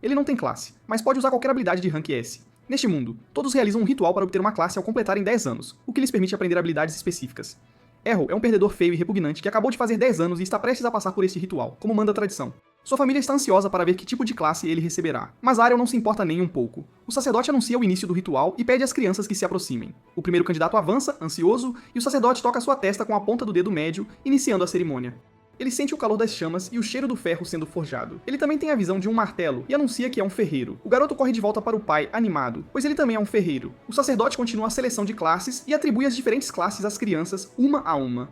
Ele não tem classe, mas pode usar qualquer habilidade de rank S. Neste mundo, todos realizam um ritual para obter uma classe ao completarem 10 anos, o que lhes permite aprender habilidades específicas. Errol é um perdedor feio e repugnante que acabou de fazer 10 anos e está prestes a passar por este ritual, como manda a tradição. Sua família está ansiosa para ver que tipo de classe ele receberá, mas Ariel não se importa nem um pouco. O sacerdote anuncia o início do ritual e pede às crianças que se aproximem. O primeiro candidato avança, ansioso, e o sacerdote toca sua testa com a ponta do dedo médio, iniciando a cerimônia. Ele sente o calor das chamas e o cheiro do ferro sendo forjado. Ele também tem a visão de um martelo e anuncia que é um ferreiro. O garoto corre de volta para o pai, animado, pois ele também é um ferreiro. O sacerdote continua a seleção de classes e atribui as diferentes classes às crianças, uma a uma.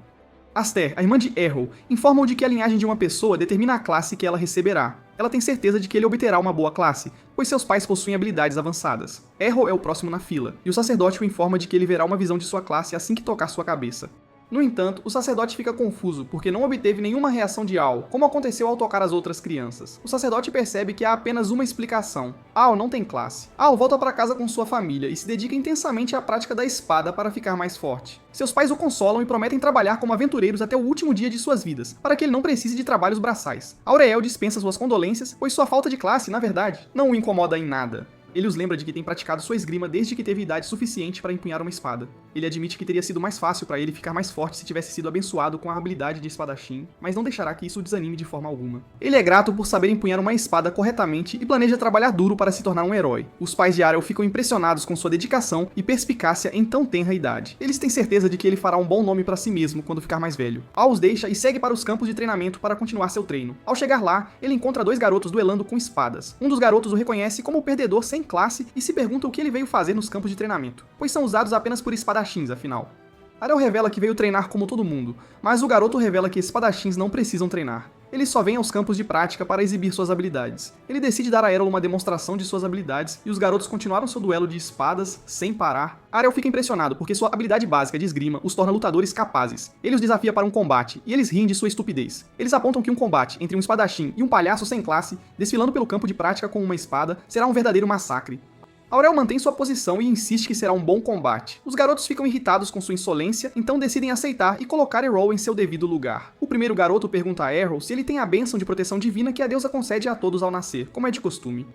Aster, a irmã de Errol, informa-o de que a linhagem de uma pessoa determina a classe que ela receberá. Ela tem certeza de que ele obterá uma boa classe, pois seus pais possuem habilidades avançadas. Errol é o próximo na fila, e o sacerdote o informa de que ele verá uma visão de sua classe assim que tocar sua cabeça. No entanto, o sacerdote fica confuso porque não obteve nenhuma reação de Al, como aconteceu ao tocar as outras crianças. O sacerdote percebe que há apenas uma explicação. Al não tem classe. Al volta para casa com sua família e se dedica intensamente à prática da espada para ficar mais forte. Seus pais o consolam e prometem trabalhar como aventureiros até o último dia de suas vidas, para que ele não precise de trabalhos braçais. Aureel dispensa suas condolências, pois sua falta de classe, na verdade, não o incomoda em nada. Ele os lembra de que tem praticado sua esgrima desde que teve idade suficiente para empunhar uma espada. Ele admite que teria sido mais fácil para ele ficar mais forte se tivesse sido abençoado com a habilidade de espadachim, mas não deixará que isso o desanime de forma alguma. Ele é grato por saber empunhar uma espada corretamente e planeja trabalhar duro para se tornar um herói. Os pais de Ariel ficam impressionados com sua dedicação e perspicácia em tão tenra idade. Eles têm certeza de que ele fará um bom nome para si mesmo quando ficar mais velho. Al os deixa e segue para os campos de treinamento para continuar seu treino. Ao chegar lá, ele encontra dois garotos duelando com espadas. Um dos garotos o reconhece como o perdedor sem classe e se pergunta o que ele veio fazer nos campos de treinamento, pois são usados apenas por espadachins, afinal. Ariel revela que veio treinar como todo mundo, mas o garoto revela que espadachins não precisam treinar. Eles só vêm aos campos de prática para exibir suas habilidades. Ele decide dar a Errol uma demonstração de suas habilidades e os garotos continuaram seu duelo de espadas sem parar. Ariel fica impressionado porque sua habilidade básica de esgrima os torna lutadores capazes. Ele os desafia para um combate e eles riem de sua estupidez. Eles apontam que um combate entre um espadachim e um palhaço sem classe, desfilando pelo campo de prática com uma espada, será um verdadeiro massacre. Aureel mantém sua posição e insiste que será um bom combate. Os garotos ficam irritados com sua insolência, então decidem aceitar e colocar Errol em seu devido lugar. O primeiro garoto pergunta a Errol se ele tem a bênção de proteção divina que a deusa concede a todos ao nascer, como é de costume.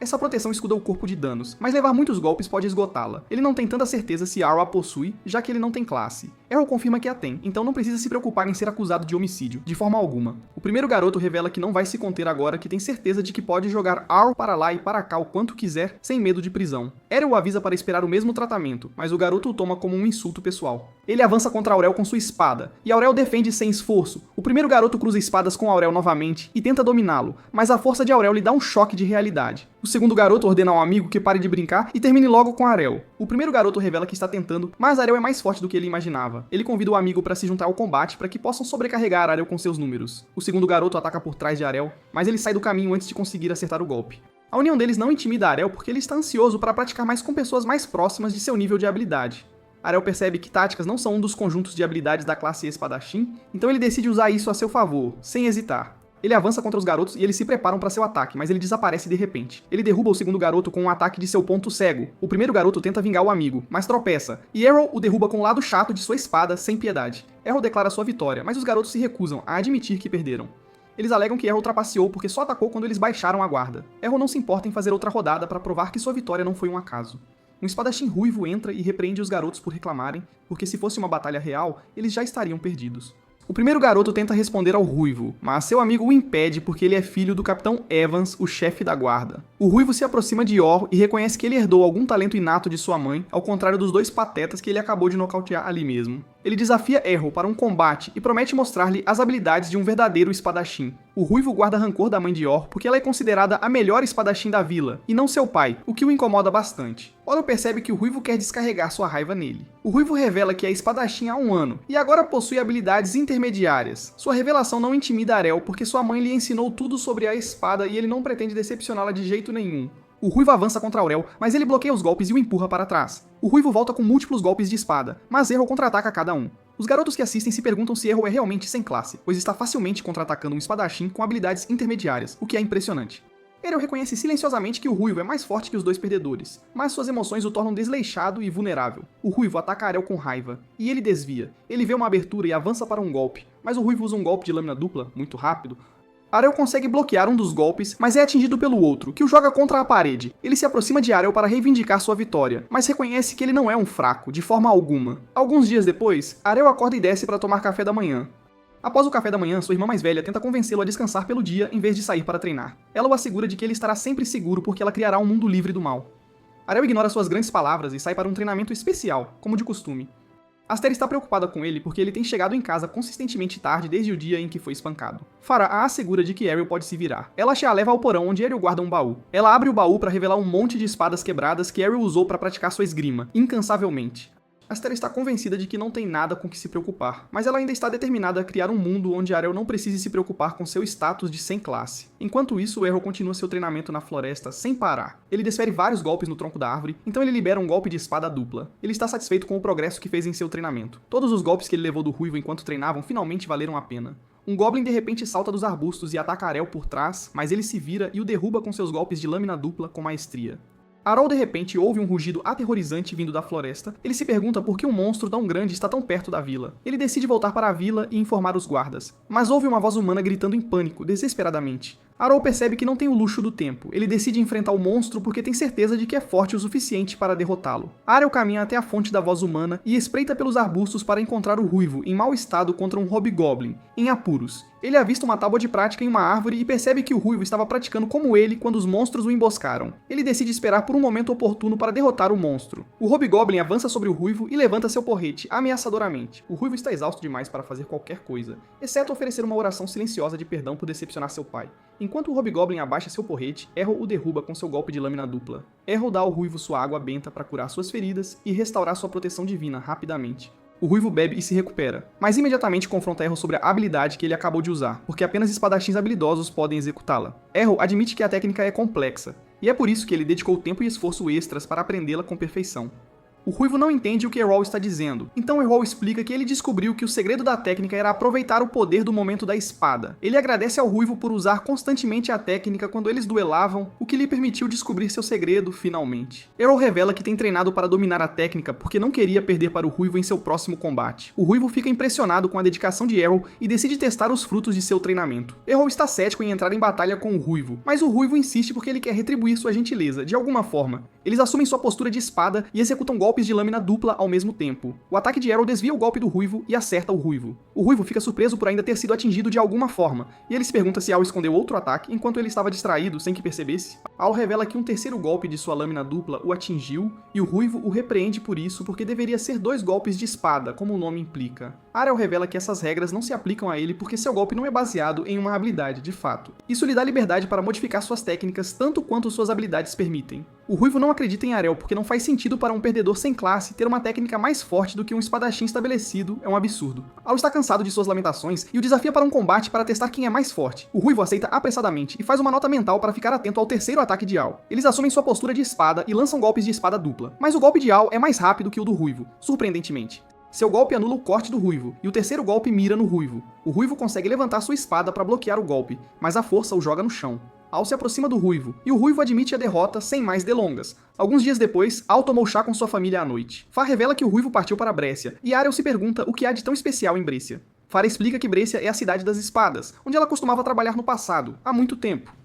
Essa proteção escuda o corpo de danos, mas levar muitos golpes pode esgotá-la. Ele não tem tanta certeza se Arrow a possui, já que ele não tem classe. Errol confirma que a tem, então não precisa se preocupar em ser acusado de homicídio, de forma alguma. O primeiro garoto revela que não vai se conter agora, que tem certeza de que pode jogar Arrow para lá e para cá o quanto quiser, sem medo de prisão. Errol o avisa para esperar o mesmo tratamento, mas o garoto o toma como um insulto pessoal. Ele avança contra Aureel com sua espada, e Aureel defende sem esforço. O primeiro garoto cruza espadas com Aureel novamente e tenta dominá-lo, mas a força de Aureel lhe dá um choque de realidade. O segundo garoto ordena ao amigo que pare de brincar e termine logo com Ariel. O primeiro garoto revela que está tentando, mas Ariel é mais forte do que ele imaginava. Ele convida o amigo para se juntar ao combate para que possam sobrecarregar Ariel com seus números. O segundo garoto ataca por trás de Ariel, mas ele sai do caminho antes de conseguir acertar o golpe. A união deles não intimida Ariel porque ele está ansioso para praticar mais com pessoas mais próximas de seu nível de habilidade. Ariel percebe que táticas não são um dos conjuntos de habilidades da classe espadachim, então ele decide usar isso a seu favor, sem hesitar. Ele avança contra os garotos e eles se preparam para seu ataque, mas ele desaparece de repente. Ele derruba o segundo garoto com um ataque de seu ponto cego. O primeiro garoto tenta vingar o amigo, mas tropeça, e Errol o derruba com o lado chato de sua espada, sem piedade. Errol declara sua vitória, mas os garotos se recusam a admitir que perderam. Eles alegam que Errol trapaceou porque só atacou quando eles baixaram a guarda. Errol não se importa em fazer outra rodada para provar que sua vitória não foi um acaso. Um espadachim ruivo entra e repreende os garotos por reclamarem, porque se fosse uma batalha real, eles já estariam perdidos. O primeiro garoto tenta responder ao ruivo, mas seu amigo o impede porque ele é filho do Capitão Evans, o chefe da guarda. O ruivo se aproxima de Yor e reconhece que ele herdou algum talento inato de sua mãe, ao contrário dos dois patetas que ele acabou de nocautear ali mesmo. Ele desafia Errol para um combate e promete mostrar-lhe as habilidades de um verdadeiro espadachim. O ruivo guarda rancor da mãe de Yor porque ela é considerada a melhor espadachim da vila, e não seu pai, o que o incomoda bastante. Oro percebe que o ruivo quer descarregar sua raiva nele. O ruivo revela que é espadachim há um ano, e agora possui habilidades intermediárias. Sua revelação não intimida Ariel porque sua mãe lhe ensinou tudo sobre a espada e ele não pretende decepcioná-la de jeito nenhum. O ruivo avança contra Aureel, mas ele bloqueia os golpes e o empurra para trás. O ruivo volta com múltiplos golpes de espada, mas Errol contra-ataca cada um. Os garotos que assistem se perguntam se Errol é realmente sem classe, pois está facilmente contra-atacando um espadachim com habilidades intermediárias, o que é impressionante. Errol reconhece silenciosamente que o ruivo é mais forte que os dois perdedores, mas suas emoções o tornam desleixado e vulnerável. O ruivo ataca Ariel com raiva, e ele desvia. Ele vê uma abertura e avança para um golpe, mas o ruivo usa um golpe de lâmina dupla, muito rápido, Arel consegue bloquear um dos golpes, mas é atingido pelo outro, que o joga contra a parede. Ele se aproxima de Arel para reivindicar sua vitória, mas reconhece que ele não é um fraco, de forma alguma. Alguns dias depois, Arel acorda e desce para tomar café da manhã. Após o café da manhã, sua irmã mais velha tenta convencê-lo a descansar pelo dia em vez de sair para treinar. Ela o assegura de que ele estará sempre seguro porque ela criará um mundo livre do mal. Arel ignora suas grandes palavras e sai para um treinamento especial, como de costume. Aster está preocupada com ele porque ele tem chegado em casa consistentemente tarde desde o dia em que foi espancado. Farah a assegura de que Ariel pode se virar. Ela a leva ao porão onde Ariel guarda um baú. Ela abre o baú para revelar um monte de espadas quebradas que Ariel usou para praticar sua esgrima, incansavelmente. Aster está convencida de que não tem nada com que se preocupar, mas ela ainda está determinada a criar um mundo onde Ariel não precise se preocupar com seu status de sem classe. Enquanto isso, Errol continua seu treinamento na floresta sem parar. Ele desfere vários golpes no tronco da árvore, então ele libera um golpe de espada dupla. Ele está satisfeito com o progresso que fez em seu treinamento. Todos os golpes que ele levou do Ruivo enquanto treinavam finalmente valeram a pena. Um Goblin de repente salta dos arbustos e ataca Ariel por trás, mas ele se vira e o derruba com seus golpes de lâmina dupla com maestria. Arol de repente ouve um rugido aterrorizante vindo da floresta. Ele se pergunta por que um monstro tão grande está tão perto da vila. Ele decide voltar para a vila e informar os guardas, mas ouve uma voz humana gritando em pânico, desesperadamente. Arol percebe que não tem o luxo do tempo. Ele decide enfrentar o monstro porque tem certeza de que é forte o suficiente para derrotá-lo. Arel caminha até a fonte da voz humana e espreita pelos arbustos para encontrar o Ruivo em mau estado contra um Hobgoblin, em apuros. Ele avista uma tábua de prática em uma árvore e percebe que o Ruivo estava praticando como ele quando os monstros o emboscaram. Ele decide esperar por um momento oportuno para derrotar o monstro. O Hobgoblin avança sobre o Ruivo e levanta seu porrete, ameaçadoramente. O Ruivo está exausto demais para fazer qualquer coisa, exceto oferecer uma oração silenciosa de perdão por decepcionar seu pai. Enquanto o Hobgoblin abaixa seu porrete, Errol o derruba com seu golpe de lâmina dupla. Errol dá ao Ruivo sua água benta para curar suas feridas e restaurar sua proteção divina rapidamente. O Ruivo bebe e se recupera, mas imediatamente confronta Errol sobre a habilidade que ele acabou de usar, porque apenas espadachins habilidosos podem executá-la. Errol admite que a técnica é complexa, e é por isso que ele dedicou tempo e esforço extras para aprendê-la com perfeição. O Ruivo não entende o que Errol está dizendo, então Errol explica que ele descobriu que o segredo da técnica era aproveitar o poder do momento da espada. Ele agradece ao Ruivo por usar constantemente a técnica quando eles duelavam, o que lhe permitiu descobrir seu segredo finalmente. Errol revela que tem treinado para dominar a técnica porque não queria perder para o Ruivo em seu próximo combate. O Ruivo fica impressionado com a dedicação de Errol e decide testar os frutos de seu treinamento. Errol está cético em entrar em batalha com o Ruivo, mas o Ruivo insiste porque ele quer retribuir sua gentileza, de alguma forma. Eles assumem sua postura de espada e executam golpes de lâmina dupla ao mesmo tempo. O ataque de Errol desvia o golpe do Ruivo e acerta o Ruivo. O Ruivo fica surpreso por ainda ter sido atingido de alguma forma, e ele se pergunta se Al escondeu outro ataque enquanto ele estava distraído sem que percebesse. Al revela que um terceiro golpe de sua lâmina dupla o atingiu, e o Ruivo o repreende por isso porque deveria ser 2 golpes de espada, como o nome implica. Arel revela que essas regras não se aplicam a ele porque seu golpe não é baseado em uma habilidade de fato. Isso lhe dá liberdade para modificar suas técnicas tanto quanto suas habilidades permitem. O Ruivo não acredita em Arel porque não faz sentido para um perdedor sem classe ter uma técnica mais forte do que um espadachim estabelecido, é um absurdo. Al está cansado de suas lamentações e o desafia para um combate para testar quem é mais forte. O Ruivo aceita apressadamente e faz uma nota mental para ficar atento ao terceiro ataque de Al. Eles assumem sua postura de espada e lançam golpes de espada dupla, mas o golpe de Al é mais rápido que o do Ruivo, surpreendentemente. Seu golpe anula o corte do Ruivo, e o terceiro golpe mira no Ruivo. O Ruivo consegue levantar sua espada para bloquear o golpe, mas a força o joga no chão. Al se aproxima do Ruivo, e o Ruivo admite a derrota sem mais delongas. Alguns dias depois, Al tomou chá com sua família à noite. Far revela que o Ruivo partiu para Brécia, e Arel se pergunta o que há de tão especial em Brécia. Far explica que Brécia é a cidade das espadas, onde ela costumava trabalhar no passado, há muito tempo.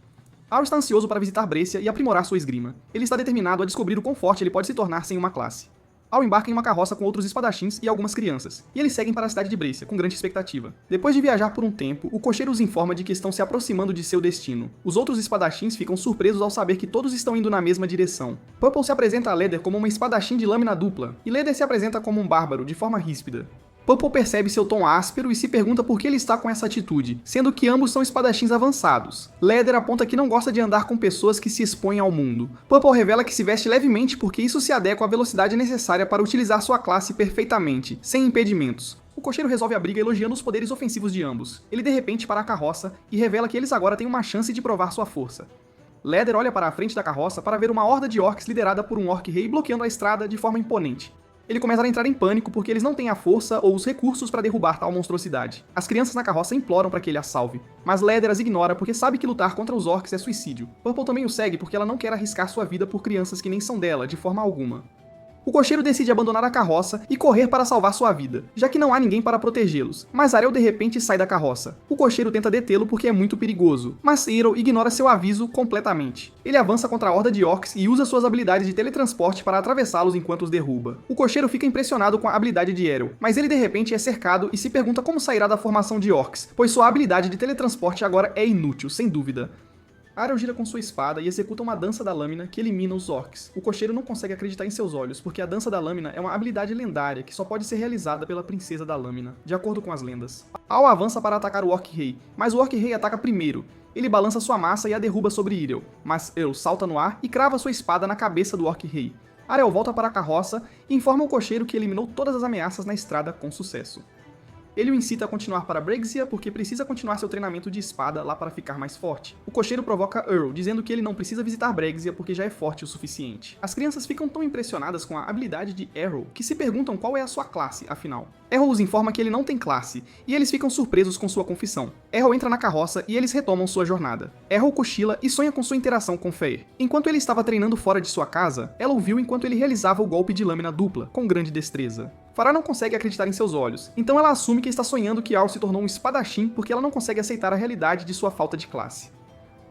Al está ansioso para visitar Brécia e aprimorar sua esgrima. Ele está determinado a descobrir o quão forte ele pode se tornar sem uma classe. Al embarca em uma carroça com outros espadachins e algumas crianças, e eles seguem para a cidade de Brécia, com grande expectativa. Depois de viajar por um tempo, o cocheiro os informa de que estão se aproximando de seu destino. Os outros espadachins ficam surpresos ao saber que todos estão indo na mesma direção. Purple se apresenta a Leder como uma espadachim de lâmina dupla, e Leder se apresenta como um bárbaro, de forma ríspida. Purple percebe seu tom áspero e se pergunta por que ele está com essa atitude, sendo que ambos são espadachins avançados. Leder aponta que não gosta de andar com pessoas que se expõem ao mundo. Purple revela que se veste levemente porque isso se adequa à velocidade necessária para utilizar sua classe perfeitamente, sem impedimentos. O cocheiro resolve a briga elogiando os poderes ofensivos de ambos. Ele de repente para a carroça e revela que eles agora têm uma chance de provar sua força. Leder olha para a frente da carroça para ver uma horda de orcs liderada por um orc rei bloqueando a estrada de forma imponente. Ele começa a entrar em pânico porque eles não têm a força ou os recursos para derrubar tal monstruosidade. As crianças na carroça imploram para que ele as salve, mas Leder as ignora porque sabe que lutar contra os orcs é suicídio. Purple também o segue porque ela não quer arriscar sua vida por crianças que nem são dela, de forma alguma. O cocheiro decide abandonar a carroça e correr para salvar sua vida, já que não há ninguém para protegê-los, mas Arel de repente sai da carroça. O cocheiro tenta detê-lo porque é muito perigoso, mas Aero ignora seu aviso completamente. Ele avança contra a horda de orcs e usa suas habilidades de teletransporte para atravessá-los enquanto os derruba. O cocheiro fica impressionado com a habilidade de Aero, mas ele de repente é cercado e se pergunta como sairá da formação de orcs, pois sua habilidade de teletransporte agora é inútil, sem dúvida. Arel gira com sua espada e executa uma dança da lâmina que elimina os orcs. O cocheiro não consegue acreditar em seus olhos, porque a dança da lâmina é uma habilidade lendária que só pode ser realizada pela princesa da lâmina, de acordo com as lendas. Al avança para atacar o orc rei, mas o orc rei ataca primeiro. Ele balança sua massa e a derruba sobre Irel, mas Earl salta no ar e crava sua espada na cabeça do orc rei. Arel volta para a carroça e informa o cocheiro que eliminou todas as ameaças na estrada com sucesso. Ele o incita a continuar para Brexia porque precisa continuar seu treinamento de espada lá para ficar mais forte. O cocheiro provoca Earl, dizendo que ele não precisa visitar Brexia porque já é forte o suficiente. As crianças ficam tão impressionadas com a habilidade de Arrow que se perguntam qual é a sua classe, afinal. Arrow os informa que ele não tem classe, e eles ficam surpresos com sua confissão. Arrow entra na carroça e eles retomam sua jornada. Arrow cochila e sonha com sua interação com Fair. Enquanto ele estava treinando fora de sua casa, ela o viu enquanto ele realizava o golpe de lâmina dupla, com grande destreza. Farah não consegue acreditar em seus olhos, então ela assume que está sonhando que Al se tornou um espadachim porque ela não consegue aceitar a realidade de sua falta de classe.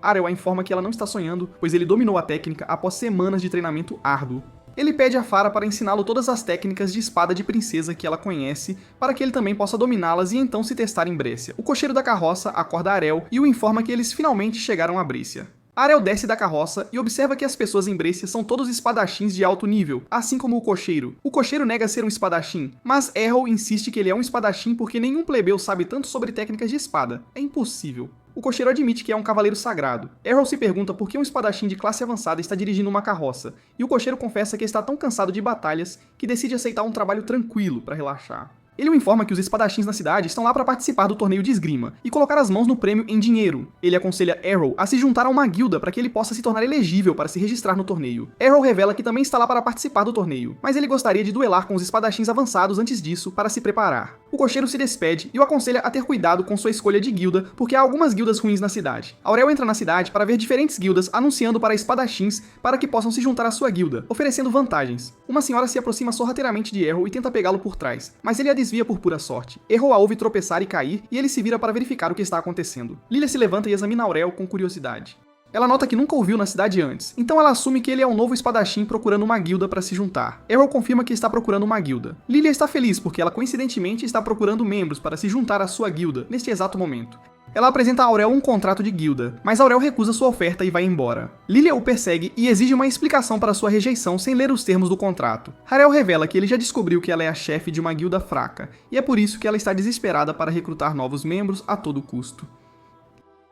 Arel a informa que ela não está sonhando, pois ele dominou a técnica após semanas de treinamento árduo. Ele pede a Farah para ensiná-lo todas as técnicas de espada de princesa que ela conhece, para que ele também possa dominá-las e então se testar em Brécia. O cocheiro da carroça acorda Arel e o informa que eles finalmente chegaram a Brécia. Arel desce da carroça e observa que as pessoas em Brécia são todos espadachins de alto nível, assim como o cocheiro. O cocheiro nega ser um espadachim, mas Arel insiste que ele é um espadachim porque nenhum plebeu sabe tanto sobre técnicas de espada. É impossível. O cocheiro admite que é um cavaleiro sagrado. Arel se pergunta por que um espadachim de classe avançada está dirigindo uma carroça, e o cocheiro confessa que está tão cansado de batalhas que decide aceitar um trabalho tranquilo para relaxar. Ele o informa que os espadachins na cidade estão lá para participar do torneio de esgrima e colocar as mãos no prêmio em dinheiro. Ele aconselha Arrow a se juntar a uma guilda para que ele possa se tornar elegível para se registrar no torneio. Arrow revela que também está lá para participar do torneio, mas ele gostaria de duelar com os espadachins avançados antes disso para se preparar. O cocheiro se despede e o aconselha a ter cuidado com sua escolha de guilda, porque há algumas guildas ruins na cidade. Aurel entra na cidade para ver diferentes guildas anunciando para espadachins para que possam se juntar à sua guilda, oferecendo vantagens. Uma senhora se aproxima sorrateiramente de Arrow e tenta pegá-lo por trás, mas ele a desvia por pura sorte. Arrow a ouve tropeçar e cair, e ele se vira para verificar o que está acontecendo. Lilia se levanta e examina Aurel com curiosidade. Ela nota que nunca o viu na cidade antes, então ela assume que ele é um novo espadachim procurando uma guilda para se juntar. Arrow confirma que está procurando uma guilda. Lilia está feliz porque ela coincidentemente está procurando membros para se juntar à sua guilda neste exato momento. Ela apresenta a Aurel um contrato de guilda, mas Aurel recusa sua oferta e vai embora. Lilia o persegue e exige uma explicação para sua rejeição sem ler os termos do contrato. Harel revela que ele já descobriu que ela é a chefe de uma guilda fraca, e é por isso que ela está desesperada para recrutar novos membros a todo custo.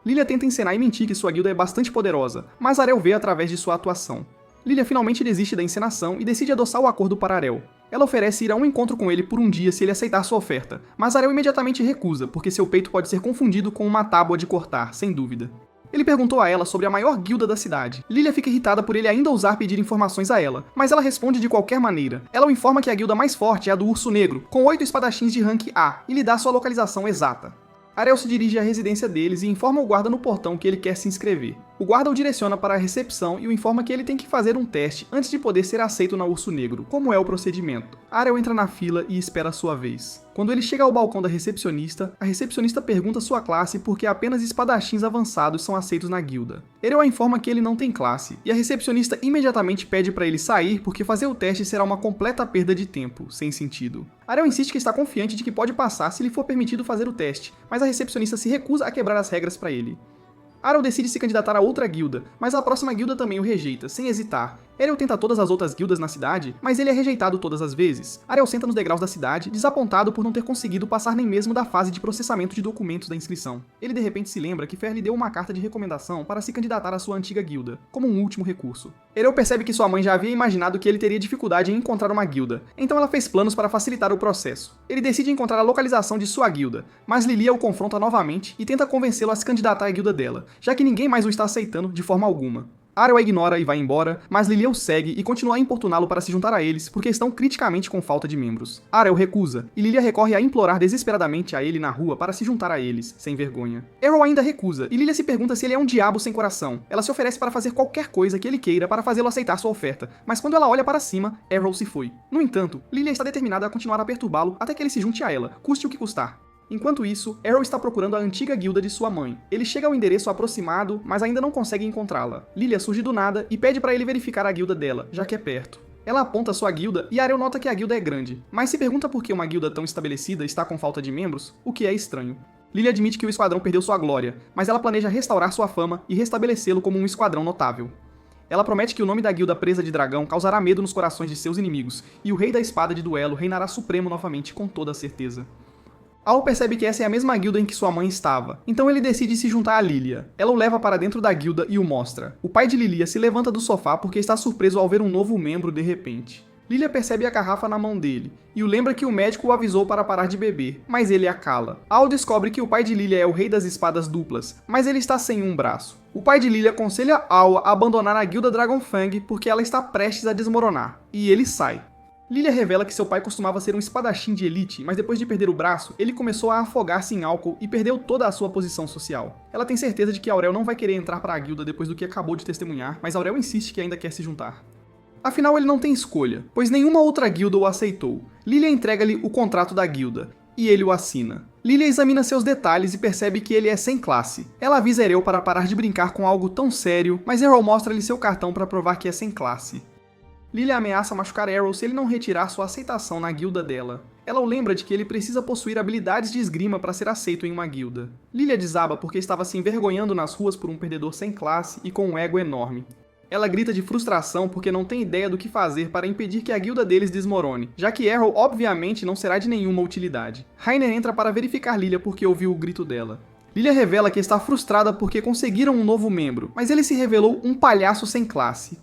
Lilia tenta encenar e mentir que sua guilda é bastante poderosa, mas Arel vê através de sua atuação. Lilia finalmente desiste da encenação e decide adoçar o acordo para Arel. Ela oferece ir a um encontro com ele por um dia se ele aceitar sua oferta, mas Arel imediatamente recusa, porque seu peito pode ser confundido com uma tábua de cortar, sem dúvida. Ele perguntou a ela sobre a maior guilda da cidade. Lilia fica irritada por ele ainda ousar pedir informações a ela, mas ela responde de qualquer maneira. Ela o informa que a guilda mais forte é a do Urso Negro, com 8 espadachins de rank A, e lhe dá sua localização exata. Arel se dirige à residência deles e informa o guarda no portão que ele quer se inscrever. O guarda o direciona para a recepção e o informa que ele tem que fazer um teste antes de poder ser aceito na Urso Negro, como é o procedimento. Arel entra na fila e espera a sua vez. Quando ele chega ao balcão da recepcionista, a recepcionista pergunta sua classe porque apenas espadachins avançados são aceitos na guilda. Arel a informa que ele não tem classe, e a recepcionista imediatamente pede para ele sair porque fazer o teste será uma completa perda de tempo, sem sentido. Arel insiste que está confiante de que pode passar se lhe for permitido fazer o teste, mas a recepcionista se recusa a quebrar as regras para ele. Arel decide se candidatar a outra guilda, mas a próxima guilda também o rejeita, sem hesitar. Arel tenta todas as outras guildas na cidade, mas ele é rejeitado todas as vezes. Arel senta nos degraus da cidade, desapontado por não ter conseguido passar nem mesmo da fase de processamento de documentos da inscrição. Ele de repente se lembra que Fer lhe deu uma carta de recomendação para se candidatar à sua antiga guilda, como um último recurso. Arel percebe que sua mãe já havia imaginado que ele teria dificuldade em encontrar uma guilda, então ela fez planos para facilitar o processo. Ele decide encontrar a localização de sua guilda, mas Lilia o confronta novamente e tenta convencê-lo a se candidatar à guilda dela, já que ninguém mais o está aceitando de forma alguma. Arel a ignora e vai embora, mas Lilia o segue e continua a importuná-lo para se juntar a eles porque estão criticamente com falta de membros. Arel recusa, e Lilia recorre a implorar desesperadamente a ele na rua para se juntar a eles, sem vergonha. Errol ainda recusa, e Lilia se pergunta se ele é um diabo sem coração. Ela se oferece para fazer qualquer coisa que ele queira para fazê-lo aceitar sua oferta, mas quando ela olha para cima, Errol se foi. No entanto, Lilia está determinada a continuar a perturbá-lo até que ele se junte a ela, custe o que custar. Enquanto isso, Errol está procurando a antiga guilda de sua mãe. Ele chega ao endereço aproximado, mas ainda não consegue encontrá-la. Lilia surge do nada e pede para ele verificar a guilda dela, já que é perto. Ela aponta sua guilda e Arel nota que a guilda é grande, mas se pergunta por que uma guilda tão estabelecida está com falta de membros, o que é estranho. Lilia admite que o esquadrão perdeu sua glória, mas ela planeja restaurar sua fama e restabelecê-lo como um esquadrão notável. Ela promete que o nome da guilda Presa de Dragão causará medo nos corações de seus inimigos, e o Rei da Espada de Duelo reinará supremo novamente com toda certeza. Al percebe que essa é a mesma guilda em que sua mãe estava, então ele decide se juntar a Lilia. Ela o leva para dentro da guilda e o mostra. O pai de Lilia se levanta do sofá porque está surpreso ao ver um novo membro de repente. Lilia percebe a garrafa na mão dele, e o lembra que o médico o avisou para parar de beber, mas ele a cala. Al descobre que o pai de Lilia é o Rei das Espadas Duplas, mas ele está sem um braço. O pai de Lilia aconselha Al a abandonar a guilda Dragonfang porque ela está prestes a desmoronar, e ele sai. Lilia revela que seu pai costumava ser um espadachim de elite, mas depois de perder o braço, ele começou a afogar-se em álcool e perdeu toda a sua posição social. Ela tem certeza de que Aurel não vai querer entrar para a guilda depois do que acabou de testemunhar, mas Aurel insiste que ainda quer se juntar. Afinal, ele não tem escolha, pois nenhuma outra guilda o aceitou. Lilia entrega-lhe o contrato da guilda, e ele o assina. Lilia examina seus detalhes e percebe que ele é sem classe. Ela avisa Errol para parar de brincar com algo tão sério, mas Errol mostra-lhe seu cartão para provar que é sem classe. Lilia ameaça machucar Errol se ele não retirar sua aceitação na guilda dela. Ela o lembra de que ele precisa possuir habilidades de esgrima para ser aceito em uma guilda. Lilia desaba porque estava se envergonhando nas ruas por um perdedor sem classe e com um ego enorme. Ela grita de frustração porque não tem ideia do que fazer para impedir que a guilda deles desmorone, já que Errol obviamente não será de nenhuma utilidade. Rainer entra para verificar Lilia porque ouviu o grito dela. Lilia revela que está frustrada porque conseguiram um novo membro, mas ele se revelou um palhaço sem classe.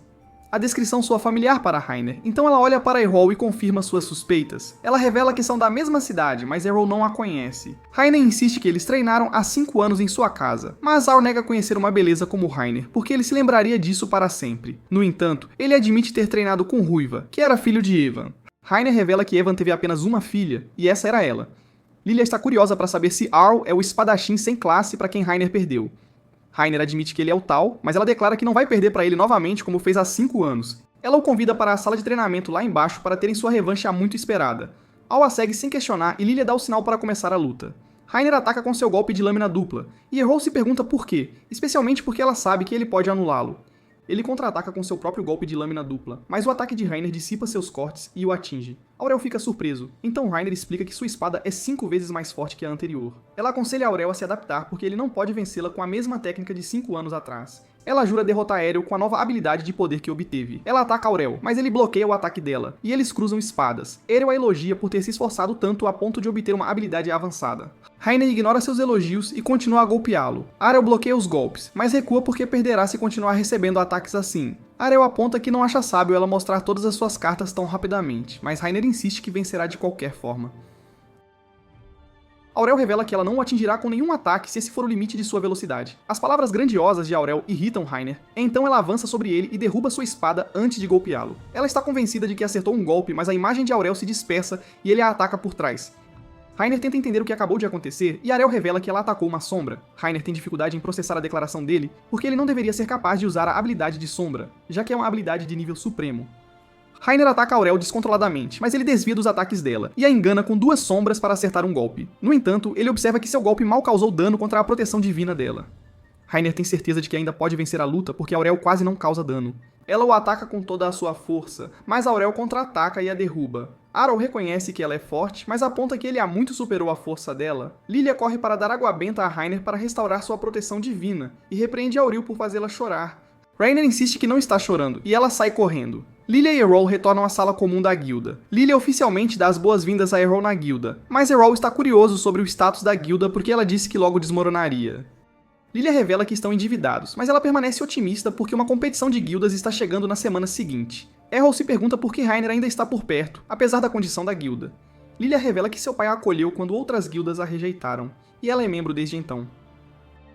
A descrição soa familiar para Rainer, então ela olha para Errol e confirma suas suspeitas. Ela revela que são da mesma cidade, mas Errol não a conhece. Rainer insiste que eles treinaram há 5 anos em sua casa, mas Al nega conhecer uma beleza como Rainer, porque ele se lembraria disso para sempre. No entanto, ele admite ter treinado com Ruiva, que era filho de Evan. Rainer revela que Evan teve apenas uma filha, e essa era ela. Lilia está curiosa para saber se Arl é o espadachim sem classe para quem Rainer perdeu. Rainer admite que ele é o tal, mas ela declara que não vai perder para ele novamente como fez há 5 anos. Ela o convida para a sala de treinamento lá embaixo para terem sua revanche há muito esperada. Al a segue sem questionar e Lilia dá o sinal para começar a luta. Rainer ataca com seu golpe de lâmina dupla, e Errol se pergunta por quê, especialmente porque ela sabe que ele pode anulá-lo. Ele contra-ataca com seu próprio golpe de lâmina dupla, mas o ataque de Rainer dissipa seus cortes e o atinge. Aurel fica surpreso, então Rainer explica que sua espada é 5 vezes mais forte que a anterior. Ela aconselha Aurel a se adaptar porque ele não pode vencê-la com a mesma técnica de 5 anos atrás. Ela jura derrotar Errol com a nova habilidade de poder que obteve. Ela ataca Aurel, mas ele bloqueia o ataque dela, e eles cruzam espadas. Errol a elogia por ter se esforçado tanto a ponto de obter uma habilidade avançada. Rainer ignora seus elogios e continua a golpeá-lo. Arel bloqueia os golpes, mas recua porque perderá se continuar recebendo ataques assim. Arel aponta que não acha sábio ela mostrar todas as suas cartas tão rapidamente, mas Rainer insiste que vencerá de qualquer forma. Aurel revela que ela não o atingirá com nenhum ataque se esse for o limite de sua velocidade. As palavras grandiosas de Aurel irritam Rainer, então ela avança sobre ele e derruba sua espada antes de golpeá-lo. Ela está convencida de que acertou um golpe, mas a imagem de Aurel se dispersa e ele a ataca por trás. Rainer tenta entender o que acabou de acontecer e Arel revela que ela atacou uma sombra. Rainer tem dificuldade em processar a declaração dele porque ele não deveria ser capaz de usar a habilidade de sombra, já que é uma habilidade de nível supremo. Rainer ataca Aurel descontroladamente, mas ele desvia dos ataques dela, e a engana com 2 sombras para acertar um golpe. No entanto, ele observa que seu golpe mal causou dano contra a proteção divina dela. Rainer tem certeza de que ainda pode vencer a luta porque Aurel quase não causa dano. Ela o ataca com toda a sua força, mas Aurel contra-ataca e a derruba. Arel reconhece que ela é forte, mas aponta que ele a muito superou a força dela. Lilia corre para dar água benta a Rainer para restaurar sua proteção divina, e repreende Auril por fazê-la chorar. Rainer insiste que não está chorando, e ela sai correndo. Lilia e Errol retornam à sala comum da guilda. Lilia oficialmente dá as boas-vindas a Errol na guilda, mas Errol está curioso sobre o status da guilda porque ela disse que logo desmoronaria. Lilia revela que estão endividados, mas ela permanece otimista porque uma competição de guildas está chegando na semana seguinte. Errol se pergunta por que Rainer ainda está por perto, apesar da condição da guilda. Lilia revela que seu pai a acolheu quando outras guildas a rejeitaram, e ela é membro desde então.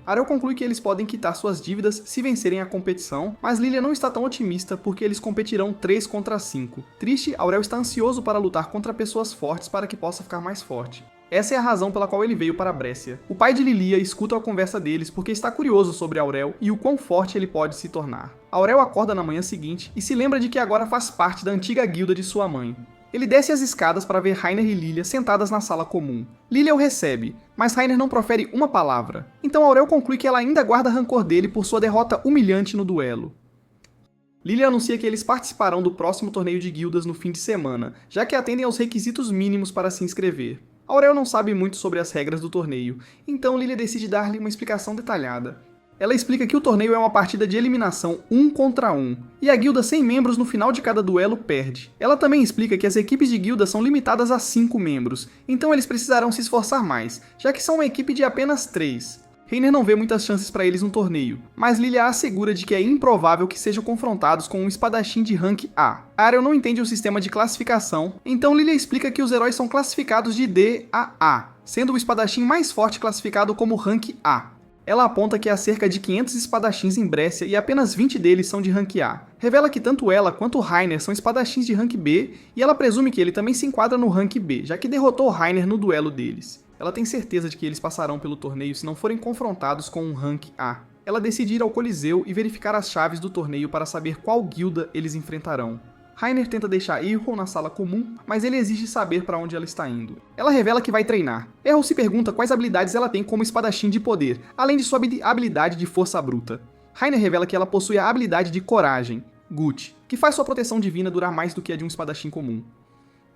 Arel conclui que eles podem quitar suas dívidas se vencerem a competição, mas Lilia não está tão otimista porque eles competirão 3 contra 5. Triste, Aurel está ansioso para lutar contra pessoas fortes para que possa ficar mais forte. Essa é a razão pela qual ele veio para Brécia. O pai de Lilia escuta a conversa deles porque está curioso sobre Aurel e o quão forte ele pode se tornar. Aurel acorda na manhã seguinte e se lembra de que agora faz parte da antiga guilda de sua mãe. Ele desce as escadas para ver Rainer e Lilia sentadas na sala comum. Lilia o recebe, mas Rainer não profere uma palavra. Então Aurel conclui que ela ainda guarda rancor dele por sua derrota humilhante no duelo. Lilia anuncia que eles participarão do próximo torneio de guildas no fim de semana, já que atendem aos requisitos mínimos para se inscrever. Aurel não sabe muito sobre as regras do torneio, então Lilia decide dar-lhe uma explicação detalhada. Ela explica que o torneio é uma partida de eliminação 1 contra 1, e a guilda sem membros no final de cada duelo perde. Ela também explica que as equipes de guilda são limitadas a 5 membros, então eles precisarão se esforçar mais, já que são uma equipe de apenas 3. Rainer não vê muitas chances para eles no torneio, mas Lilia assegura de que é improvável que sejam confrontados com um espadachim de rank A. Arel não entende o sistema de classificação, então Lilia explica que os heróis são classificados de D a A, sendo o espadachim mais forte classificado como rank A. Ela aponta que há cerca de 500 espadachins em Brécia e apenas 20 deles são de rank A. Revela que tanto ela quanto Rainer são espadachins de rank B e ela presume que ele também se enquadra no rank B, já que derrotou Rainer no duelo deles. Ela tem certeza de que eles passarão pelo torneio se não forem confrontados com um rank A. Ela decide ir ao Coliseu e verificar as chaves do torneio para saber qual guilda eles enfrentarão. Rainer tenta deixar Errol na sala comum, mas ele exige saber para onde ela está indo. Ela revela que vai treinar. Errol se pergunta quais habilidades ela tem como espadachim de poder, além de sua habilidade de força bruta. Rainer revela que ela possui a habilidade de coragem, Gut, que faz sua proteção divina durar mais do que a de um espadachim comum.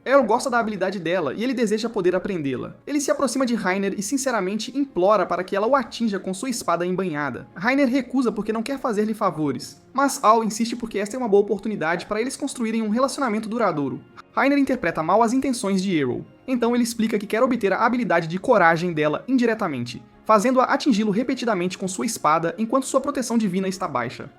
Errol gosta da habilidade dela e ele deseja poder aprendê-la. Ele se aproxima de Rainer e sinceramente implora para que ela o atinja com sua espada embainhada. Rainer recusa porque não quer fazer-lhe favores, mas Al insiste porque esta é uma boa oportunidade para eles construírem um relacionamento duradouro. Rainer interpreta mal as intenções de Errol, então ele explica que quer obter a habilidade de coragem dela indiretamente, fazendo-a atingi-lo repetidamente com sua espada enquanto sua proteção divina está baixa.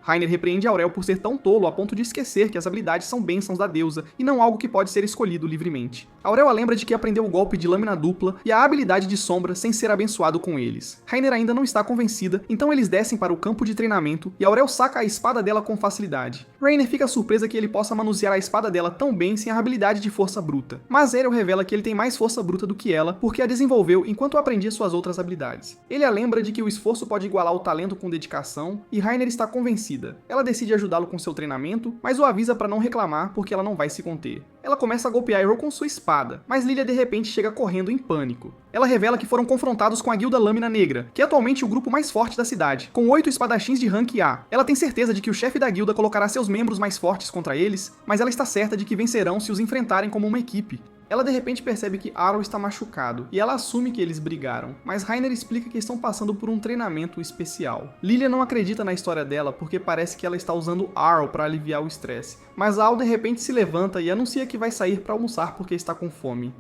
Rainer repreende Aurel por ser tão tolo a ponto de esquecer que as habilidades são bênçãos da deusa e não algo que pode ser escolhido livremente. Aurel a lembra de que aprendeu o golpe de lâmina dupla e a habilidade de sombra sem ser abençoado com eles. Rainer ainda não está convencida, então eles descem para o campo de treinamento e Aurel saca a espada dela com facilidade. Rainer fica surpresa que ele possa manusear a espada dela tão bem sem a habilidade de força bruta, mas Errol revela que ele tem mais força bruta do que ela porque a desenvolveu enquanto aprendia suas outras habilidades. Ele a lembra de que o esforço pode igualar o talento com dedicação e Rainer está convencida. Ela decide ajudá-lo com seu treinamento, mas o avisa para não reclamar porque ela não vai se conter. Ela começa a golpear Errol com sua espada, mas Lilia de repente chega correndo em pânico. Ela revela que foram confrontados com a Guilda Lâmina Negra, que é atualmente o grupo mais forte da cidade, com 8 espadachins de rank A. Ela tem certeza de que o chefe da guilda colocará seus membros mais fortes contra eles, mas ela está certa de que vencerão se os enfrentarem como uma equipe. Ela de repente percebe que Arrow está machucado, e ela assume que eles brigaram, mas Rainer explica que estão passando por um treinamento especial. Lilia não acredita na história dela porque parece que ela está usando Arrow para aliviar o estresse, mas Al de repente se levanta e anuncia que vai sair para almoçar porque está com fome.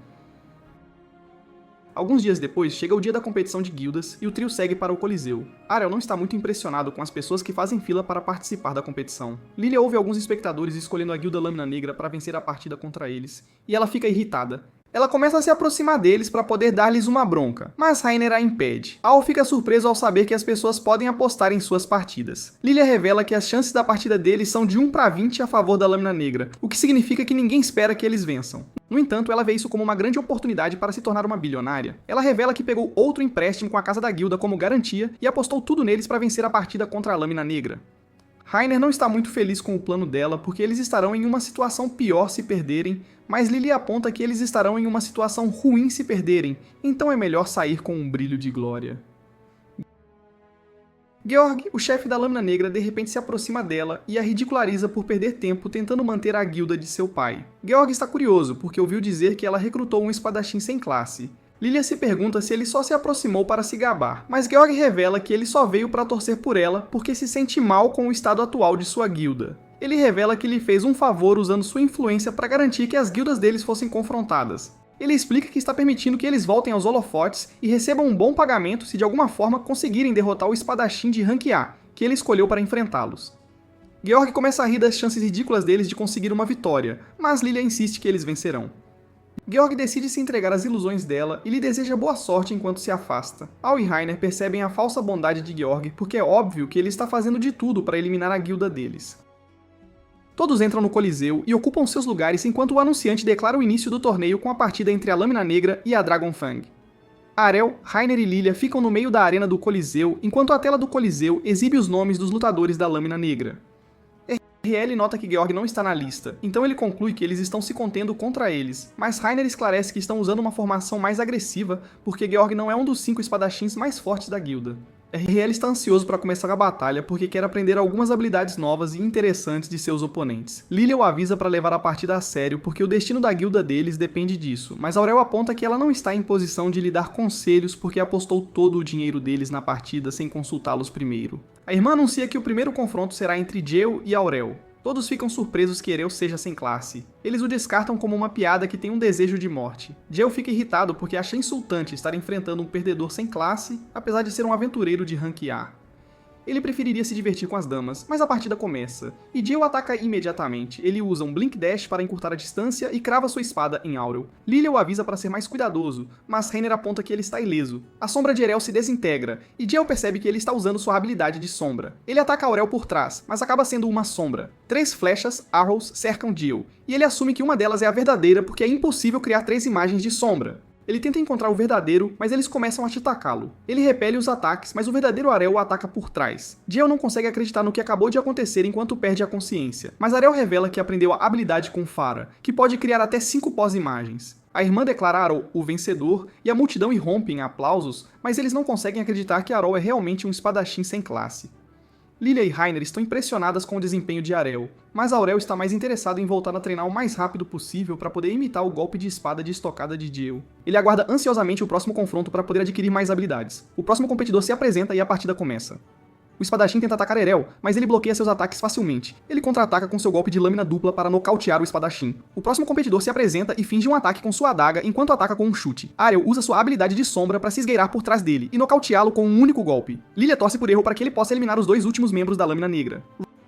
Alguns dias depois, chega o dia da competição de guildas e o trio segue para o Coliseu. Arel não está muito impressionado com as pessoas que fazem fila para participar da competição. Lilia ouve alguns espectadores escolhendo a Guilda Lâmina Negra para vencer a partida contra eles, e ela fica irritada. Ela começa a se aproximar deles para poder dar-lhes uma bronca, mas Rainer a impede. Al fica surpreso ao saber que as pessoas podem apostar em suas partidas. Lilia revela que as chances da partida deles são de 1 para 20 a favor da Lâmina Negra, o que significa que ninguém espera que eles vençam. No entanto, ela vê isso como uma grande oportunidade para se tornar uma bilionária. Ela revela que pegou outro empréstimo com a casa da guilda como garantia e apostou tudo neles para vencer a partida contra a Lâmina Negra. Rainer não está muito feliz com o plano dela porque eles estarão em uma situação pior se perderem, mas Lilia aponta que eles estarão em uma situação ruim se perderem, então é melhor sair com um brilho de glória. Georg, o chefe da Lâmina Negra, de repente se aproxima dela e a ridiculariza por perder tempo tentando manter a guilda de seu pai. Georg está curioso porque ouviu dizer que ela recrutou um espadachim sem classe. Lilia se pergunta se ele só se aproximou para se gabar, mas Georg revela que ele só veio para torcer por ela porque se sente mal com o estado atual de sua guilda. Ele revela que lhe fez um favor usando sua influência para garantir que as guildas deles fossem confrontadas. Ele explica que está permitindo que eles voltem aos holofotes e recebam um bom pagamento se de alguma forma conseguirem derrotar o espadachim de rank A, que ele escolheu para enfrentá-los. Georg começa a rir das chances ridículas deles de conseguir uma vitória, mas Lilia insiste que eles vencerão. Georg decide se entregar às ilusões dela e lhe deseja boa sorte enquanto se afasta. Al e Rainer percebem a falsa bondade de Georg porque é óbvio que ele está fazendo de tudo para eliminar a guilda deles. Todos entram no Coliseu e ocupam seus lugares enquanto o anunciante declara o início do torneio com a partida entre a Lâmina Negra e a Dragonfang. Arel, Rainer e Lilia ficam no meio da arena do Coliseu enquanto a tela do Coliseu exibe os nomes dos lutadores da Lâmina Negra. RL nota que Georg não está na lista, então ele conclui que eles estão se contendo contra eles, mas Rainer esclarece que estão usando uma formação mais agressiva porque Georg não é um dos 5 espadachins mais fortes da guilda. RL está ansioso para começar a batalha porque quer aprender algumas habilidades novas e interessantes de seus oponentes. Lilia o avisa para levar a partida a sério porque o destino da guilda deles depende disso, mas Aurel aponta que ela não está em posição de lhe dar conselhos porque apostou todo o dinheiro deles na partida sem consultá-los primeiro. A irmã anuncia que o primeiro confronto será entre Jale e Aurel. Todos ficam surpresos que Ereu seja sem classe. Eles o descartam como uma piada que tem um desejo de morte. Jale fica irritado porque acha insultante estar enfrentando um perdedor sem classe, apesar de ser um aventureiro de rank A. Ele preferiria se divertir com as damas, mas a partida começa, e Jale ataca imediatamente. Ele usa um Blink Dash para encurtar a distância e crava sua espada em Aurel. Lilia o avisa para ser mais cuidadoso, mas Rainer aponta que ele está ileso. A sombra de Erel se desintegra, e Jale percebe que ele está usando sua habilidade de sombra. Ele ataca Aurel por trás, mas acaba sendo uma sombra. 3 flechas, arrows, cercam Jale, e ele assume que uma delas é a verdadeira porque é impossível criar 3 imagens de sombra. Ele tenta encontrar o verdadeiro, mas eles começam a atacá-lo. Ele repele os ataques, mas o verdadeiro Arel o ataca por trás. Jale não consegue acreditar no que acabou de acontecer enquanto perde a consciência, mas Arel revela que aprendeu a habilidade com Pharah, que pode criar até 5 pós-imagens. A irmã declara Arel o vencedor, e a multidão irrompe em aplausos, mas eles não conseguem acreditar que Arel é realmente um espadachim sem classe. Lilia e Rainer estão impressionadas com o desempenho de Arel, mas Aurel está mais interessado em voltar a treinar o mais rápido possível para poder imitar o golpe de espada de estocada de Jale. Ele aguarda ansiosamente o próximo confronto para poder adquirir mais habilidades. O próximo competidor se apresenta e a partida começa. O espadachim tenta atacar Erel, mas ele bloqueia seus ataques facilmente. Ele contra-ataca com seu golpe de lâmina dupla para nocautear o espadachim. O próximo competidor se apresenta e finge um ataque com sua adaga enquanto ataca com um chute. Arel usa sua habilidade de sombra para se esgueirar por trás dele e nocauteá-lo com um único golpe. Lilia torce por erro para que ele possa eliminar os 2 últimos membros da Lâmina Negra.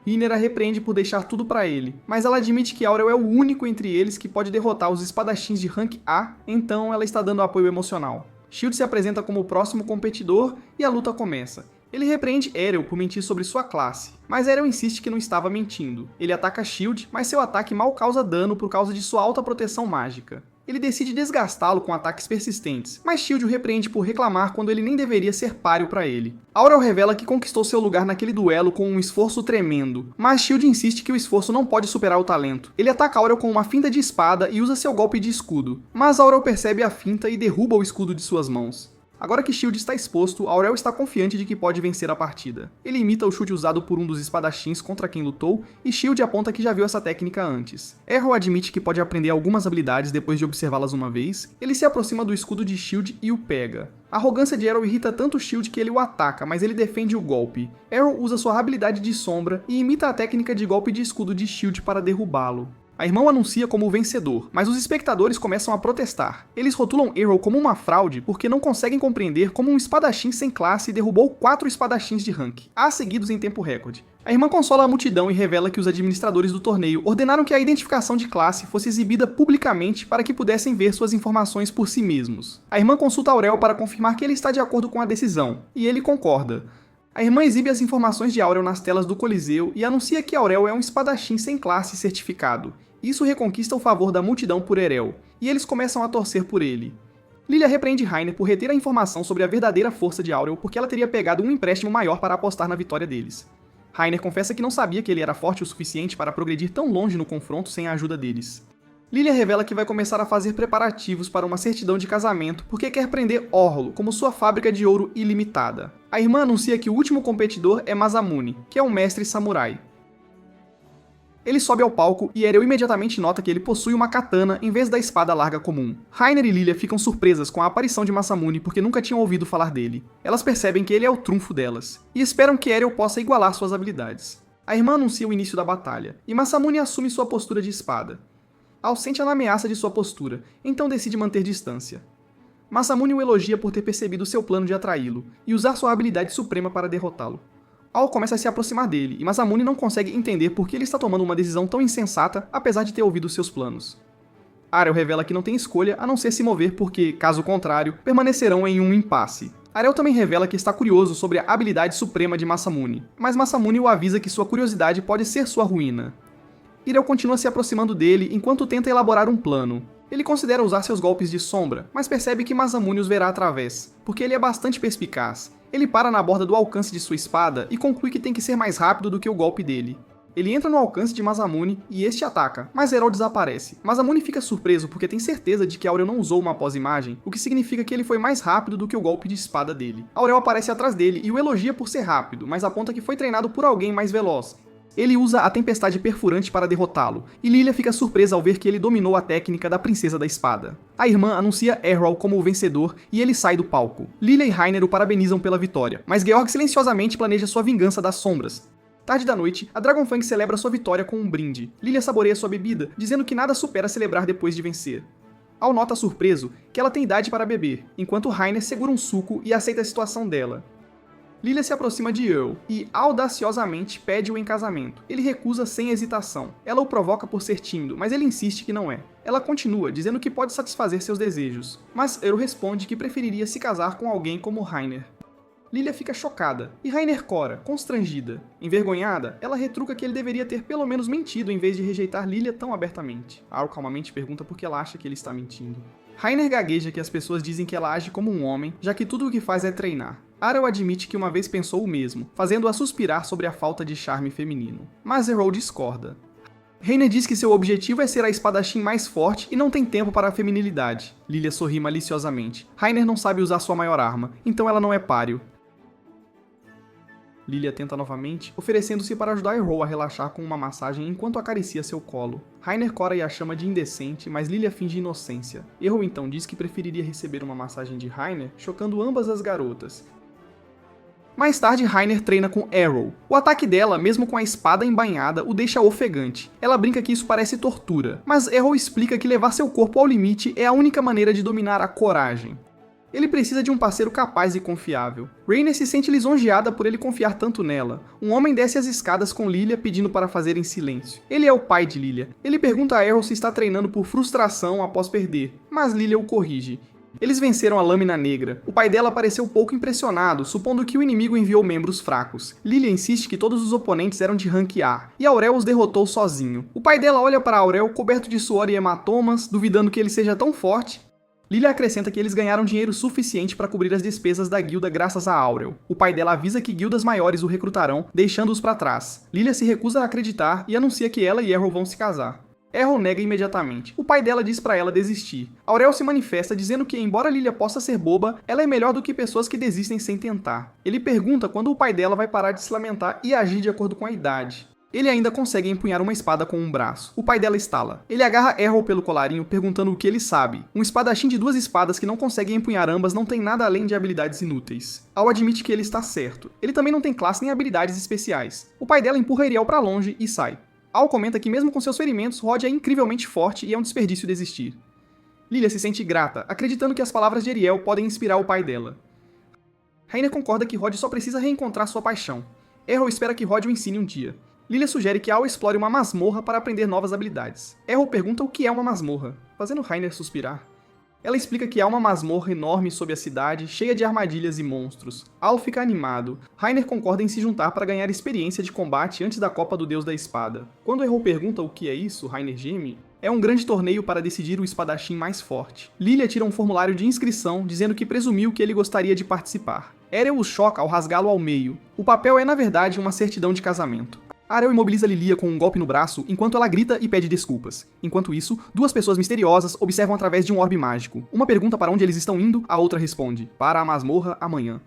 Rainer a repreende por deixar tudo para ele, mas ela admite que Aurel é o único entre eles que pode derrotar os espadachins de rank A, então ela está dando apoio emocional. Shield se apresenta como o próximo competidor e a luta começa. Ele repreende Erel por mentir sobre sua classe, mas Erel insiste que não estava mentindo. Ele ataca Shield, mas seu ataque mal causa dano por causa de sua alta proteção mágica. Ele decide desgastá-lo com ataques persistentes, mas Shield o repreende por reclamar quando ele nem deveria ser páreo para ele. Aurel revela que conquistou seu lugar naquele duelo com um esforço tremendo, mas Shield insiste que o esforço não pode superar o talento. Ele ataca Aurel com uma finta de espada e usa seu golpe de escudo, mas Aurel percebe a finta e derruba o escudo de suas mãos. Agora que Shield está exposto, Aurel está confiante de que pode vencer a partida. Ele imita o chute usado por um dos espadachins contra quem lutou, e Shield aponta que já viu essa técnica antes. Errol admite que pode aprender algumas habilidades depois de observá-las uma vez. Ele se aproxima do escudo de Shield e o pega. A arrogância de Errol irrita tanto Shield que ele o ataca, mas ele defende o golpe. Errol usa sua habilidade de sombra e imita a técnica de golpe de escudo de Shield para derrubá-lo. A irmã o anuncia como o vencedor, mas os espectadores começam a protestar. Eles rotulam Errol como uma fraude porque não conseguem compreender como um espadachim sem classe derrubou 4 espadachins de rank, seguidos em tempo recorde. A irmã consola a multidão e revela que os administradores do torneio ordenaram que a identificação de classe fosse exibida publicamente para que pudessem ver suas informações por si mesmos. A irmã consulta Aurel para confirmar que ele está de acordo com a decisão, e ele concorda. A irmã exibe as informações de Aurel nas telas do Coliseu e anuncia que Aurel é um espadachim sem classe certificado. Isso reconquista o favor da multidão por Erel, e eles começam a torcer por ele. Lilia repreende Rainer por reter a informação sobre a verdadeira força de Aurel porque ela teria pegado um empréstimo maior para apostar na vitória deles. Rainer confessa que não sabia que ele era forte o suficiente para progredir tão longe no confronto sem a ajuda deles. Lilia revela que vai começar a fazer preparativos para uma certidão de casamento porque quer prender Orlo como sua fábrica de ouro ilimitada. A irmã anuncia que o último competidor é Masamune, que é um mestre samurai. Ele sobe ao palco e Erel imediatamente nota que ele possui uma katana em vez da espada larga comum. Rainer e Lilia ficam surpresas com a aparição de Masamune porque nunca tinham ouvido falar dele. Elas percebem que ele é o trunfo delas, e esperam que Erel possa igualar suas habilidades. A irmã anuncia o início da batalha, e Masamune assume sua postura de espada. Al sente a ameaça de sua postura, então decide manter distância. Masamune o elogia por ter percebido seu plano de atraí-lo, e usar sua habilidade suprema para derrotá-lo. Al começa a se aproximar dele, e Masamune não consegue entender por que ele está tomando uma decisão tão insensata, apesar de ter ouvido seus planos. Ariel revela que não tem escolha a não ser se mover porque, caso contrário, permanecerão em um impasse. Ariel também revela que está curioso sobre a habilidade suprema de Masamune, mas Masamune o avisa que sua curiosidade pode ser sua ruína. Irel continua se aproximando dele enquanto tenta elaborar um plano. Ele considera usar seus golpes de sombra, mas percebe que Masamune os verá através, porque ele é bastante perspicaz. Ele para na borda do alcance de sua espada e conclui que tem que ser mais rápido do que o golpe dele. Ele entra no alcance de Masamune e este ataca, mas Herol desaparece. Masamune fica surpreso porque tem certeza de que Aurel não usou uma pós-imagem, o que significa que ele foi mais rápido do que o golpe de espada dele. Aurel aparece atrás dele e o elogia por ser rápido, mas aponta que foi treinado por alguém mais veloz. Ele usa a tempestade perfurante para derrotá-lo, e Lilia fica surpresa ao ver que ele dominou a técnica da Princesa da Espada. A irmã anuncia Errol como o vencedor e ele sai do palco. Lilia e Rainer o parabenizam pela vitória, mas Georg silenciosamente planeja sua vingança das sombras. Tarde da noite, a Dragonfang celebra sua vitória com um brinde. Lilia saboreia sua bebida, dizendo que nada supera celebrar depois de vencer. Al nota surpreso que ela tem idade para beber, enquanto Rainer segura um suco e aceita a situação dela. Lilia se aproxima de Earl e, audaciosamente, pede-o em casamento. Ele recusa sem hesitação. Ela o provoca por ser tímido, mas ele insiste que não é. Ela continua, dizendo que pode satisfazer seus desejos, mas Earl responde que preferiria se casar com alguém como Rainer. Lilia fica chocada, e Rainer cora, constrangida. Envergonhada, ela retruca que ele deveria ter pelo menos mentido em vez de rejeitar Lilia tão abertamente. Al calmamente pergunta por que ela acha que ele está mentindo. Rainer gagueja que as pessoas dizem que ela age como um homem, já que tudo o que faz é treinar. Ariel admite que uma vez pensou o mesmo, fazendo-a suspirar sobre a falta de charme feminino. Mas Errol discorda. Rainer diz que seu objetivo é ser a espadachim mais forte e não tem tempo para a feminilidade. Lilia sorri maliciosamente. Rainer não sabe usar sua maior arma, então ela não é páreo. Lilia tenta novamente, oferecendo-se para ajudar Errol a relaxar com uma massagem enquanto acaricia seu colo. Rainer cora e a chama de indecente, mas Lilia finge inocência. Errol então diz que preferiria receber uma massagem de Rainer, chocando ambas as garotas. Mais tarde, Rainer treina com Errol. O ataque dela, mesmo com a espada embainhada, o deixa ofegante. Ela brinca que isso parece tortura, mas Errol explica que levar seu corpo ao limite é a única maneira de dominar a coragem. Ele precisa de um parceiro capaz e confiável. Rainer se sente lisonjeada por ele confiar tanto nela. Um homem desce as escadas com Lilia pedindo para fazer em silêncio. Ele é o pai de Lilia. Ele pergunta a Errol se está treinando por frustração após perder, mas Lilia o corrige. Eles venceram a Lâmina Negra. O pai dela pareceu pouco impressionado, supondo que o inimigo enviou membros fracos. Lilia insiste que todos os oponentes eram de rank A, e Aurel os derrotou sozinho. O pai dela olha para Aurel coberto de suor e hematomas, duvidando que ele seja tão forte. Lilia acrescenta que eles ganharam dinheiro suficiente para cobrir as despesas da guilda graças a Aurel. O pai dela avisa que guildas maiores o recrutarão, deixando-os para trás. Lilia se recusa a acreditar e anuncia que ela e Errol vão se casar. Errol nega imediatamente. O pai dela diz para ela desistir. Aurel se manifesta dizendo que, embora Lilia possa ser boba, ela é melhor do que pessoas que desistem sem tentar. Ele pergunta quando o pai dela vai parar de se lamentar e agir de acordo com a idade. Ele ainda consegue empunhar uma espada com um braço. O pai dela estala. Ele agarra Errol pelo colarinho, perguntando o que ele sabe. Um espadachim de duas espadas que não consegue empunhar ambas não tem nada além de habilidades inúteis. Al admite que ele está certo. Ele também não tem classe nem habilidades especiais. O pai dela empurra Iriel para longe e sai. Al comenta que mesmo com seus ferimentos, Rod é incrivelmente forte e é um desperdício desistir. Lilia se sente grata, acreditando que as palavras de Iriel podem inspirar o pai dela. Rainer concorda que Rod só precisa reencontrar sua paixão. Errol espera que Rod o ensine um dia. Lilia sugere que Al explore uma masmorra para aprender novas habilidades. Errol pergunta o que é uma masmorra, fazendo Rainer suspirar. Ela explica que há uma masmorra enorme sob a cidade, cheia de armadilhas e monstros. Al fica animado. Rainer concorda em se juntar para ganhar experiência de combate antes da Copa do Deus da Espada. Quando Errol pergunta o que é isso, Rainer geme. É um grande torneio para decidir o espadachim mais forte. Lilia tira um formulário de inscrição, dizendo que presumiu que ele gostaria de participar. Errol o choca ao rasgá-lo ao meio. O papel é, na verdade, uma certidão de casamento. Ariel imobiliza Lilia com um golpe no braço enquanto ela grita e pede desculpas. Enquanto isso, duas pessoas misteriosas observam através de um orbe mágico. Uma pergunta para onde eles estão indo, a outra responde: para a masmorra amanhã.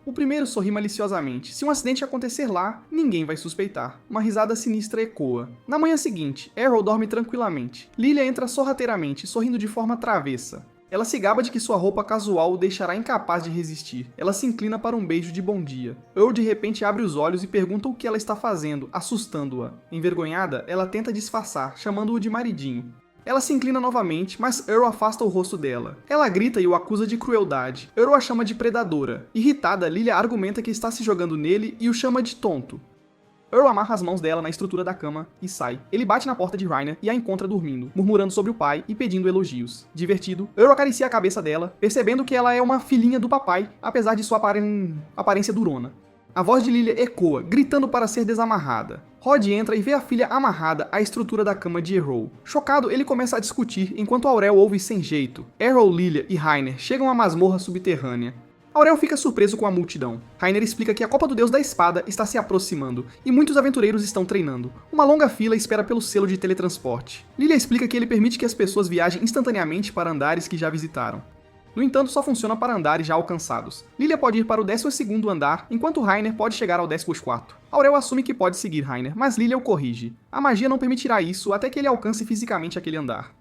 O primeiro sorri maliciosamente. Se um acidente acontecer lá, ninguém vai suspeitar. Uma risada sinistra ecoa. Na manhã seguinte, Errol dorme tranquilamente. Lilia entra sorrateiramente, sorrindo de forma travessa. Ela se gaba de que sua roupa casual o deixará incapaz de resistir. Ela se inclina para um beijo de bom dia. Earl de repente abre os olhos e pergunta o que ela está fazendo, assustando-a. Envergonhada, ela tenta disfarçar, chamando-o de maridinho. Ela se inclina novamente, mas Earl afasta o rosto dela. Ela grita e o acusa de crueldade. Earl a chama de predadora. Irritada, Lilia argumenta que está se jogando nele e o chama de tonto. Earl amarra as mãos dela na estrutura da cama e sai. Ele bate na porta de Rainer e a encontra dormindo, murmurando sobre o pai e pedindo elogios. Divertido, Earl acaricia a cabeça dela, percebendo que ela é uma filhinha do papai, apesar de sua aparência durona. A voz de Lilia ecoa, gritando para ser desamarrada. Rod entra e vê a filha amarrada à estrutura da cama de Errol. Chocado, ele começa a discutir, enquanto Aurel ouve sem jeito. Errol, Lilia e Rainer chegam à masmorra subterrânea. Aurel fica surpreso com a multidão. Rainer explica que a Copa do Deus da Espada está se aproximando, e muitos aventureiros estão treinando. Uma longa fila espera pelo selo de teletransporte. Lilia explica que ele permite que as pessoas viajem instantaneamente para andares que já visitaram. No entanto, só funciona para andares já alcançados. Lilia pode ir para o 12º andar, enquanto Rainer pode chegar ao 14º. Aurel assume que pode seguir Rainer, mas Lilia o corrige. A magia não permitirá isso até que ele alcance fisicamente aquele andar.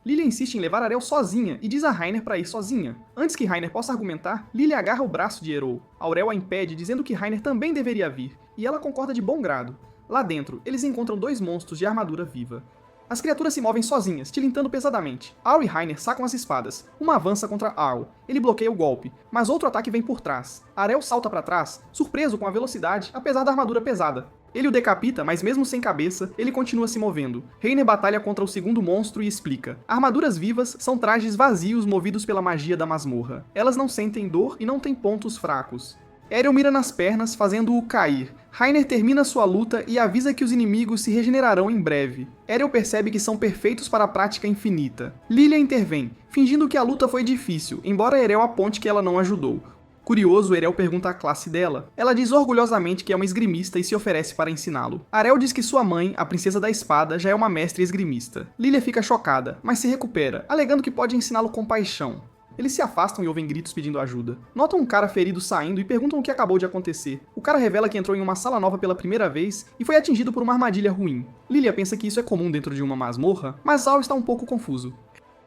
Lilia insiste em levar Aurel sozinha e diz a Rainer para ir sozinha. Antes que Rainer possa argumentar, Lilia agarra o braço de Errol. Aurel a impede, dizendo que Rainer também deveria vir, e ela concorda de bom grado. Lá dentro, eles encontram 2 monstros de armadura viva. As criaturas se movem sozinhas, tilintando pesadamente. Arl e Rainer sacam as espadas. Uma avança contra Arl. Ele bloqueia o golpe, mas outro ataque vem por trás. Arel salta para trás, surpreso com a velocidade, apesar da armadura pesada. Ele o decapita, mas mesmo sem cabeça, ele continua se movendo. Rainer batalha contra o segundo monstro e explica. Armaduras vivas são trajes vazios movidos pela magia da masmorra. Elas não sentem dor e não têm pontos fracos. Errol mira nas pernas, fazendo-o cair. Rainer termina sua luta e avisa que os inimigos se regenerarão em breve. Errol percebe que são perfeitos para a prática infinita. Lilia intervém, fingindo que a luta foi difícil, embora Errol aponte que ela não ajudou. Curioso, Errol pergunta a classe dela. Ela diz orgulhosamente que é uma esgrimista e se oferece para ensiná-lo. Arel diz que sua mãe, a princesa da espada, já é uma mestre esgrimista. Lilia fica chocada, mas se recupera, alegando que pode ensiná-lo com paixão. Eles se afastam e ouvem gritos pedindo ajuda. Notam um cara ferido saindo e perguntam o que acabou de acontecer. O cara revela que entrou em uma sala nova pela primeira vez e foi atingido por uma armadilha ruim. Lilia pensa que isso é comum dentro de uma masmorra, mas Al está um pouco confuso.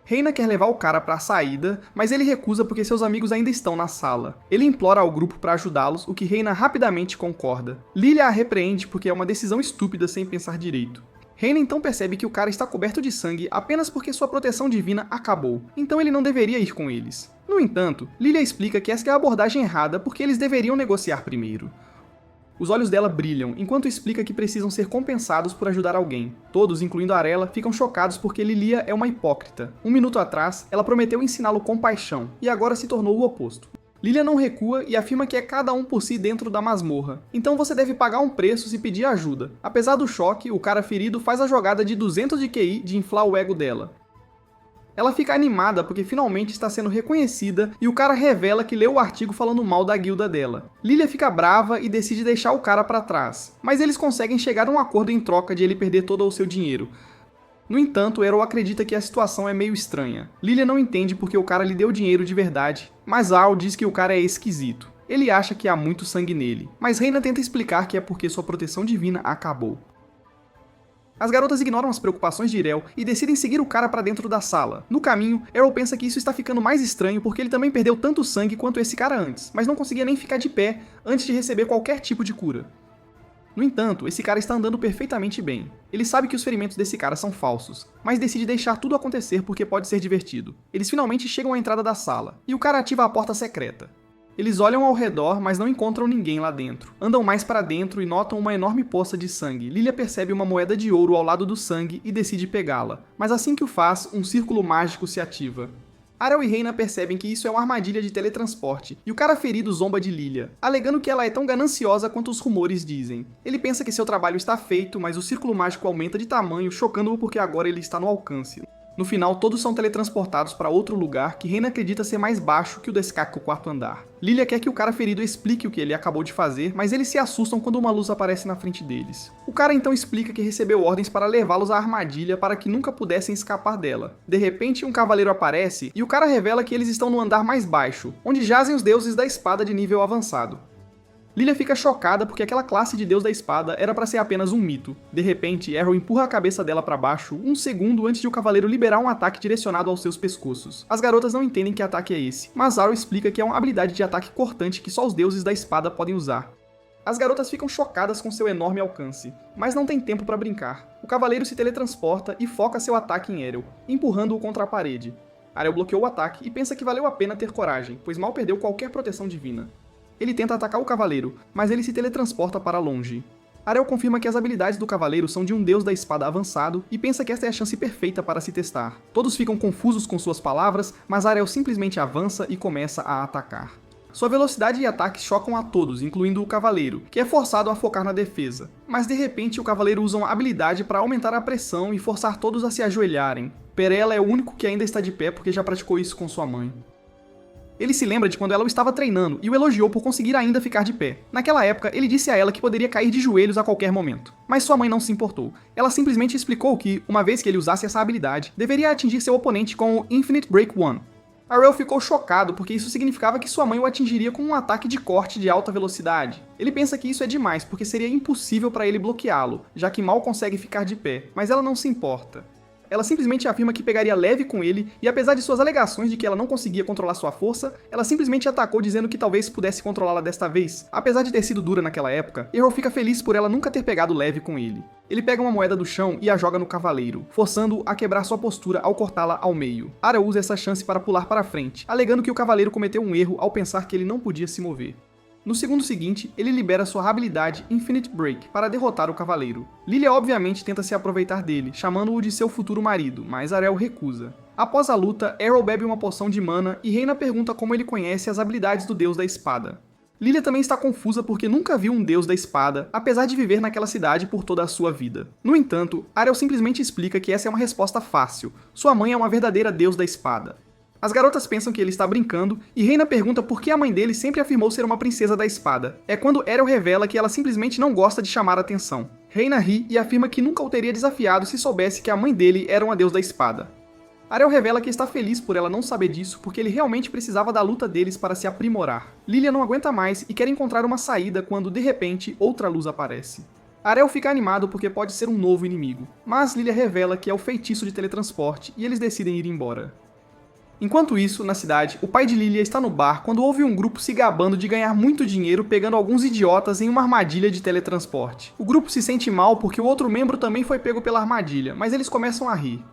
Reina quer levar o cara para a saída, mas ele recusa porque seus amigos ainda estão na sala. Ele implora ao grupo para ajudá-los, o que Reina rapidamente concorda. Lilia a repreende porque é uma decisão estúpida sem pensar direito. Reina então percebe que o cara está coberto de sangue apenas porque sua proteção divina acabou, então ele não deveria ir com eles. No entanto, Lilia explica que essa é a abordagem errada porque eles deveriam negociar primeiro. Os olhos dela brilham, enquanto explica que precisam ser compensados por ajudar alguém. Todos, incluindo Arella, ficam chocados porque Lilia é uma hipócrita. Um minuto atrás, ela prometeu ensiná-lo com-paixão, e agora se tornou o oposto. Lilia não recua e afirma que é cada um por si dentro da masmorra, então você deve pagar um preço se pedir ajuda. Apesar do choque, o cara ferido faz a jogada de 200 de QI de inflar o ego dela. Ela fica animada porque finalmente está sendo reconhecida e o cara revela que leu o artigo falando mal da guilda dela. Lilia fica brava e decide deixar o cara para trás, mas eles conseguem chegar a um acordo em troca de ele perder todo o seu dinheiro. No entanto, Errol acredita que a situação é meio estranha. Lilia não entende porque o cara lhe deu dinheiro de verdade, mas Al diz que o cara é esquisito. Ele acha que há muito sangue nele, mas Reina tenta explicar que é porque sua proteção divina acabou. As garotas ignoram as preocupações de Irel e decidem seguir o cara para dentro da sala. No caminho, Errol pensa que isso está ficando mais estranho porque ele também perdeu tanto sangue quanto esse cara antes, mas não conseguia nem ficar de pé antes de receber qualquer tipo de cura. No entanto, esse cara está andando perfeitamente bem. Ele sabe que os ferimentos desse cara são falsos, mas decide deixar tudo acontecer porque pode ser divertido. Eles finalmente chegam à entrada da sala, e o cara ativa a porta secreta. Eles olham ao redor, mas não encontram ninguém lá dentro. Andam mais para dentro e notam uma enorme poça de sangue. Lilia percebe uma moeda de ouro ao lado do sangue e decide pegá-la. Mas assim que o faz, um círculo mágico se ativa. Arel e Reina percebem que isso é uma armadilha de teletransporte, e o cara ferido zomba de Lilia, alegando que ela é tão gananciosa quanto os rumores dizem. Ele pensa que seu trabalho está feito, mas o círculo mágico aumenta de tamanho, chocando-o porque agora ele está no alcance. No final, todos são teletransportados para outro lugar que Reina acredita ser mais baixo que o desse 4º andar. Lilia quer que o cara ferido explique o que ele acabou de fazer, mas eles se assustam quando uma luz aparece na frente deles. O cara então explica que recebeu ordens para levá-los à armadilha para que nunca pudessem escapar dela. De repente, um cavaleiro aparece e o cara revela que eles estão no andar mais baixo, onde jazem os deuses da espada de nível avançado. Lilia fica chocada porque aquela classe de deus da espada era para ser apenas um mito. De repente, Errol empurra a cabeça dela para baixo um segundo antes de o cavaleiro liberar um ataque direcionado aos seus pescoços. As garotas não entendem que ataque é esse, mas Arl explica que é uma habilidade de ataque cortante que só os deuses da espada podem usar. As garotas ficam chocadas com seu enorme alcance, mas não tem tempo para brincar. O cavaleiro se teletransporta e foca seu ataque em Errol, empurrando-o contra a parede. Arel bloqueou o ataque e pensa que valeu a pena ter coragem, pois mal perdeu qualquer proteção divina. Ele tenta atacar o cavaleiro, mas ele se teletransporta para longe. Arel confirma que as habilidades do cavaleiro são de um deus da espada avançado e pensa que esta é a chance perfeita para se testar. Todos ficam confusos com suas palavras, mas Arel simplesmente avança e começa a atacar. Sua velocidade e ataques chocam a todos, incluindo o cavaleiro, que é forçado a focar na defesa. Mas de repente o cavaleiro usa uma habilidade para aumentar a pressão e forçar todos a se ajoelharem. Perella é o único que ainda está de pé porque já praticou isso com sua mãe. Ele se lembra de quando ela o estava treinando e o elogiou por conseguir ainda ficar de pé. Naquela época, ele disse a ela que poderia cair de joelhos a qualquer momento. Mas sua mãe não se importou. Ela simplesmente explicou que, uma vez que ele usasse essa habilidade, deveria atingir seu oponente com o Infinite Break 1. Arel ficou chocado porque isso significava que sua mãe o atingiria com um ataque de corte de alta velocidade. Ele pensa que isso é demais porque seria impossível para ele bloqueá-lo, já que mal consegue ficar de pé, mas ela não se importa. Ela simplesmente afirma que pegaria leve com ele, e apesar de suas alegações de que ela não conseguia controlar sua força, ela simplesmente atacou dizendo que talvez pudesse controlá-la desta vez. Apesar de ter sido dura naquela época, Errol fica feliz por ela nunca ter pegado leve com ele. Ele pega uma moeda do chão e a joga no cavaleiro, forçando-o a quebrar sua postura ao cortá-la ao meio. Arel usa essa chance para pular para frente, alegando que o cavaleiro cometeu um erro ao pensar que ele não podia se mover. No segundo seguinte, ele libera sua habilidade Infinite Break para derrotar o cavaleiro. Lilia obviamente tenta se aproveitar dele, chamando-o de seu futuro marido, mas Arel recusa. Após a luta, Errol bebe uma poção de mana e Reina pergunta como ele conhece as habilidades do deus da espada. Lilia também está confusa porque nunca viu um deus da espada, apesar de viver naquela cidade por toda a sua vida. No entanto, Arel simplesmente explica que essa é uma resposta fácil. Sua mãe é uma verdadeira deus da espada. As garotas pensam que ele está brincando, e Reina pergunta por que a mãe dele sempre afirmou ser uma princesa da espada. É quando Errol revela que ela simplesmente não gosta de chamar atenção. Reina ri e afirma que nunca o teria desafiado se soubesse que a mãe dele era uma deus da espada. Arel revela que está feliz por ela não saber disso porque ele realmente precisava da luta deles para se aprimorar. Lilia não aguenta mais e quer encontrar uma saída quando, de repente, outra luz aparece. Arel fica animado porque pode ser um novo inimigo, mas Lilia revela que é o feitiço de teletransporte e eles decidem ir embora. Enquanto isso, na cidade, o pai de Lilia está no bar quando ouve um grupo se gabando de ganhar muito dinheiro pegando alguns idiotas em uma armadilha de teletransporte. O grupo se sente mal porque o outro membro também foi pego pela armadilha, mas eles começam a rir.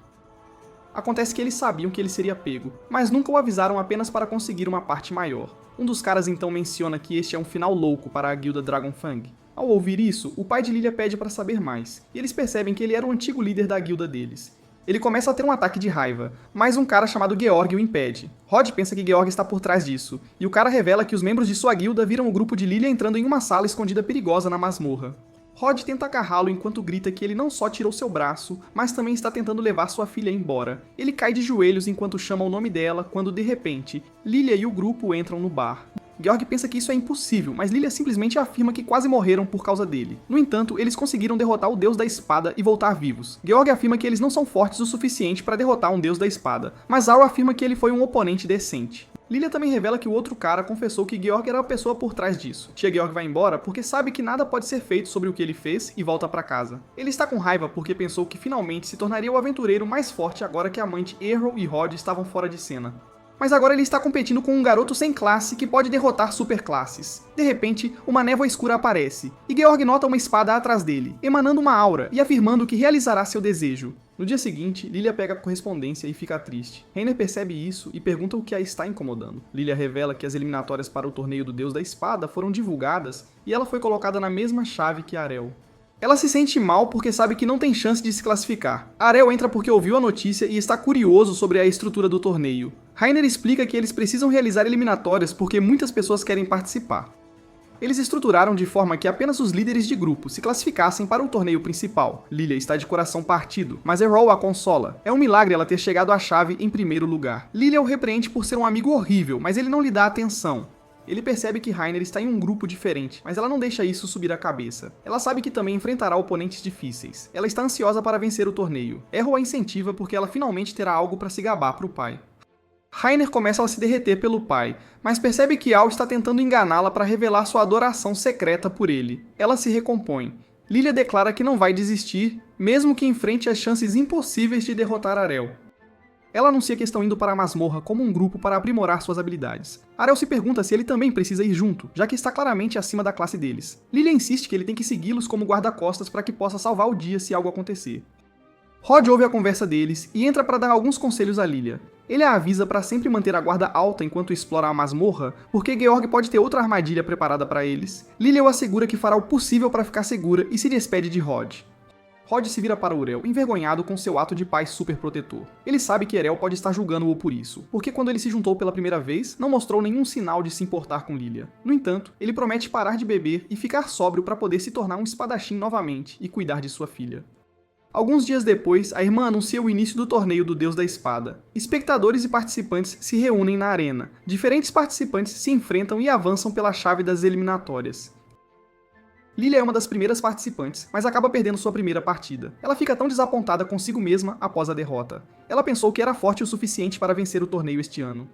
Acontece que eles sabiam que ele seria pego, mas nunca o avisaram apenas para conseguir uma parte maior. Um dos caras então menciona que este é um final louco para a guilda Dragonfang. Ao ouvir isso, o pai de Lilia pede para saber mais, e eles percebem que ele era o antigo líder da guilda deles. Ele começa a ter um ataque de raiva, mas um cara chamado Georg o impede. Rod pensa que Georg está por trás disso, e o cara revela que os membros de sua guilda viram o grupo de Lilia entrando em uma sala escondida perigosa na masmorra. Rod tenta agarrá-lo enquanto grita que ele não só tirou seu braço, mas também está tentando levar sua filha embora. Ele cai de joelhos enquanto chama o nome dela, quando de repente, Lilia e o grupo entram no bar. Georg pensa que isso é impossível, mas Lilia simplesmente afirma que quase morreram por causa dele. No entanto, eles conseguiram derrotar o deus da espada e voltar vivos. Georg afirma que eles não são fortes o suficiente para derrotar um deus da espada, mas Zaro afirma que ele foi um oponente decente. Lilia também revela que o outro cara confessou que Georg era a pessoa por trás disso. Tia Georg vai embora porque sabe que nada pode ser feito sobre o que ele fez e volta para casa. Ele está com raiva porque pensou que finalmente se tornaria o aventureiro mais forte agora que a mãe de Errol e Rod estavam fora de cena. Mas agora ele está competindo com um garoto sem classe que pode derrotar superclasses. De repente, uma névoa escura aparece, e Georg nota uma espada atrás dele, emanando uma aura e afirmando que realizará seu desejo. No dia seguinte, Lilia pega a correspondência e fica triste. Reiner percebe isso e pergunta o que a está incomodando. Lilia revela que as eliminatórias para o torneio do Deus da Espada foram divulgadas e ela foi colocada na mesma chave que Arel. Ela se sente mal porque sabe que não tem chance de se classificar. Arel entra porque ouviu a notícia e está curioso sobre a estrutura do torneio. Reiner explica que eles precisam realizar eliminatórias porque muitas pessoas querem participar. Eles estruturaram de forma que apenas os líderes de grupo se classificassem para o torneio principal. Lilia está de coração partido, mas Errol a consola. É um milagre ela ter chegado à chave em primeiro lugar. Lilia o repreende por ser um amigo horrível, mas ele não lhe dá atenção. Ele percebe que Reiner está em um grupo diferente, mas ela não deixa isso subir a cabeça. Ela sabe que também enfrentará oponentes difíceis. Ela está ansiosa para vencer o torneio. Errol a incentiva porque ela finalmente terá algo para se gabar para o pai. Reiner começa a se derreter pelo pai, mas percebe que Al está tentando enganá-la para revelar sua adoração secreta por ele. Ela se recompõe. Lilia declara que não vai desistir, mesmo que enfrente as chances impossíveis de derrotar Arel. Ela anuncia que estão indo para a masmorra como um grupo para aprimorar suas habilidades. Arel se pergunta se ele também precisa ir junto, já que está claramente acima da classe deles. Lilia insiste que ele tem que segui-los como guarda-costas para que possa salvar o dia se algo acontecer. Rod ouve a conversa deles e entra para dar alguns conselhos a Lilia. Ele a avisa para sempre manter a guarda alta enquanto explora a masmorra, porque Georg pode ter outra armadilha preparada para eles. Lilia o assegura que fará o possível para ficar segura e se despede de Rod. Rod se vira para Urel, envergonhado com seu ato de pai superprotetor. Ele sabe que Erel pode estar julgando-o por isso, porque quando ele se juntou pela primeira vez, não mostrou nenhum sinal de se importar com Lilia. No entanto, ele promete parar de beber e ficar sóbrio para poder se tornar um espadachim novamente e cuidar de sua filha. Alguns dias depois, a irmã anuncia o início do torneio do Deus da Espada. Espectadores e participantes se reúnem na arena. Diferentes participantes se enfrentam e avançam pela chave das eliminatórias. Lilia é uma das primeiras participantes, mas acaba perdendo sua primeira partida. Ela fica tão desapontada consigo mesma após a derrota. Ela pensou que era forte o suficiente para vencer o torneio este ano.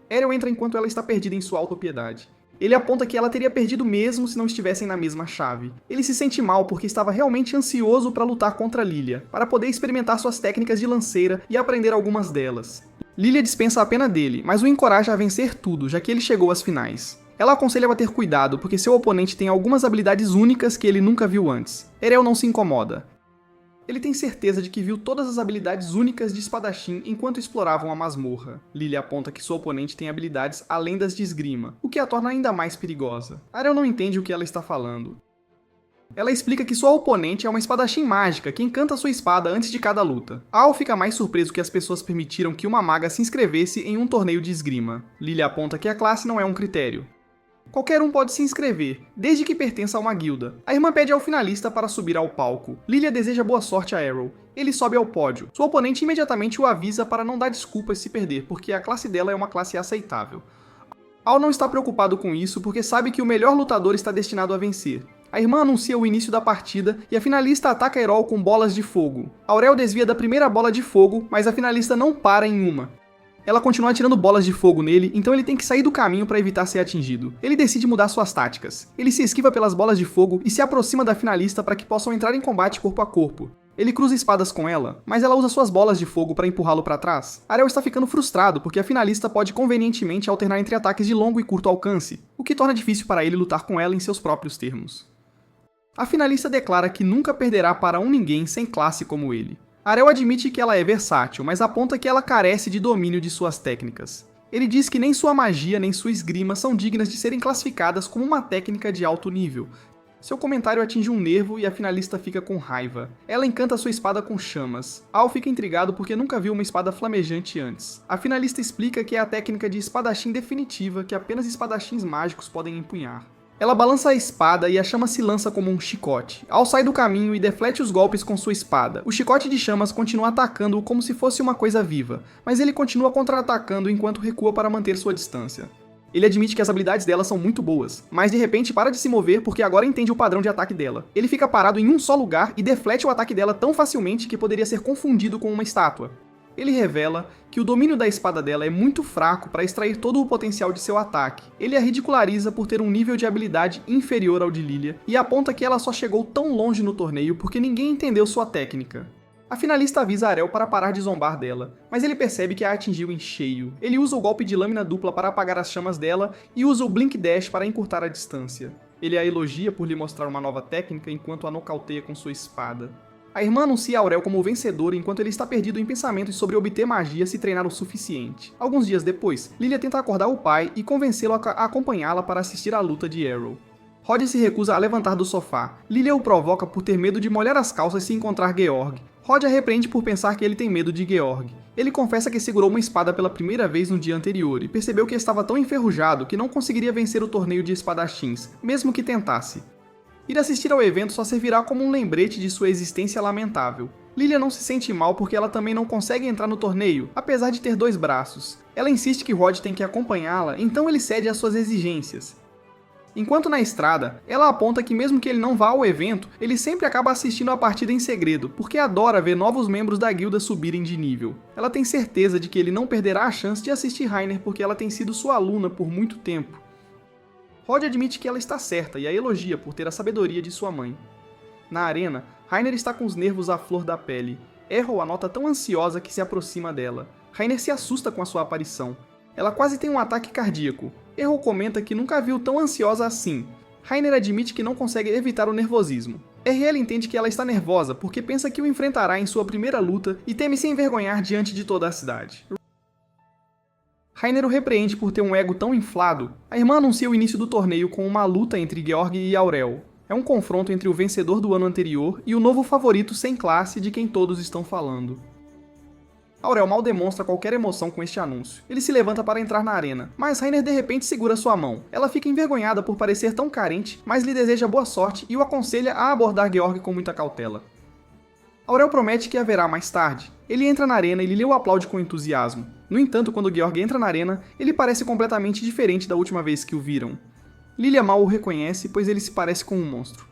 Erel entra enquanto ela está perdida em sua autopiedade. Ele aponta que ela teria perdido mesmo se não estivessem na mesma chave. Ele se sente mal porque estava realmente ansioso para lutar contra Lilia, para poder experimentar suas técnicas de lanceira e aprender algumas delas. Lilia dispensa a pena dele, mas o encoraja a vencer tudo, já que ele chegou às finais. Ela aconselha a ter cuidado, porque seu oponente tem algumas habilidades únicas que ele nunca viu antes. Erel não se incomoda. Ele tem certeza de que viu todas as habilidades únicas de espadachim enquanto exploravam a masmorra. Lilia aponta que sua oponente tem habilidades além das de esgrima, o que a torna ainda mais perigosa. Erel não entende o que ela está falando. Ela explica que sua oponente é uma espadachim mágica que encanta sua espada antes de cada luta. Al fica mais surpreso que as pessoas permitiram que uma maga se inscrevesse em um torneio de esgrima. Lilia aponta que a classe não é um critério. Qualquer um pode se inscrever, desde que pertença a uma guilda. A irmã pede ao finalista para subir ao palco. Lilia deseja boa sorte a Errol. Ele sobe ao pódio. Sua oponente imediatamente o avisa para não dar desculpas se perder, porque a classe dela é uma classe aceitável. Al não está preocupado com isso porque sabe que o melhor lutador está destinado a vencer. A irmã anuncia o início da partida e a finalista ataca Errol com bolas de fogo. Aurel desvia da primeira bola de fogo, mas a finalista não para em uma. Ela continua atirando bolas de fogo nele, então ele tem que sair do caminho para evitar ser atingido. Ele decide mudar suas táticas. Ele se esquiva pelas bolas de fogo e se aproxima da finalista para que possam entrar em combate corpo a corpo. Ele cruza espadas com ela, mas ela usa suas bolas de fogo para empurrá-lo para trás. Arel está ficando frustrado porque a finalista pode convenientemente alternar entre ataques de longo e curto alcance, o que torna difícil para ele lutar com ela em seus próprios termos. A finalista declara que nunca perderá para um ninguém sem classe como ele. Arel admite que ela é versátil, mas aponta que ela carece de domínio de suas técnicas. Ele diz que nem sua magia nem sua esgrima são dignas de serem classificadas como uma técnica de alto nível. Seu comentário atinge um nervo e a finalista fica com raiva. Ela encanta sua espada com chamas. Al fica intrigado porque nunca viu uma espada flamejante antes. A finalista explica que é a técnica de espadachim definitiva que apenas espadachins mágicos podem empunhar. Ela balança a espada e a chama se lança como um chicote. Al sai do caminho e deflete os golpes com sua espada. O chicote de chamas continua atacando-o como se fosse uma coisa viva, mas ele continua contra-atacando enquanto recua para manter sua distância. Ele admite que as habilidades dela são muito boas, mas de repente para de se mover porque agora entende o padrão de ataque dela. Ele fica parado em um só lugar e deflete o ataque dela tão facilmente que poderia ser confundido com uma estátua. Ele revela que o domínio da espada dela é muito fraco para extrair todo o potencial de seu ataque. Ele a ridiculariza por ter um nível de habilidade inferior ao de Lilia e aponta que ela só chegou tão longe no torneio porque ninguém entendeu sua técnica. A finalista avisa Arel para parar de zombar dela, mas ele percebe que a atingiu em cheio. Ele usa o golpe de lâmina dupla para apagar as chamas dela e usa o Blink Dash para encurtar a distância. Ele a elogia por lhe mostrar uma nova técnica enquanto a nocauteia com sua espada. A irmã anuncia Aurel como vencedor enquanto ele está perdido em pensamentos sobre obter magia se treinar o suficiente. Alguns dias depois, Lilia tenta acordar o pai e convencê-lo a acompanhá-la para assistir à luta de Errol. Rod se recusa a levantar do sofá. Lilia o provoca por ter medo de molhar as calças se encontrar Georg. Rod a repreende por pensar que ele tem medo de Georg. Ele confessa que segurou uma espada pela primeira vez no dia anterior e percebeu que estava tão enferrujado que não conseguiria vencer o torneio de espadachins, mesmo que tentasse. Ir assistir ao evento só servirá como um lembrete de sua existência lamentável. Lilia não se sente mal porque ela também não consegue entrar no torneio, apesar de ter 2 braços. Ela insiste que Rod tem que acompanhá-la, então ele cede às suas exigências. Enquanto na estrada, ela aponta que mesmo que ele não vá ao evento, ele sempre acaba assistindo a partida em segredo, porque adora ver novos membros da guilda subirem de nível. Ela tem certeza de que ele não perderá a chance de assistir Rainer porque ela tem sido sua aluna por muito tempo. Rod admite que ela está certa e a elogia por ter a sabedoria de sua mãe. Na arena, Rainer está com os nervos à flor da pele. Errol a nota tão ansiosa que se aproxima dela. Rainer se assusta com a sua aparição. Ela quase tem um ataque cardíaco. Errol comenta que nunca a viu tão ansiosa assim. Rainer admite que não consegue evitar o nervosismo. RL entende que ela está nervosa porque pensa que o enfrentará em sua primeira luta e teme se envergonhar diante de toda a cidade. Rainer o repreende por ter um ego tão inflado. A irmã anuncia o início do torneio com uma luta entre Georg e Aurel. É um confronto entre o vencedor do ano anterior e o novo favorito sem classe de quem todos estão falando. Aurel mal demonstra qualquer emoção com este anúncio. Ele se levanta para entrar na arena, mas Rainer de repente segura sua mão. Ela fica envergonhada por parecer tão carente, mas lhe deseja boa sorte e o aconselha a abordar Georg com muita cautela. Aurel promete que haverá mais tarde. Ele entra na arena e Lilia o aplaude com entusiasmo. No entanto, quando Georg entra na arena, ele parece completamente diferente da última vez que o viram. Lilia mal o reconhece, pois ele se parece com um monstro.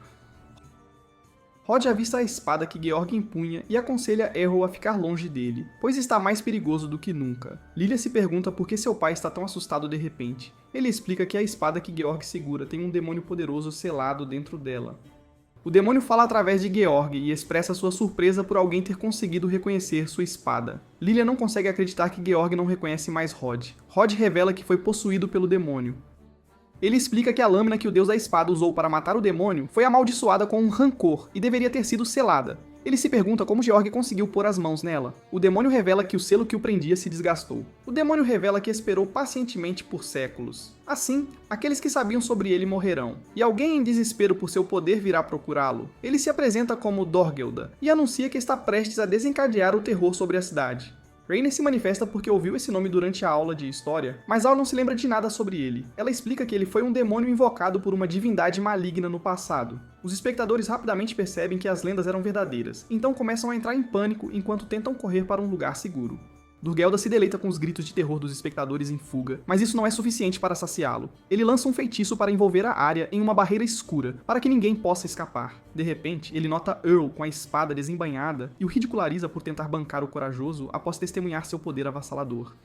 Rod avista a espada que Georg empunha e aconselha Errol a ficar longe dele, pois está mais perigoso do que nunca. Lilia se pergunta por que seu pai está tão assustado de repente. Ele explica que a espada que Georg segura tem um demônio poderoso selado dentro dela. O demônio fala através de Georg e expressa sua surpresa por alguém ter conseguido reconhecer sua espada. Lilia não consegue acreditar que Georg não reconhece mais Rod. Rod revela que foi possuído pelo demônio. Ele explica que a lâmina que o deus da espada usou para matar o demônio foi amaldiçoada com um rancor e deveria ter sido selada. Ele se pergunta como Georg conseguiu pôr as mãos nela. O demônio revela que o selo que o prendia se desgastou. O demônio revela que esperou pacientemente por séculos. Assim, aqueles que sabiam sobre ele morrerão, e alguém em desespero por seu poder virá procurá-lo. Ele se apresenta como Dorgelda e anuncia que está prestes a desencadear o terror sobre a cidade. Rainer se manifesta porque ouviu esse nome durante a aula de história, mas Al não se lembra de nada sobre ele. Ela explica que ele foi um demônio invocado por uma divindade maligna no passado. Os espectadores rapidamente percebem que as lendas eram verdadeiras, então começam a entrar em pânico enquanto tentam correr para um lugar seguro. Durgelda se deleita com os gritos de terror dos espectadores em fuga, mas isso não é suficiente para saciá-lo. Ele lança um feitiço para envolver a área em uma barreira escura, para que ninguém possa escapar. De repente, ele nota Earl com a espada desembainhada e o ridiculariza por tentar bancar o corajoso após testemunhar seu poder avassalador.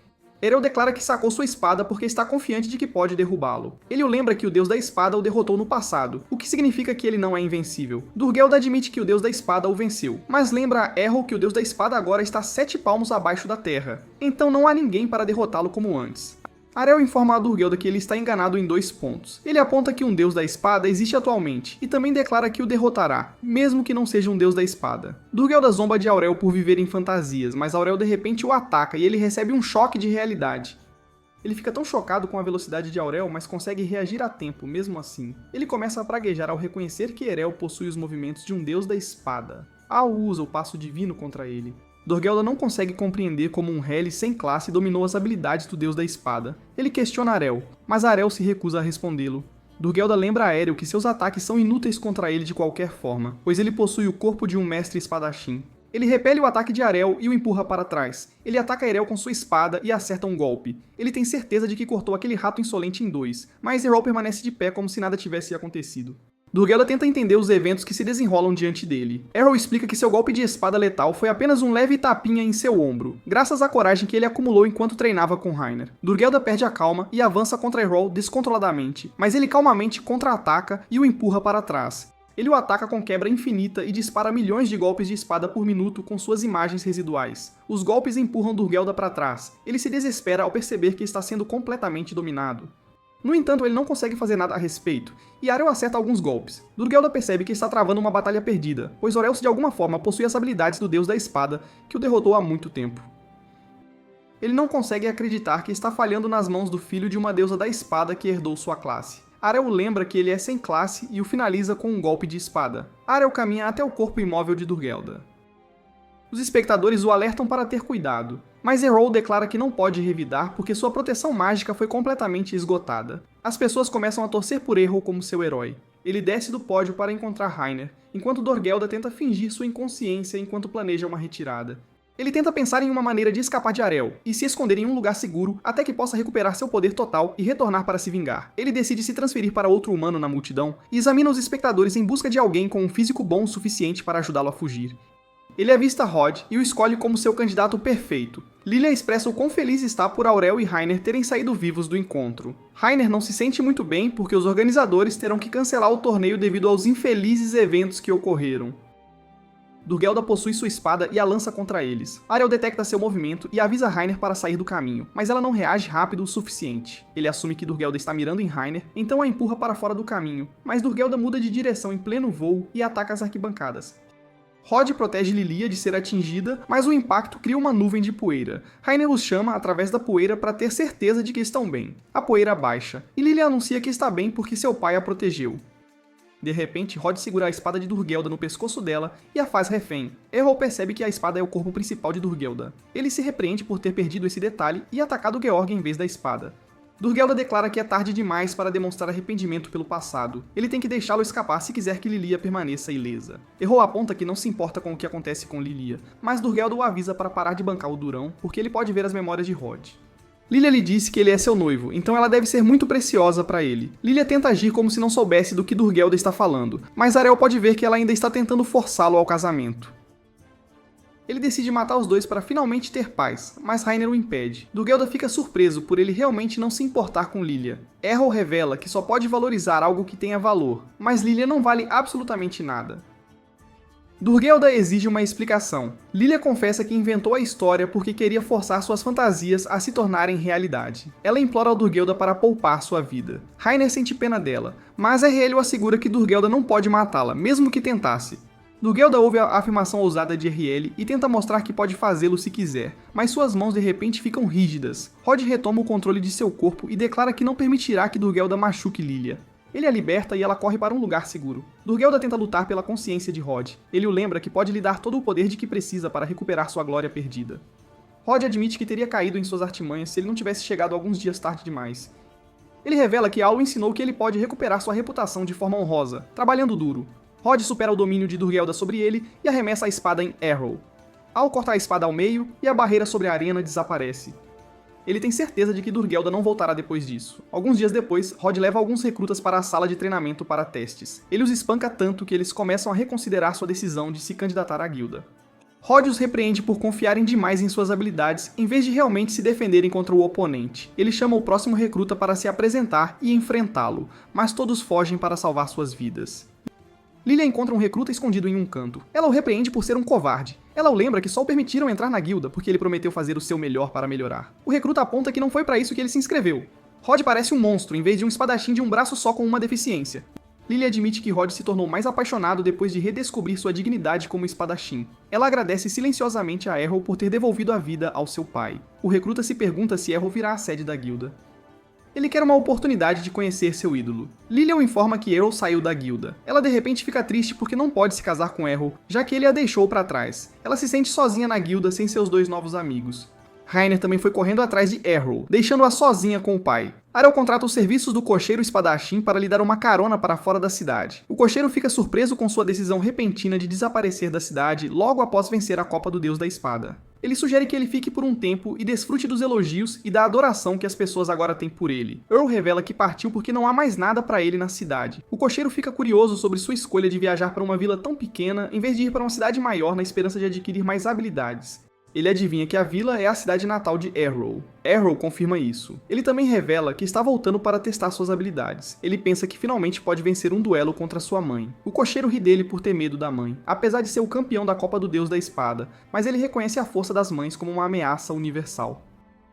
Errol declara que sacou sua espada porque está confiante de que pode derrubá-lo. Ele o lembra que o deus da espada o derrotou no passado, o que significa que ele não é invencível. Durgelda admite que o deus da espada o venceu, mas lembra a Errol que o deus da espada agora está 7 palmos abaixo da terra, então não há ninguém para derrotá-lo como antes. Arel informa a Durgelda que ele está enganado em 2 pontos. Ele aponta que um deus da espada existe atualmente, e também declara que o derrotará, mesmo que não seja um deus da espada. Durgelda zomba de Aurel por viver em fantasias, mas Aurel de repente o ataca e ele recebe um choque de realidade. Ele fica tão chocado com a velocidade de Aurel, mas consegue reagir a tempo, mesmo assim. Ele começa a praguejar ao reconhecer que Erel possui os movimentos de um deus da espada. Al usa o passo divino contra ele. Durgelda não consegue compreender como um Helly sem classe dominou as habilidades do deus da espada. Ele questiona Arel, mas Arel se recusa a respondê-lo. Durgelda lembra a Erel que seus ataques são inúteis contra ele de qualquer forma, pois ele possui o corpo de um mestre espadachim. Ele repele o ataque de Arel e o empurra para trás. Ele ataca Erel com sua espada e acerta um golpe. Ele tem certeza de que cortou aquele rato insolente em 2, mas Errol permanece de pé como se nada tivesse acontecido. Durgelda tenta entender os eventos que se desenrolam diante dele. Errol explica que seu golpe de espada letal foi apenas um leve tapinha em seu ombro, graças à coragem que ele acumulou enquanto treinava com Rainer. Durgelda perde a calma e avança contra Errol descontroladamente, mas ele calmamente contra-ataca e o empurra para trás. Ele o ataca com quebra infinita e dispara milhões de golpes de espada por minuto com suas imagens residuais. Os golpes empurram Durgelda para trás. Ele se desespera ao perceber que está sendo completamente dominado. No entanto, ele não consegue fazer nada a respeito, e Arel acerta alguns golpes. Durgelda percebe que está travando uma batalha perdida, pois Orelso de alguma forma possui as habilidades do deus da espada, que o derrotou há muito tempo. Ele não consegue acreditar que está falhando nas mãos do filho de uma deusa da espada que herdou sua classe. Arel lembra que ele é sem classe e o finaliza com um golpe de espada. Arel caminha até o corpo imóvel de Durgelda. Os espectadores o alertam para ter cuidado, mas Errol declara que não pode revidar porque sua proteção mágica foi completamente esgotada. As pessoas começam a torcer por Errol como seu herói. Ele desce do pódio para encontrar Rainer, enquanto Durgelda tenta fingir sua inconsciência enquanto planeja uma retirada. Ele tenta pensar em uma maneira de escapar de Arel e se esconder em um lugar seguro até que possa recuperar seu poder total e retornar para se vingar. Ele decide se transferir para outro humano na multidão e examina os espectadores em busca de alguém com um físico bom o suficiente para ajudá-lo a fugir. Ele avista Rod e o escolhe como seu candidato perfeito. Lilia expressa o quão feliz está por Aurel e Rainer terem saído vivos do encontro. Rainer não se sente muito bem porque os organizadores terão que cancelar o torneio devido aos infelizes eventos que ocorreram. Durgelda possui sua espada e a lança contra eles. Ariel detecta seu movimento e avisa Rainer para sair do caminho, mas ela não reage rápido o suficiente. Ele assume que Durgelda está mirando em Rainer, então a empurra para fora do caminho, mas Durgelda muda de direção em pleno voo e ataca as arquibancadas. Rod protege Lilia de ser atingida, mas o impacto cria uma nuvem de poeira. Rainer os chama através da poeira para ter certeza de que estão bem. A poeira baixa, e Lilia anuncia que está bem porque seu pai a protegeu. De repente, Rod segura a espada de Durgelda no pescoço dela e a faz refém. Errol percebe que a espada é o corpo principal de Durgelda. Ele se repreende por ter perdido esse detalhe e atacado Georg em vez da espada. Durgelda declara que é tarde demais para demonstrar arrependimento pelo passado. Ele tem que deixá-lo escapar se quiser que Lilia permaneça ilesa. Errol aponta que não se importa com o que acontece com Lilia, mas Durgelda o avisa para parar de bancar o durão, porque ele pode ver as memórias de Rod. Lilia lhe disse que ele é seu noivo, então ela deve ser muito preciosa para ele. Lilia tenta agir como se não soubesse do que Durgelda está falando, mas Ariel pode ver que ela ainda está tentando forçá-lo ao casamento. Ele decide matar os dois para finalmente ter paz, mas Rainer o impede. Durgelda fica surpreso por ele realmente não se importar com Lilia. Errol revela que só pode valorizar algo que tenha valor, mas Lilia não vale absolutamente nada. Durgelda exige uma explicação. Lilia confessa que inventou a história porque queria forçar suas fantasias a se tornarem realidade. Ela implora ao Durgelda para poupar sua vida. Rainer sente pena dela, mas Erriel assegura que Durgelda não pode matá-la, mesmo que tentasse. Durgelda ouve a afirmação ousada de Erriel e tenta mostrar que pode fazê-lo se quiser, mas suas mãos de repente ficam rígidas. Rod retoma o controle de seu corpo e declara que não permitirá que Durgelda machuque Lilia. Ele a liberta e ela corre para um lugar seguro. Durgelda tenta lutar pela consciência de Rod. Ele o lembra que pode lhe dar todo o poder de que precisa para recuperar sua glória perdida. Rod admite que teria caído em suas artimanhas se ele não tivesse chegado alguns dias tarde demais. Ele revela que Al ensinou que ele pode recuperar sua reputação de forma honrosa, trabalhando duro. Rod supera o domínio de Durgelda sobre ele e arremessa a espada em Errol. Al corta a espada ao meio e a barreira sobre a arena desaparece. Ele tem certeza de que Durgelda não voltará depois disso. Alguns dias depois, Rod leva alguns recrutas para a sala de treinamento para testes. Ele os espanca tanto que eles começam a reconsiderar sua decisão de se candidatar à guilda. Rod os repreende por confiarem demais em suas habilidades em vez de realmente se defenderem contra o oponente. Ele chama o próximo recruta para se apresentar e enfrentá-lo, mas todos fogem para salvar suas vidas. Lilia encontra um recruta escondido em um canto. Ela o repreende por ser um covarde. Ela o lembra que só o permitiram entrar na guilda porque ele prometeu fazer o seu melhor para melhorar. O recruta aponta que não foi para isso que ele se inscreveu. Rod parece um monstro em vez de um espadachim de um braço só com uma deficiência. Lilia admite que Rod se tornou mais apaixonado depois de redescobrir sua dignidade como espadachim. Ela agradece silenciosamente a Errol por ter devolvido a vida ao seu pai. O recruta se pergunta se Errol virá à sede da guilda. Ele quer uma oportunidade de conhecer seu ídolo. Lilia o informa que Errol saiu da guilda. Ela de repente fica triste porque não pode se casar com Errol, já que ele a deixou para trás. Ela se sente sozinha na guilda sem seus dois novos amigos. Rainer também foi correndo atrás de Errol, deixando-a sozinha com o pai. Ariel contrata os serviços do cocheiro espadachim para lhe dar uma carona para fora da cidade. O cocheiro fica surpreso com sua decisão repentina de desaparecer da cidade logo após vencer a Copa do Deus da Espada. Ele sugere que ele fique por um tempo e desfrute dos elogios e da adoração que as pessoas agora têm por ele. Earl revela que partiu porque não há mais nada para ele na cidade. O cocheiro fica curioso sobre sua escolha de viajar para uma vila tão pequena em vez de ir para uma cidade maior na esperança de adquirir mais habilidades. Ele adivinha que a vila é a cidade natal de Errol. Errol confirma isso. Ele também revela que está voltando para testar suas habilidades. Ele pensa que finalmente pode vencer um duelo contra sua mãe. O cocheiro ri dele por ter medo da mãe, apesar de ser o campeão da Copa do Deus da Espada, mas ele reconhece a força das mães como uma ameaça universal.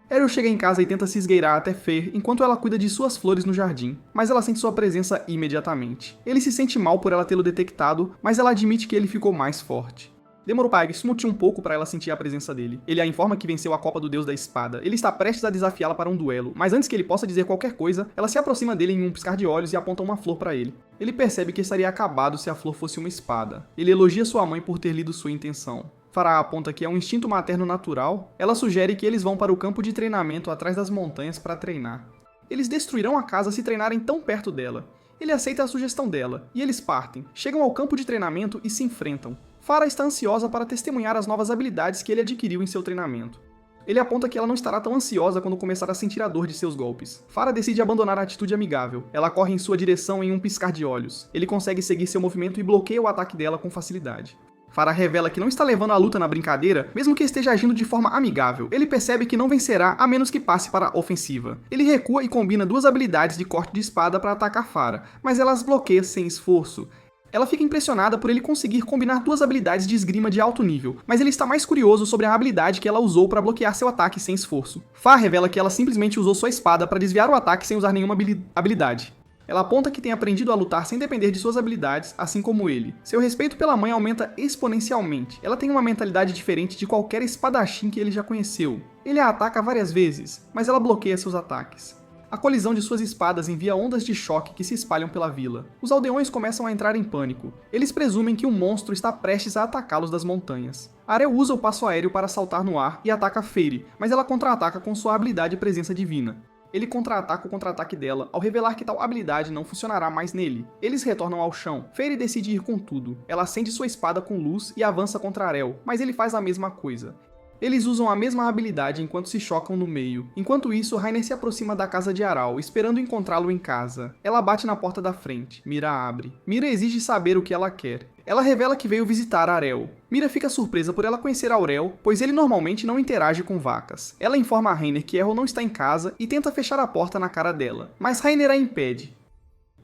Errol chega em casa e tenta se esgueirar até Fer enquanto ela cuida de suas flores no jardim, mas ela sente sua presença imediatamente. Ele se sente mal por ela tê-lo detectado, mas ela admite que ele ficou mais forte. Demora o pai smoothie um pouco para ela sentir a presença dele. Ele a informa que venceu a Copa do Deus da Espada. Ele está prestes a desafiá-la para um duelo, mas antes que ele possa dizer qualquer coisa, ela se aproxima dele em um piscar de olhos e aponta uma flor para ele. Ele percebe que estaria acabado se a flor fosse uma espada. Ele elogia sua mãe por ter lido sua intenção. Farah aponta que é um instinto materno natural. Ela sugere que eles vão para o campo de treinamento atrás das montanhas para treinar. Eles destruirão a casa se treinarem tão perto dela. Ele aceita a sugestão dela, e eles partem, chegam ao campo de treinamento e se enfrentam. Farah está ansiosa para testemunhar as novas habilidades que ele adquiriu em seu treinamento. Ele aponta que ela não estará tão ansiosa quando começar a sentir a dor de seus golpes. Farah decide abandonar a atitude amigável. Ela corre em sua direção em um piscar de olhos. Ele consegue seguir seu movimento e bloqueia o ataque dela com facilidade. Farah revela que não está levando a luta na brincadeira, mesmo que esteja agindo de forma amigável. Ele percebe que não vencerá a menos que passe para a ofensiva. Ele recua e combina duas habilidades de corte de espada para atacar Farah, mas ela as bloqueia sem esforço. Ela fica impressionada por ele conseguir combinar duas habilidades de esgrima de alto nível, mas ele está mais curioso sobre a habilidade que ela usou para bloquear seu ataque sem esforço. Far revela que ela simplesmente usou sua espada para desviar o ataque sem usar nenhuma habilidade. Ela aponta que tem aprendido a lutar sem depender de suas habilidades, assim como ele. Seu respeito pela mãe aumenta exponencialmente. Ela tem uma mentalidade diferente de qualquer espadachim que ele já conheceu. Ele a ataca várias vezes, mas ela bloqueia seus ataques. A colisão de suas espadas envia ondas de choque que se espalham pela vila. Os aldeões começam a entrar em pânico. Eles presumem que um monstro está prestes a atacá-los das montanhas. Arel usa o passo aéreo para saltar no ar e ataca Feyre, mas ela contra-ataca com sua habilidade e presença divina. Ele contra-ataca o contra-ataque dela, ao revelar que tal habilidade não funcionará mais nele. Eles retornam ao chão. Feyre decide ir com tudo. Ela acende sua espada com luz e avança contra Arel, mas ele faz a mesma coisa. Eles usam a mesma habilidade enquanto se chocam no meio. Enquanto isso, Rainer se aproxima da casa de Aral, esperando encontrá-lo em casa. Ela bate na porta da frente. Mira abre. Mira exige saber o que ela quer. Ela revela que veio visitar Arel. Mira fica surpresa por ela conhecer Aurel, pois ele normalmente não interage com vacas. Ela informa a Rainer que Errol não está em casa e tenta fechar a porta na cara dela, mas Rainer a impede.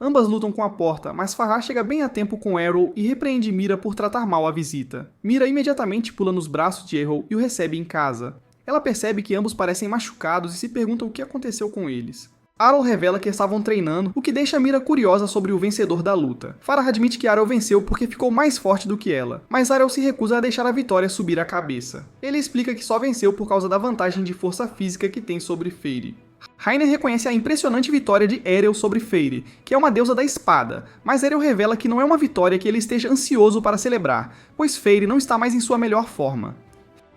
Ambas lutam com a porta, mas Farah chega bem a tempo com Errol e repreende Mira por tratar mal a visita. Mira imediatamente pula nos braços de Errol e o recebe em casa. Ela percebe que ambos parecem machucados e se pergunta o que aconteceu com eles. Arol revela que estavam treinando, o que deixa Mira curiosa sobre o vencedor da luta. Farah admite que Arol venceu porque ficou mais forte do que ela, mas Arol se recusa a deixar a vitória subir a cabeça. Ele explica que só venceu por causa da vantagem de força física que tem sobre Feyre. Rainer reconhece a impressionante vitória de Errol sobre Feyre, que é uma deusa da espada, mas Errol revela que não é uma vitória que ele esteja ansioso para celebrar, pois Feyre não está mais em sua melhor forma.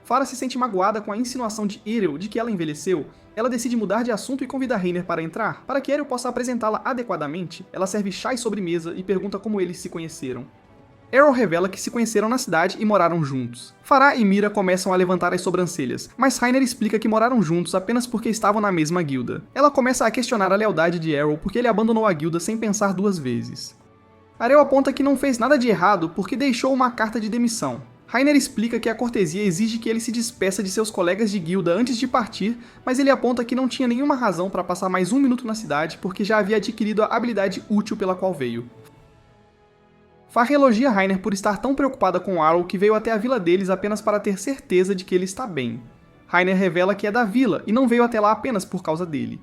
Farah se sente magoada com a insinuação de Errol de que ela envelheceu. Ela decide mudar de assunto e convida Rainer para entrar. Para que Errol possa apresentá-la adequadamente, ela serve chá e sobremesa e pergunta como eles se conheceram. Errol revela que se conheceram na cidade e moraram juntos. Farah e Mira começam a levantar as sobrancelhas, mas Rainer explica que moraram juntos apenas porque estavam na mesma guilda. Ela começa a questionar a lealdade de Errol porque ele abandonou a guilda sem pensar duas vezes. Arel aponta que não fez nada de errado porque deixou uma carta de demissão. Rainer explica que a cortesia exige que ele se despeça de seus colegas de guilda antes de partir, mas ele aponta que não tinha nenhuma razão para passar mais um minuto na cidade porque já havia adquirido a habilidade útil pela qual veio. Farah elogia Rainer por estar tão preocupada com Arol que veio até a vila deles apenas para ter certeza de que ele está bem. Rainer revela que é da vila e não veio até lá apenas por causa dele.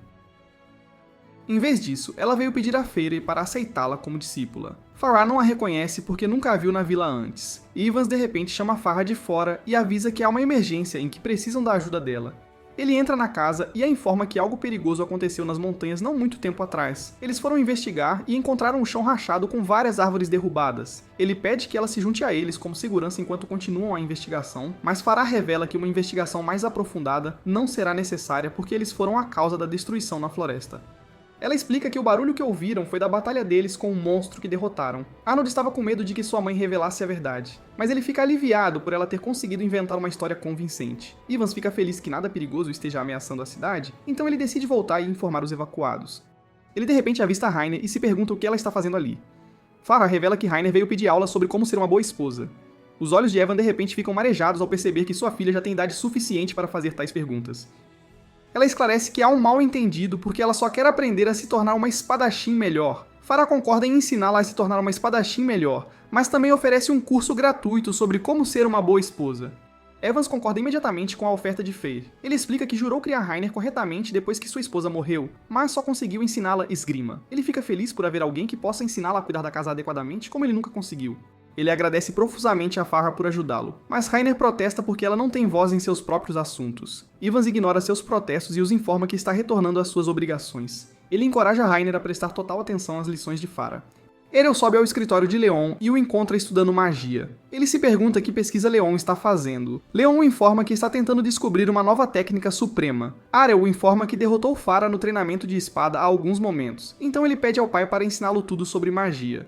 Em vez disso, ela veio pedir a Feyre para aceitá-la como discípula. Farah não a reconhece porque nunca a viu na vila antes. Ivans de repente chama Farah de fora e avisa que há uma emergência em que precisam da ajuda dela. Ele entra na casa e a informa que algo perigoso aconteceu nas montanhas não muito tempo atrás. Eles foram investigar e encontraram um chão rachado com várias árvores derrubadas. Ele pede que ela se junte a eles como segurança enquanto continuam a investigação, mas Farah revela que uma investigação mais aprofundada não será necessária porque eles foram a causa da destruição na floresta. Ela explica que o barulho que ouviram foi da batalha deles com o monstro que derrotaram. Arnold estava com medo de que sua mãe revelasse a verdade, mas ele fica aliviado por ela ter conseguido inventar uma história convincente. Ivans fica feliz que nada perigoso esteja ameaçando a cidade, então ele decide voltar e informar os evacuados. Ele de repente avista Rainer e se pergunta o que ela está fazendo ali. Farah revela que Rainer veio pedir aula sobre como ser uma boa esposa. Os olhos de Evan de repente ficam marejados ao perceber que sua filha já tem idade suficiente para fazer tais perguntas. Ela esclarece que há um mal-entendido porque ela só quer aprender a se tornar uma espadachim melhor. Farah concorda em ensiná-la a se tornar uma espadachim melhor, mas também oferece um curso gratuito sobre como ser uma boa esposa. Evans concorda imediatamente com a oferta de Feyre. Ele explica que jurou criar Rainer corretamente depois que sua esposa morreu, mas só conseguiu ensiná-la esgrima. Ele fica feliz por haver alguém que possa ensiná-la a cuidar da casa adequadamente, como ele nunca conseguiu. Ele agradece profusamente a Farah por ajudá-lo, mas Rainer protesta porque ela não tem voz em seus próprios assuntos. Ivans ignora seus protestos e os informa que está retornando às suas obrigações. Ele encoraja Rainer a prestar total atenção às lições de Farah. Errol sobe ao escritório de Leon e o encontra estudando magia. Ele se pergunta que pesquisa Leon está fazendo. Leon o informa que está tentando descobrir uma nova técnica suprema. Arel o informa que derrotou Farah no treinamento de espada há alguns momentos, então ele pede ao pai para ensiná-lo tudo sobre magia.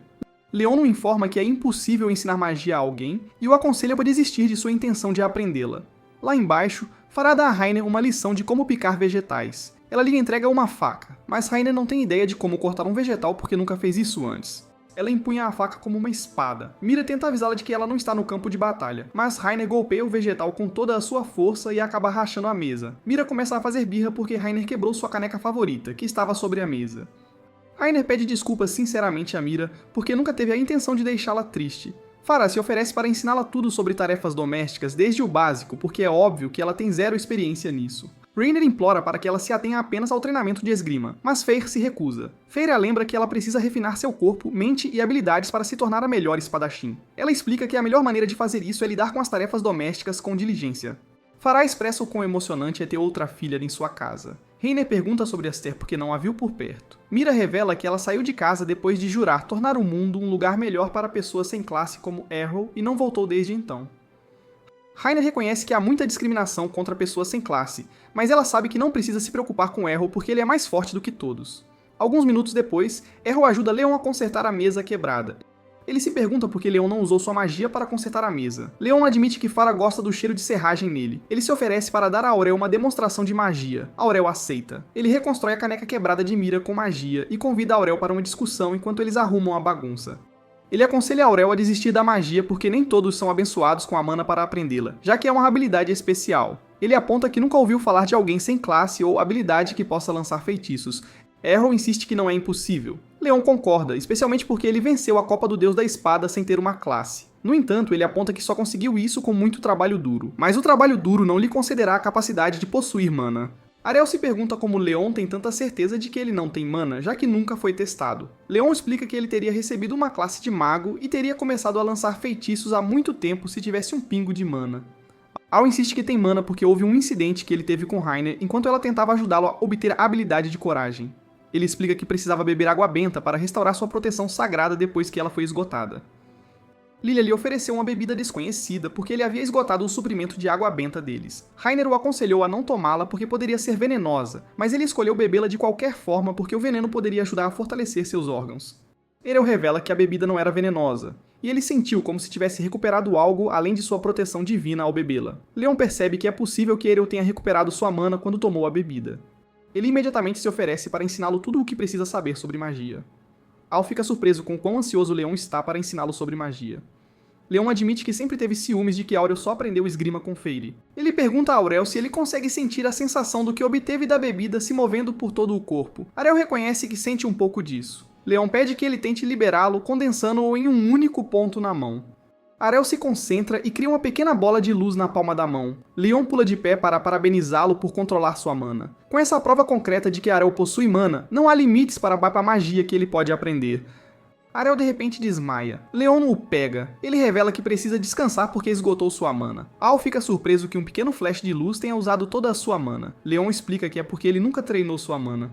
Leon o informa que é impossível ensinar magia a alguém e o aconselha para desistir de sua intenção de aprendê-la. Lá embaixo, Farah dá a Rainer uma lição de como picar vegetais. Ela lhe entrega uma faca, mas Rainer não tem ideia de como cortar um vegetal porque nunca fez isso antes. Ela empunha a faca como uma espada. Mira tenta avisá-la de que ela não está no campo de batalha, mas Rainer golpeia o vegetal com toda a sua força e acaba rachando a mesa. Mira começa a fazer birra porque Rainer quebrou sua caneca favorita, que estava sobre a mesa. Rainer pede desculpas sinceramente a Mira, porque nunca teve a intenção de deixá-la triste. Farah se oferece para ensiná-la tudo sobre tarefas domésticas desde o básico, porque é óbvio que ela tem zero experiência nisso. Rainer implora para que ela se atenha apenas ao treinamento de esgrima, mas Feir se recusa. Feir a lembra que ela precisa refinar seu corpo, mente e habilidades para se tornar a melhor espadachim. Ela explica que a melhor maneira de fazer isso é lidar com as tarefas domésticas com diligência. Farah expressa o quão emocionante é ter outra filha em sua casa. Rainer pergunta sobre Esther porque não a viu por perto. Mira revela que ela saiu de casa depois de jurar tornar o mundo um lugar melhor para pessoas sem classe como Errol e não voltou desde então. Rainer reconhece que há muita discriminação contra pessoas sem classe, mas ela sabe que não precisa se preocupar com Errol porque ele é mais forte do que todos. Alguns minutos depois, Errol ajuda Leon a consertar a mesa quebrada. Ele se pergunta por que Leon não usou sua magia para consertar a mesa. Leon admite que Farah gosta do cheiro de serragem nele. Ele se oferece para dar a Aurel uma demonstração de magia. Aurel aceita. Ele reconstrói a caneca quebrada de Mira com magia e convida Aurel para uma discussão enquanto eles arrumam a bagunça. Ele aconselha Aurel a desistir da magia porque nem todos são abençoados com a mana para aprendê-la, já que é uma habilidade especial. Ele aponta que nunca ouviu falar de alguém sem classe ou habilidade que possa lançar feitiços. Errol insiste que não é impossível. Leon concorda, especialmente porque ele venceu a Copa do Deus da Espada sem ter uma classe. No entanto, ele aponta que só conseguiu isso com muito trabalho duro. Mas o trabalho duro não lhe concederá a capacidade de possuir mana. Ariel se pergunta como Leon tem tanta certeza de que ele não tem mana, já que nunca foi testado. Leon explica que ele teria recebido uma classe de mago e teria começado a lançar feitiços há muito tempo se tivesse um pingo de mana. Al insiste que tem mana porque houve um incidente que ele teve com Rainer enquanto ela tentava ajudá-lo a obter a habilidade de coragem. Ele explica que precisava beber água benta para restaurar sua proteção sagrada depois que ela foi esgotada. Lilia lhe ofereceu uma bebida desconhecida porque ele havia esgotado o suprimento de água benta deles. Rainer o aconselhou a não tomá-la porque poderia ser venenosa, mas ele escolheu bebê-la de qualquer forma porque o veneno poderia ajudar a fortalecer seus órgãos. Errol revela que a bebida não era venenosa, e ele sentiu como se tivesse recuperado algo além de sua proteção divina ao bebê-la. Leon percebe que é possível que Errol tenha recuperado sua mana quando tomou a bebida. Ele imediatamente se oferece para ensiná-lo tudo o que precisa saber sobre magia. Al fica surpreso com quão ansioso Leon está para ensiná-lo sobre magia. Leon admite que sempre teve ciúmes de que Aurel só aprendeu esgrima com Feire. Ele pergunta a Aurel se ele consegue sentir a sensação do que obteve da bebida se movendo por todo o corpo. Aurel reconhece que sente um pouco disso. Leon pede que ele tente liberá-lo, condensando-o em um único ponto na mão. Aurel se concentra e cria uma pequena bola de luz na palma da mão. Leon pula de pé para parabenizá-lo por controlar sua mana. Com essa prova concreta de que Aurel possui mana, não há limites para a magia que ele pode aprender. Aurel de repente desmaia. Leon o pega. Ele revela que precisa descansar porque esgotou sua mana. Al fica surpreso que um pequeno flash de luz tenha usado toda a sua mana. Leon explica que é porque ele nunca treinou sua mana.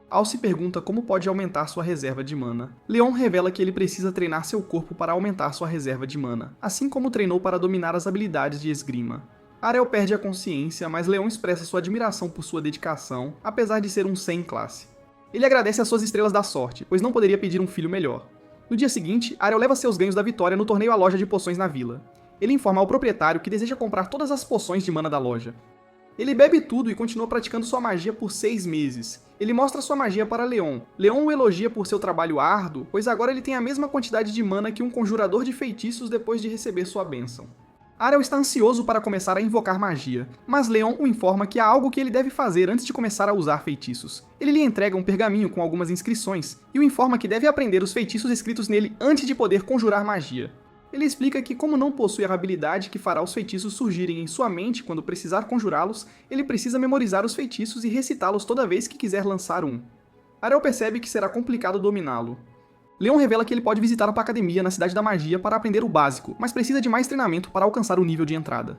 Al se pergunta como pode aumentar sua reserva de mana. Leon revela que ele precisa treinar seu corpo para aumentar sua reserva de mana, assim como treinou para dominar as habilidades de esgrima. Aurel perde a consciência, mas Leon expressa sua admiração por sua dedicação, apesar de ser um sem classe. Ele agradece as suas estrelas da sorte, pois não poderia pedir um filho melhor. No dia seguinte, Aurel leva seus ganhos da vitória no torneio à loja de poções na vila. Ele informa ao proprietário que deseja comprar todas as poções de mana da loja. Ele bebe tudo e continua praticando sua magia por 6 meses. Ele mostra sua magia para Leon. Leon o elogia por seu trabalho árduo, pois agora ele tem a mesma quantidade de mana que um conjurador de feitiços depois de receber sua bênção. Aurel está ansioso para começar a invocar magia, mas Leon o informa que há algo que ele deve fazer antes de começar a usar feitiços. Ele lhe entrega um pergaminho com algumas inscrições, e o informa que deve aprender os feitiços escritos nele antes de poder conjurar magia. Ele explica que, como não possui a habilidade que fará os feitiços surgirem em sua mente quando precisar conjurá-los, ele precisa memorizar os feitiços e recitá-los toda vez que quiser lançar um. Aurel percebe que será complicado dominá-lo. Leon revela que ele pode visitar uma academia na Cidade da Magia para aprender o básico, mas precisa de mais treinamento para alcançar o nível de entrada.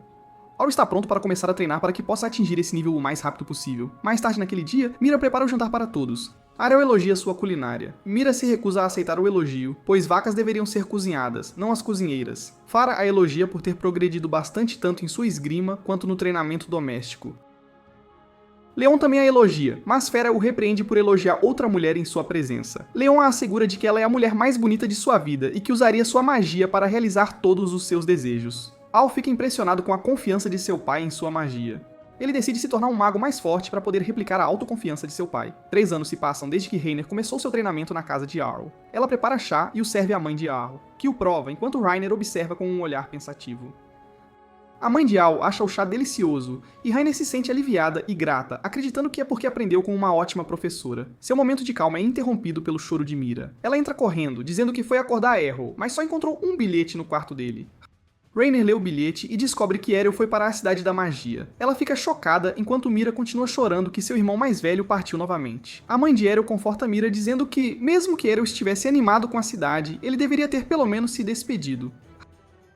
Aurel está pronto para começar a treinar para que possa atingir esse nível o mais rápido possível. Mais tarde naquele dia, Mira prepara o jantar para todos. Aurel elogia sua culinária. Mira se recusa a aceitar o elogio, pois vacas deveriam ser cozinhadas, não as cozinheiras. Farah a elogia por ter progredido bastante tanto em sua esgrima quanto no treinamento doméstico. Leon também a elogia, mas Fera o repreende por elogiar outra mulher em sua presença. Leon a assegura de que ela é a mulher mais bonita de sua vida e que usaria sua magia para realizar todos os seus desejos. Al fica impressionado com a confiança de seu pai em sua magia. Ele decide se tornar um mago mais forte para poder replicar a autoconfiança de seu pai. 3 anos se passam desde que Rainer começou seu treinamento na casa de Jarl. Ela prepara chá e o serve à mãe de Jarl, que o prova enquanto Rainer observa com um olhar pensativo. A mãe de Al acha o chá delicioso, e Rainer se sente aliviada e grata, acreditando que é porque aprendeu com uma ótima professora. Seu momento de calma é interrompido pelo choro de Mira. Ela entra correndo, dizendo que foi acordar Errol, mas só encontrou um bilhete no quarto dele. Rainer lê o bilhete e descobre que Errol foi para a Cidade da Magia. Ela fica chocada enquanto Mira continua chorando que seu irmão mais velho partiu novamente. A mãe de Errol conforta Mira dizendo que, mesmo que Errol estivesse animado com a cidade, ele deveria ter pelo menos se despedido.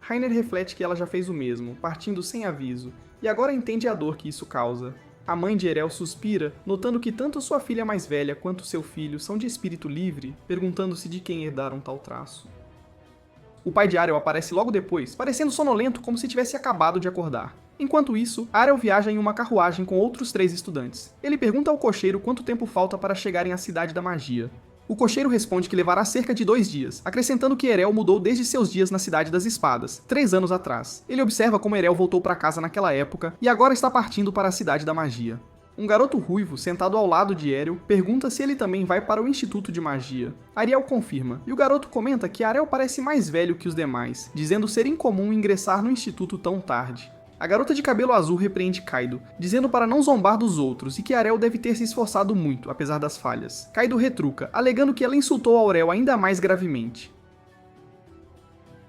Rainer reflete que ela já fez o mesmo, partindo sem aviso, e agora entende a dor que isso causa. A mãe de Errol suspira, notando que tanto sua filha mais velha quanto seu filho são de espírito livre, perguntando-se de quem herdaram tal traço. O pai de Arel aparece logo depois, parecendo sonolento como se tivesse acabado de acordar. Enquanto isso, Arel viaja em uma carruagem com outros 3 estudantes. Ele pergunta ao cocheiro quanto tempo falta para chegarem à Cidade da Magia. O cocheiro responde que levará cerca de 2 dias, acrescentando que Errol mudou desde seus dias na Cidade das Espadas, 3 anos atrás. Ele observa como Errol voltou para casa naquela época e agora está partindo para a Cidade da Magia. Um garoto ruivo, sentado ao lado de Errol, pergunta se ele também vai para o Instituto de Magia. Ariel confirma, e o garoto comenta que Arel parece mais velho que os demais, dizendo ser incomum ingressar no instituto tão tarde. A garota de cabelo azul repreende Kaido, dizendo para não zombar dos outros e que Arel deve ter se esforçado muito, apesar das falhas. Kaido retruca, alegando que ela insultou Aurel ainda mais gravemente.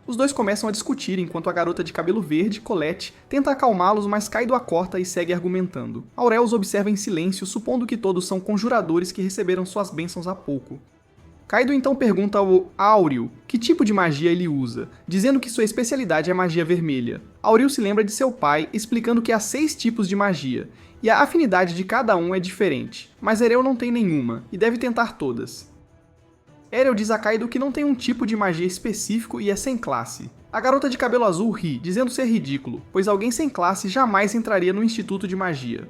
Os dois começam a discutir enquanto a garota de cabelo verde, Colette, tenta acalmá-los, mas Kaido a corta e segue argumentando. Aurel os observa em silêncio, supondo que todos são conjuradores que receberam suas bênçãos há pouco. Kaido então pergunta ao Auril que tipo de magia ele usa, dizendo que sua especialidade é magia vermelha. Auril se lembra de seu pai, explicando que há 6 tipos de magia, e a afinidade de cada um é diferente, mas Ereu não tem nenhuma, e deve tentar todas. Ereu diz a Kaido que não tem um tipo de magia específico e é sem classe. A garota de cabelo azul ri, dizendo ser ridículo, pois alguém sem classe jamais entraria no Instituto de Magia.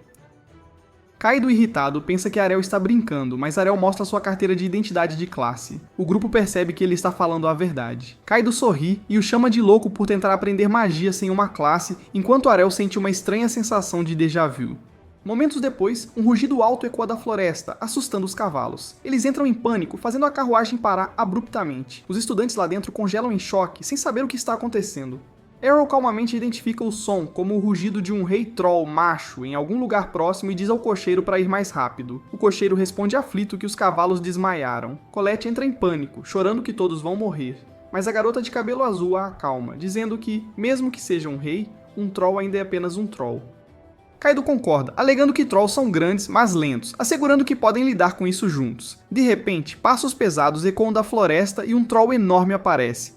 Kaido, irritado, pensa que Arel está brincando, mas Arel mostra sua carteira de identidade de classe. O grupo percebe que ele está falando a verdade. Kaido sorri e o chama de louco por tentar aprender magia sem uma classe, enquanto Arel sente uma estranha sensação de déjà vu. Momentos depois, um rugido alto ecoa da floresta, assustando os cavalos. Eles entram em pânico, fazendo a carruagem parar abruptamente. Os estudantes lá dentro congelam em choque, sem saber o que está acontecendo. Errol calmamente identifica o som como o rugido de um rei troll macho em algum lugar próximo e diz ao cocheiro para ir mais rápido. O cocheiro responde aflito que os cavalos desmaiaram. Colette entra em pânico, chorando que todos vão morrer. Mas a garota de cabelo azul a acalma, dizendo que, mesmo que seja um rei, um troll ainda é apenas um troll. Kaido concorda, alegando que trolls são grandes, mas lentos, assegurando que podem lidar com isso juntos. De repente, passos pesados ecoam da floresta e um troll enorme aparece.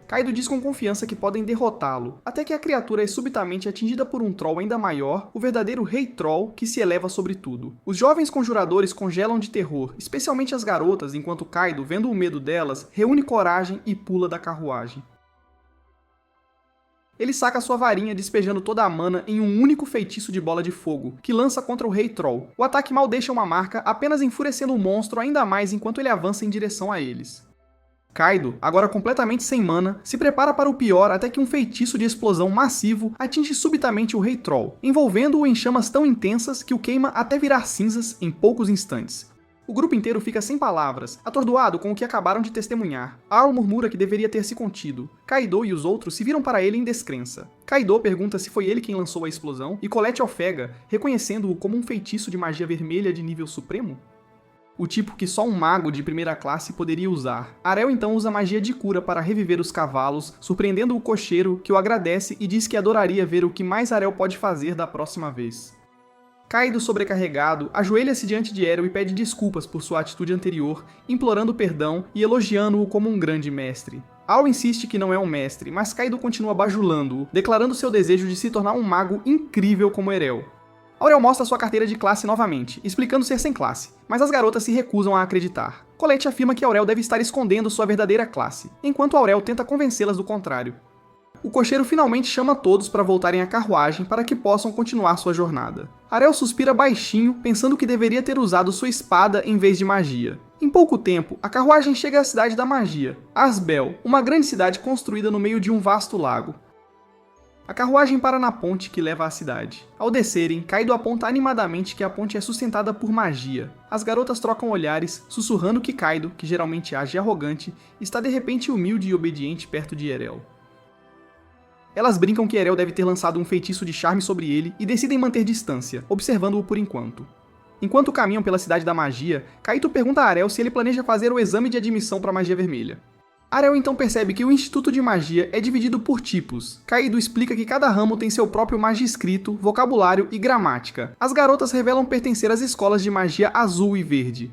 Kaido diz com confiança que podem derrotá-lo, até que a criatura é subitamente atingida por um troll ainda maior, o verdadeiro Rei Troll, que se eleva sobre tudo. Os jovens conjuradores congelam de terror, especialmente as garotas, enquanto Kaido, vendo o medo delas, reúne coragem e pula da carruagem. Ele saca sua varinha, despejando toda a mana em um único feitiço de bola de fogo, que lança contra o Rei Troll. O ataque mal deixa uma marca, apenas enfurecendo o monstro ainda mais enquanto ele avança em direção a eles. Kaido, agora completamente sem mana, se prepara para o pior até que um feitiço de explosão massivo atinge subitamente o Rei Troll, envolvendo-o em chamas tão intensas que o queima até virar cinzas em poucos instantes. O grupo inteiro fica sem palavras, atordoado com o que acabaram de testemunhar. Arl murmura que deveria ter se contido. Kaido e os outros se viram para ele em descrença. Kaido pergunta se foi ele quem lançou a explosão, e Colette ofega, reconhecendo-o como um feitiço de magia vermelha de nível supremo. O tipo que só um mago de primeira classe poderia usar. Arel então usa magia de cura para reviver os cavalos, surpreendendo o cocheiro, que o agradece e diz que adoraria ver o que mais Arel pode fazer da próxima vez. Kaido, sobrecarregado, ajoelha-se diante de Errol e pede desculpas por sua atitude anterior, implorando perdão e elogiando-o como um grande mestre. Al insiste que não é um mestre, mas Kaido continua bajulando-o, declarando seu desejo de se tornar um mago incrível como Errol. Aurel mostra sua carteira de classe novamente, explicando ser sem classe, mas as garotas se recusam a acreditar. Colette afirma que Aurel deve estar escondendo sua verdadeira classe, enquanto Aurel tenta convencê-las do contrário. O cocheiro finalmente chama todos para voltarem à carruagem para que possam continuar sua jornada. Arel suspira baixinho, pensando que deveria ter usado sua espada em vez de magia. Em pouco tempo, a carruagem chega à cidade da magia, Asbel, uma grande cidade construída no meio de um vasto lago. A carruagem para na ponte que leva à cidade. Ao descerem, Kaido aponta animadamente que a ponte é sustentada por magia. As garotas trocam olhares, sussurrando que Kaido, que geralmente age arrogante, está de repente humilde e obediente perto de Errol. Elas brincam que Erel deve ter lançado um feitiço de charme sobre ele e decidem manter distância, observando-o por enquanto. Enquanto caminham pela Cidade da Magia, Kaito pergunta a Arel se ele planeja fazer o exame de admissão para a Magia Vermelha. Arel então percebe que o Instituto de Magia é dividido por tipos. Kaido explica que cada ramo tem seu próprio magiscrito, vocabulário e gramática. As garotas revelam pertencer às escolas de magia azul e verde.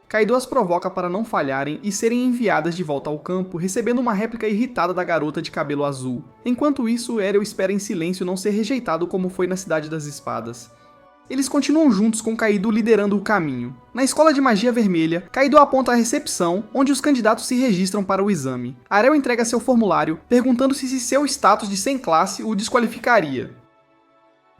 Kaido as provoca para não falharem e serem enviadas de volta ao campo, recebendo uma réplica irritada da garota de cabelo azul. Enquanto isso, Erel espera em silêncio não ser rejeitado como foi na Cidade das Espadas. Eles continuam juntos com Kaido liderando o caminho. Na Escola de Magia Vermelha, Kaido aponta a recepção, onde os candidatos se registram para o exame. Arel entrega seu formulário, perguntando-se se seu status de sem classe o desqualificaria.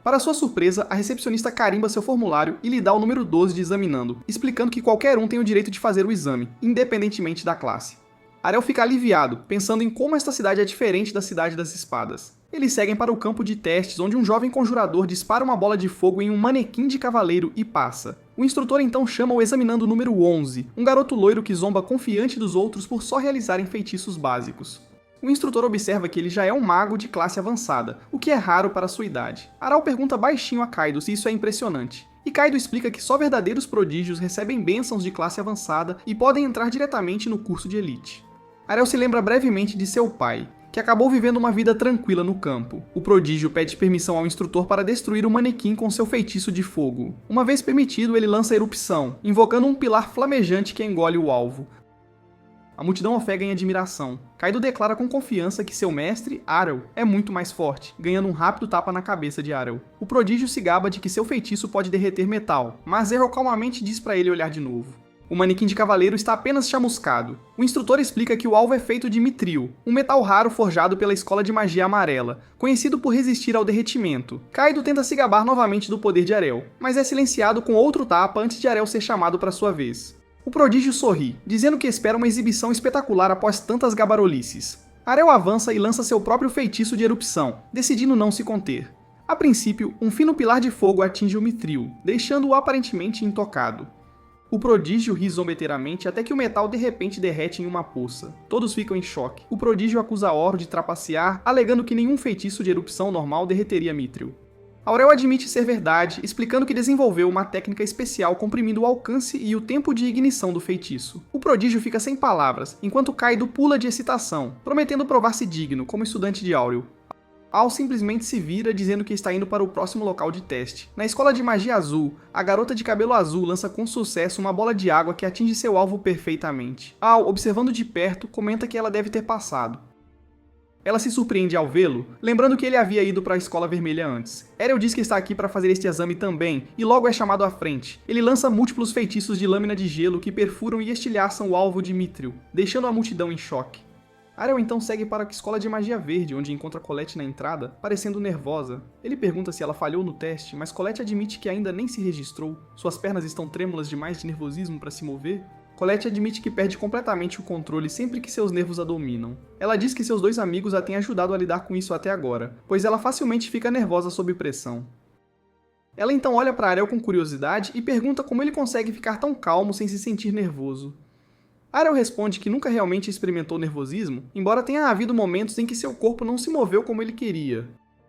Para sua surpresa, a recepcionista carimba seu formulário e lhe dá o número 12 de examinando, explicando que qualquer um tem o direito de fazer o exame, independentemente da classe. Arel fica aliviado, pensando em como esta cidade é diferente da Cidade das Espadas. Eles seguem para o campo de testes, onde um jovem conjurador dispara uma bola de fogo em um manequim de cavaleiro e passa. O instrutor então chama o examinando número 11, um garoto loiro que zomba confiante dos outros por só realizarem feitiços básicos. O instrutor observa que ele já é um mago de classe avançada, o que é raro para sua idade. Arau pergunta baixinho a Kaido se isso é impressionante. E Kaido explica que só verdadeiros prodígios recebem bênçãos de classe avançada e podem entrar diretamente no curso de elite. Arel se lembra brevemente de seu pai, que acabou vivendo uma vida tranquila no campo. O prodígio pede permissão ao instrutor para destruir o manequim com seu feitiço de fogo. Uma vez permitido, ele lança a erupção, invocando um pilar flamejante que engole o alvo. A multidão ofega em admiração. Kaido declara com confiança que seu mestre, Arel, é muito mais forte, ganhando um rápido tapa na cabeça de Arel. O prodígio se gaba de que seu feitiço pode derreter metal, mas Zero calmamente diz para ele olhar de novo. O manequim de cavaleiro está apenas chamuscado. O instrutor explica que o alvo é feito de mitril, um metal raro forjado pela Escola de Magia Amarela, conhecido por resistir ao derretimento. Kaido tenta se gabar novamente do poder de Arel, mas é silenciado com outro tapa antes de Arel ser chamado para sua vez. O prodígio sorri, dizendo que espera uma exibição espetacular após tantas gabarolices. Arel avança e lança seu próprio feitiço de erupção, decidindo não se conter. A princípio, um fino pilar de fogo atinge o mitril, deixando-o aparentemente intocado. O prodígio ri zombeteiramente até que o metal de repente derrete em uma poça. Todos ficam em choque. O prodígio acusa Oro de trapacear, alegando que nenhum feitiço de erupção normal derreteria Mithril. Aurel admite ser verdade, explicando que desenvolveu uma técnica especial comprimindo o alcance e o tempo de ignição do feitiço. O prodígio fica sem palavras, enquanto Kaido pula de excitação, prometendo provar-se digno, como estudante de Áureo. Al simplesmente se vira, dizendo que está indo para o próximo local de teste. Na Escola de Magia Azul, a garota de cabelo azul lança com sucesso uma bola de água que atinge seu alvo perfeitamente. Al, observando de perto, comenta que ela deve ter passado. Ela se surpreende ao vê-lo, lembrando que ele havia ido para a Escola Vermelha antes. Erel diz que está aqui para fazer este exame também, e logo é chamado à frente. Ele lança múltiplos feitiços de lâmina de gelo que perfuram e estilhaçam o alvo de Mithril, deixando a multidão em choque. Arel então segue para a Escola de Magia Verde, onde encontra Colette na entrada, parecendo nervosa. Ele pergunta se ela falhou no teste, mas Colette admite que ainda nem se registrou. Suas pernas estão trêmulas demais de nervosismo para se mover. Colette admite que perde completamente o controle sempre que seus nervos a dominam. Ela diz que seus dois amigos a têm ajudado a lidar com isso até agora, pois ela facilmente fica nervosa sob pressão. Ela então olha para Arel com curiosidade e pergunta como ele consegue ficar tão calmo sem se sentir nervoso. Arel responde que nunca realmente experimentou nervosismo, embora tenha havido momentos em que seu corpo não se moveu como ele queria.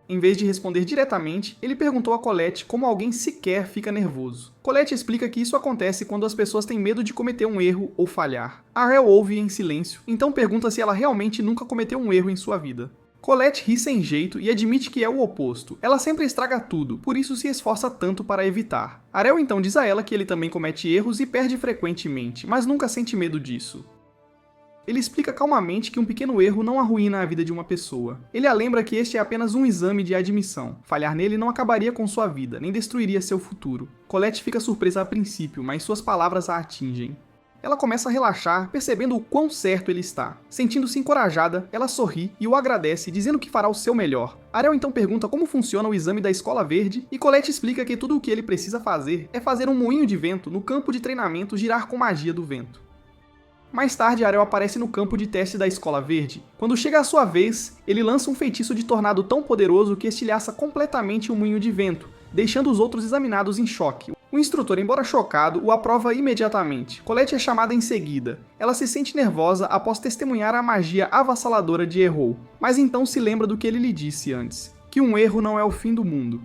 Em vez de responder diretamente, ele perguntou a Colette como alguém sequer fica nervoso. Colette explica que isso acontece quando as pessoas têm medo de cometer um erro ou falhar. Arel ouve em silêncio, então pergunta se ela realmente nunca cometeu um erro em sua vida. Colette ri sem jeito e admite que é o oposto. Ela sempre estraga tudo, por isso se esforça tanto para evitar. Arel então diz a ela que ele também comete erros e perde frequentemente, mas nunca sente medo disso. Ele explica calmamente que um pequeno erro não arruína a vida de uma pessoa. Ele a lembra que este é apenas um exame de admissão. Falhar nele não acabaria com sua vida, nem destruiria seu futuro. Colette fica surpresa a princípio, mas suas palavras a atingem. Ela começa a relaxar, percebendo o quão certo ele está. Sentindo-se encorajada, ela sorri e o agradece, dizendo que fará o seu melhor. Arel então pergunta como funciona o exame da Escola Verde, e Colette explica que tudo o que ele precisa fazer é fazer um moinho de vento no campo de treinamento girar com magia do vento. Mais tarde, Arel aparece no campo de teste da Escola Verde. Quando chega a sua vez, ele lança um feitiço de tornado tão poderoso que estilhaça completamente o moinho de vento, deixando os outros examinados em choque. O instrutor, embora chocado, o aprova imediatamente. Colette é chamada em seguida. Ela se sente nervosa após testemunhar a magia avassaladora de Errol, mas então se lembra do que ele lhe disse antes, que um erro não é o fim do mundo.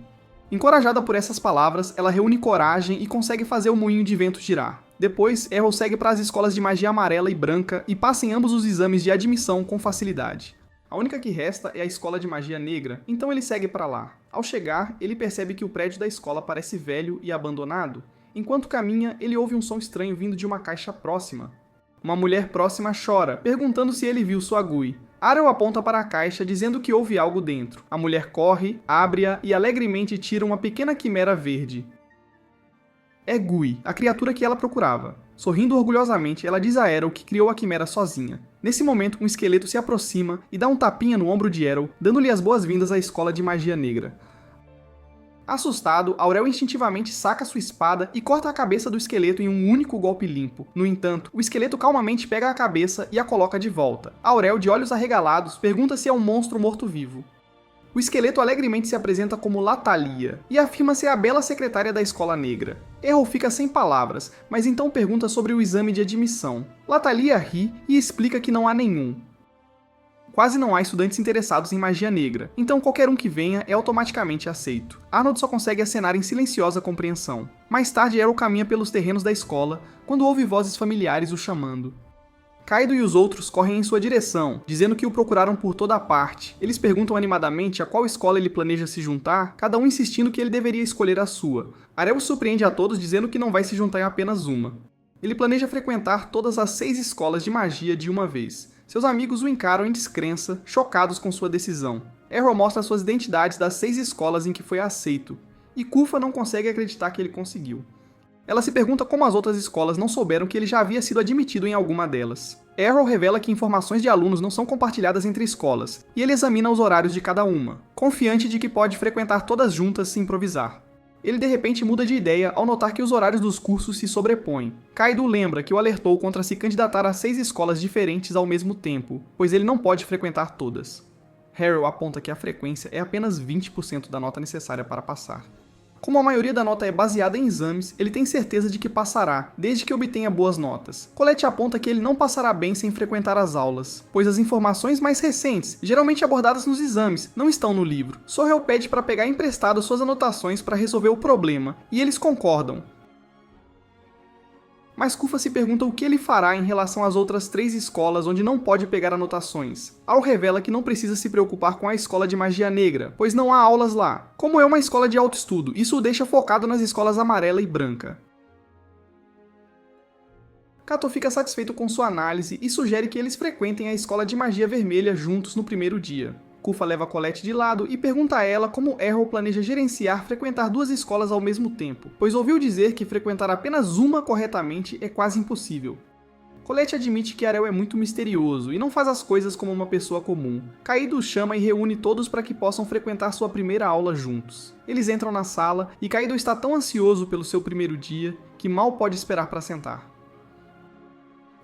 Encorajada por essas palavras, ela reúne coragem e consegue fazer o moinho de vento girar. Depois, Errol segue para as escolas de magia amarela e branca e passa em ambos os exames de admissão com facilidade. A única que resta é a escola de magia negra, então ele segue para lá. Ao chegar, ele percebe que o prédio da escola parece velho e abandonado. Enquanto caminha, ele ouve um som estranho vindo de uma caixa próxima. Uma mulher próxima chora, perguntando se ele viu sua Gui. Arel aponta para a caixa dizendo que houve algo dentro. A mulher corre, abre-a e alegremente tira uma pequena quimera verde. É Gui, a criatura que ela procurava. Sorrindo orgulhosamente, ela diz a Errol que criou a quimera sozinha. Nesse momento, um esqueleto se aproxima e dá um tapinha no ombro de Errol, dando-lhe as boas-vindas à escola de magia negra. Assustado, Aurel instintivamente saca sua espada e corta a cabeça do esqueleto em um único golpe limpo. No entanto, o esqueleto calmamente pega a cabeça e a coloca de volta. Aurel, de olhos arregalados, pergunta se é um monstro morto-vivo. O esqueleto alegremente se apresenta como Latalia e afirma ser a bela secretária da escola negra. Errol fica sem palavras, mas então pergunta sobre o exame de admissão. Latalia ri e explica que não há nenhum. Quase não há estudantes interessados em magia negra, então qualquer um que venha é automaticamente aceito. Arnold só consegue acenar em silenciosa compreensão. Mais tarde, Errol caminha pelos terrenos da escola, quando ouve vozes familiares o chamando. Kaido e os outros correm em sua direção, dizendo que o procuraram por toda parte. Eles perguntam animadamente a qual escola ele planeja se juntar, cada um insistindo que ele deveria escolher a sua. Arel surpreende a todos dizendo que não vai se juntar em apenas uma. Ele planeja frequentar todas as 6 escolas de magia de uma vez. Seus amigos o encaram em descrença, chocados com sua decisão. Errol mostra suas identidades das 6 escolas em que foi aceito, e Kufa não consegue acreditar que ele conseguiu. Ela se pergunta como as outras escolas não souberam que ele já havia sido admitido em alguma delas. Errol revela que informações de alunos não são compartilhadas entre escolas, e ele examina os horários de cada uma, confiante de que pode frequentar todas juntas se improvisar. Ele de repente muda de ideia ao notar que os horários dos cursos se sobrepõem. Kaido lembra que o alertou contra se candidatar a 6 escolas diferentes ao mesmo tempo, pois ele não pode frequentar todas. Harrow aponta que a frequência é apenas 20% da nota necessária para passar. Como a maioria da nota é baseada em exames, ele tem certeza de que passará, desde que obtenha boas notas. Colette aponta que ele não passará bem sem frequentar as aulas, pois as informações mais recentes, geralmente abordadas nos exames, não estão no livro. Sorrel pede para pegar emprestado suas anotações para resolver o problema, e eles concordam. Mas Kufa se pergunta o que ele fará em relação às outras 3 escolas onde não pode pegar anotações. Al revela que não precisa se preocupar com a escola de magia negra, pois não há aulas lá. Como é uma escola de autoestudo, isso o deixa focado nas escolas amarela e branca. Kato fica satisfeito com sua análise e sugere que eles frequentem a escola de magia vermelha juntos no primeiro dia. Kufa leva Colette de lado e pergunta a ela como Errol planeja gerenciar frequentar 2 escolas ao mesmo tempo, pois ouviu dizer que frequentar apenas uma corretamente é quase impossível. Colette admite que Arel é muito misterioso e não faz as coisas como uma pessoa comum. Kaido os chama e reúne todos para que possam frequentar sua primeira aula juntos. Eles entram na sala e Kaido está tão ansioso pelo seu primeiro dia que mal pode esperar para sentar.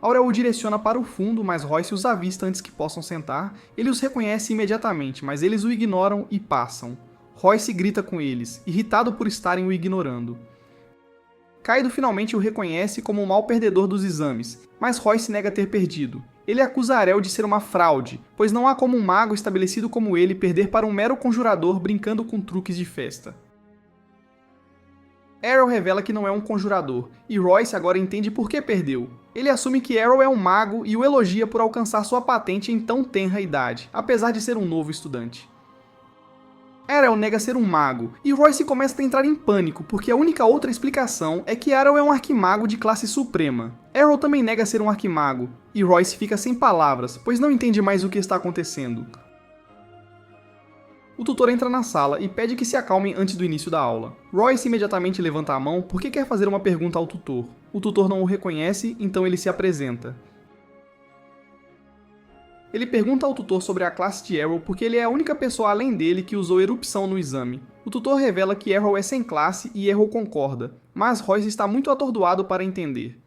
Aurel o direciona para o fundo, mas Royce os avista antes que possam sentar. Ele os reconhece imediatamente, mas eles o ignoram e passam. Royce grita com eles, irritado por estarem o ignorando. Kaido finalmente o reconhece como o mau perdedor dos exames, mas Royce nega ter perdido. Ele acusa Arel de ser uma fraude, pois não há como um mago estabelecido como ele perder para um mero conjurador brincando com truques de festa. Errol revela que não é um conjurador, e Royce agora entende por que perdeu. Ele assume que Errol é um mago e o elogia por alcançar sua patente em tão tenra idade, apesar de ser um novo estudante. Errol nega ser um mago, e Royce começa a entrar em pânico, porque a única outra explicação é que Errol é um arquimago de classe suprema. Errol também nega ser um arquimago, e Royce fica sem palavras, pois não entende mais o que está acontecendo. O tutor entra na sala e pede que se acalmem antes do início da aula. Royce imediatamente levanta a mão porque quer fazer uma pergunta ao tutor. O tutor não o reconhece, então ele se apresenta. Ele pergunta ao tutor sobre a classe de Errol porque ele é a única pessoa além dele que usou erupção no exame. O tutor revela que Errol é sem classe e Errol concorda, mas Royce está muito atordoado para entender.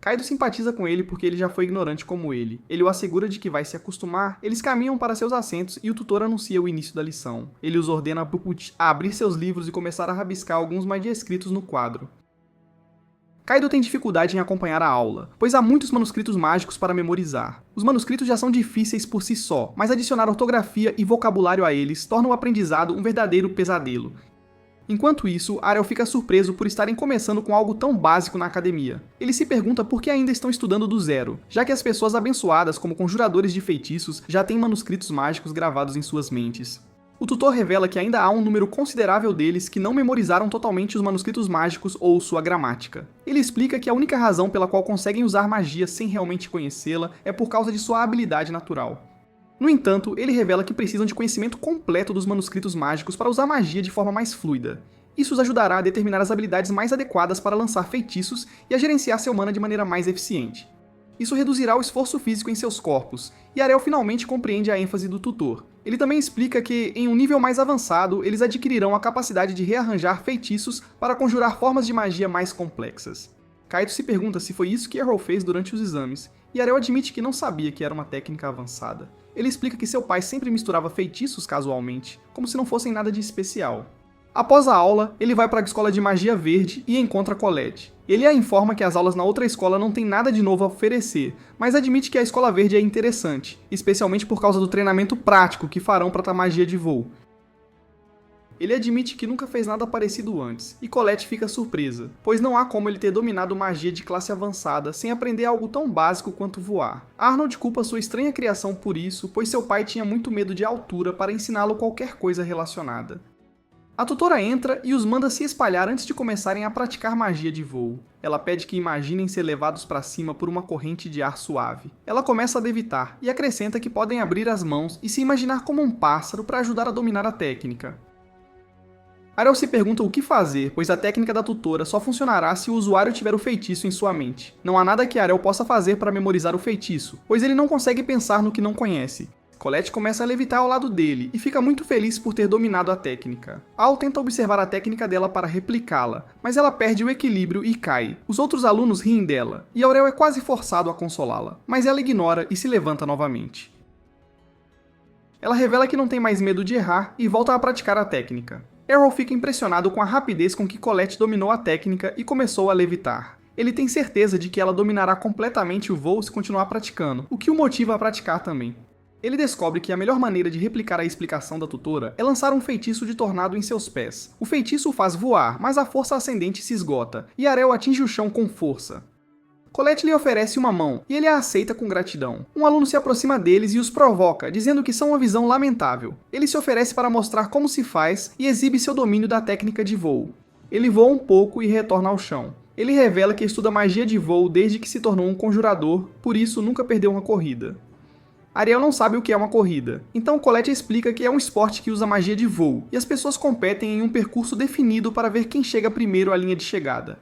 Kaido simpatiza com ele porque ele já foi ignorante como ele. Ele o assegura de que vai se acostumar, eles caminham para seus assentos e o tutor anuncia o início da lição. Ele os ordena a abrir seus livros e começar a rabiscar alguns mais escritos no quadro. Kaido tem dificuldade em acompanhar a aula, pois há muitos manuscritos mágicos para memorizar. Os manuscritos já são difíceis por si só, mas adicionar ortografia e vocabulário a eles torna o aprendizado um verdadeiro pesadelo. Enquanto isso, Arel fica surpreso por estarem começando com algo tão básico na academia. Ele se pergunta por que ainda estão estudando do zero, já que as pessoas abençoadas como conjuradores de feitiços já têm manuscritos mágicos gravados em suas mentes. O tutor revela que ainda há um número considerável deles que não memorizaram totalmente os manuscritos mágicos ou sua gramática. Ele explica que a única razão pela qual conseguem usar magia sem realmente conhecê-la é por causa de sua habilidade natural. No entanto, ele revela que precisam de conhecimento completo dos manuscritos mágicos para usar magia de forma mais fluida. Isso os ajudará a determinar as habilidades mais adequadas para lançar feitiços e a gerenciar seu mana de maneira mais eficiente. Isso reduzirá o esforço físico em seus corpos, e Arel finalmente compreende a ênfase do tutor. Ele também explica que, em um nível mais avançado, eles adquirirão a capacidade de rearranjar feitiços para conjurar formas de magia mais complexas. Kaido se pergunta se foi isso que Arrow fez durante os exames, e Arel admite que não sabia que era uma técnica avançada. Ele explica que seu pai sempre misturava feitiços casualmente, como se não fossem nada de especial. Após a aula, ele vai para a escola de magia verde e encontra Colette. Ele a informa que as aulas na outra escola não têm nada de novo a oferecer, mas admite que a escola verde é interessante, especialmente por causa do treinamento prático que farão para a magia de voo. Ele admite que nunca fez nada parecido antes, e Colette fica surpresa, pois não há como ele ter dominado magia de classe avançada sem aprender algo tão básico quanto voar. Arnold culpa sua estranha criação por isso, pois seu pai tinha muito medo de altura para ensiná-lo qualquer coisa relacionada. A tutora entra e os manda se espalhar antes de começarem a praticar magia de voo. Ela pede que imaginem ser levados para cima por uma corrente de ar suave. Ela começa a levitar e acrescenta que podem abrir as mãos e se imaginar como um pássaro para ajudar a dominar a técnica. Arel se pergunta o que fazer, pois a técnica da tutora só funcionará se o usuário tiver o feitiço em sua mente. Não há nada que Arel possa fazer para memorizar o feitiço, pois ele não consegue pensar no que não conhece. Colette começa a levitar ao lado dele e fica muito feliz por ter dominado a técnica. Al tenta observar a técnica dela para replicá-la, mas ela perde o equilíbrio e cai. Os outros alunos riem dela, e Aurel é quase forçado a consolá-la, mas ela ignora e se levanta novamente. Ela revela que não tem mais medo de errar e volta a praticar a técnica. Arrow fica impressionado com a rapidez com que Colette dominou a técnica e começou a levitar. Ele tem certeza de que ela dominará completamente o voo se continuar praticando, o que o motiva a praticar também. Ele descobre que a melhor maneira de replicar a explicação da tutora é lançar um feitiço de tornado em seus pés. O feitiço o faz voar, mas a força ascendente se esgota, e Arel atinge o chão com força. Colette lhe oferece uma mão, e ele a aceita com gratidão. Um aluno se aproxima deles e os provoca, dizendo que são uma visão lamentável. Ele se oferece para mostrar como se faz e exibe seu domínio da técnica de voo. Ele voa um pouco e retorna ao chão. Ele revela que estuda magia de voo desde que se tornou um conjurador, por isso nunca perdeu uma corrida. Ariel não sabe o que é uma corrida, então Colette explica que é um esporte que usa magia de voo, e as pessoas competem em um percurso definido para ver quem chega primeiro à linha de chegada.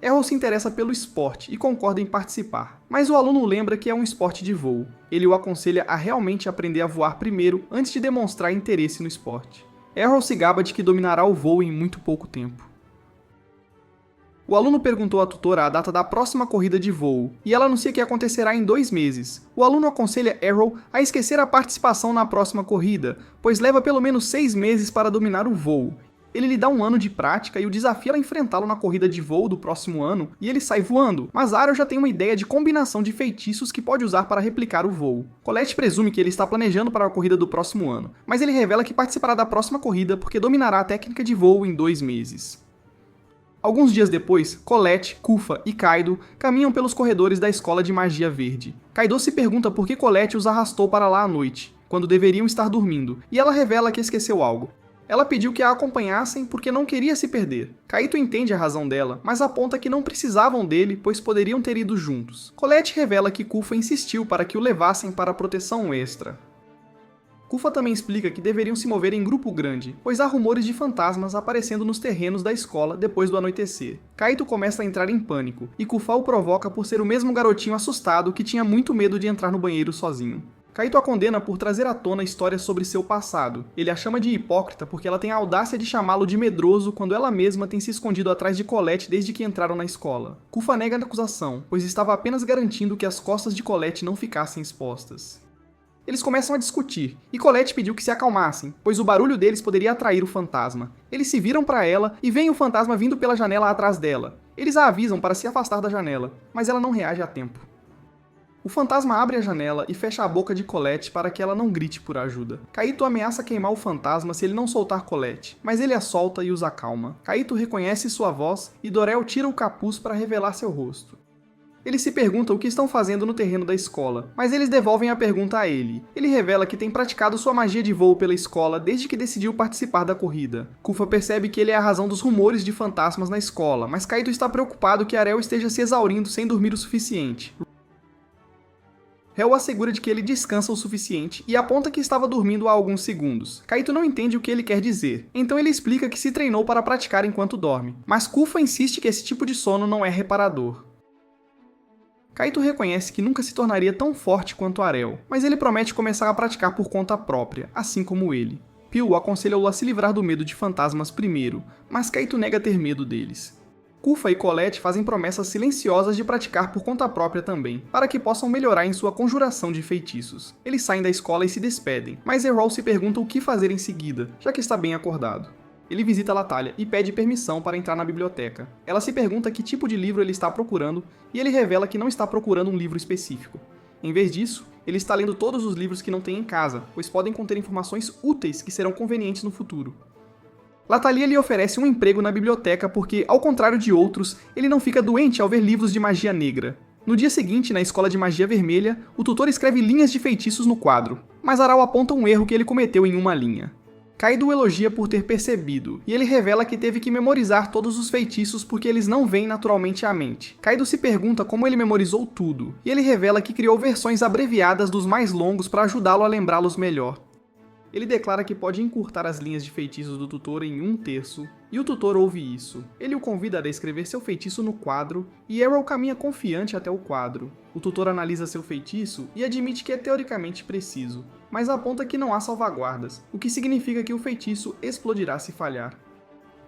Arrow se interessa pelo esporte e concorda em participar, mas o aluno lembra que é um esporte de voo. Ele o aconselha a realmente aprender a voar primeiro antes de demonstrar interesse no esporte. Arrow se gaba de que dominará o voo em muito pouco tempo. O aluno perguntou à tutora a data da próxima corrida de voo, e ela anuncia que acontecerá em 2 meses. O aluno aconselha Arrow a esquecer a participação na próxima corrida, pois leva pelo menos 6 meses para dominar o voo. Ele lhe dá 1 ano de prática e o desafia a enfrentá-lo na corrida de voo do próximo ano, e ele sai voando, mas Arrow já tem uma ideia de combinação de feitiços que pode usar para replicar o voo. Colette presume que ele está planejando para a corrida do próximo ano, mas ele revela que participará da próxima corrida porque dominará a técnica de voo em 2 meses. Alguns dias depois, Colette, Kufa e Kaido caminham pelos corredores da escola de magia verde. Kaido se pergunta por que Colette os arrastou para lá à noite, quando deveriam estar dormindo, e ela revela que esqueceu algo. Ela pediu que a acompanhassem porque não queria se perder. Kaito entende a razão dela, mas aponta que não precisavam dele, pois poderiam ter ido juntos. Colette revela que Kufa insistiu para que o levassem para a proteção extra. Kufa também explica que deveriam se mover em grupo grande, pois há rumores de fantasmas aparecendo nos terrenos da escola depois do anoitecer. Kaito começa a entrar em pânico, e Kufa o provoca por ser o mesmo garotinho assustado que tinha muito medo de entrar no banheiro sozinho. Kaito a condena por trazer à tona histórias sobre seu passado. Ele a chama de hipócrita porque ela tem a audácia de chamá-lo de medroso quando ela mesma tem se escondido atrás de Colette desde que entraram na escola. Kufa nega a acusação, pois estava apenas garantindo que as costas de Colette não ficassem expostas. Eles começam a discutir, e Colette pediu que se acalmassem, pois o barulho deles poderia atrair o fantasma. Eles se viram para ela e veem o fantasma vindo pela janela atrás dela. Eles a avisam para se afastar da janela, mas ela não reage a tempo. O fantasma abre a janela e fecha a boca de Colette para que ela não grite por ajuda. Kaito ameaça queimar o fantasma se ele não soltar Colette, mas ele a solta e os acalma. Kaito reconhece sua voz e Dorel tira o capuz para revelar seu rosto. Eles se perguntam o que estão fazendo no terreno da escola, mas eles devolvem a pergunta a ele. Ele revela que tem praticado sua magia de voo pela escola desde que decidiu participar da corrida. Kufa percebe que ele é a razão dos rumores de fantasmas na escola, mas Kaito está preocupado que Arel esteja se exaurindo sem dormir o suficiente. Hel assegura de que ele descansa o suficiente e aponta que estava dormindo há alguns segundos. Kaito não entende o que ele quer dizer, então ele explica que se treinou para praticar enquanto dorme, mas Kufa insiste que esse tipo de sono não é reparador. Kaito reconhece que nunca se tornaria tão forte quanto Arel, mas ele promete começar a praticar por conta própria, assim como ele. Pio aconselha-o a se livrar do medo de fantasmas primeiro, mas Kaito nega ter medo deles. Kufa e Colette fazem promessas silenciosas de praticar por conta própria também, para que possam melhorar em sua conjuração de feitiços. Eles saem da escola e se despedem, mas Errol se pergunta o que fazer em seguida, já que está bem acordado. Ele visita Latalha e pede permissão para entrar na biblioteca. Ela se pergunta que tipo de livro ele está procurando, e ele revela que não está procurando um livro específico. Em vez disso, ele está lendo todos os livros que não tem em casa, pois podem conter informações úteis que serão convenientes no futuro. Latalha lhe oferece um emprego na biblioteca porque, ao contrário de outros, ele não fica doente ao ver livros de magia negra. No dia seguinte, na escola de magia vermelha, o tutor escreve linhas de feitiços no quadro, mas Arau aponta um erro que ele cometeu em uma linha. Kaido o elogia por ter percebido, e ele revela que teve que memorizar todos os feitiços porque eles não vêm naturalmente à mente. Kaido se pergunta como ele memorizou tudo, e ele revela que criou versões abreviadas dos mais longos para ajudá-lo a lembrá-los melhor. Ele declara que pode encurtar as linhas de feitiços do tutor em 1/3, e o tutor ouve isso. Ele o convida a escrever seu feitiço no quadro, e Arrow caminha confiante até o quadro. O tutor analisa seu feitiço e admite que é teoricamente preciso, mas aponta que não há salvaguardas, o que significa que o feitiço explodirá se falhar.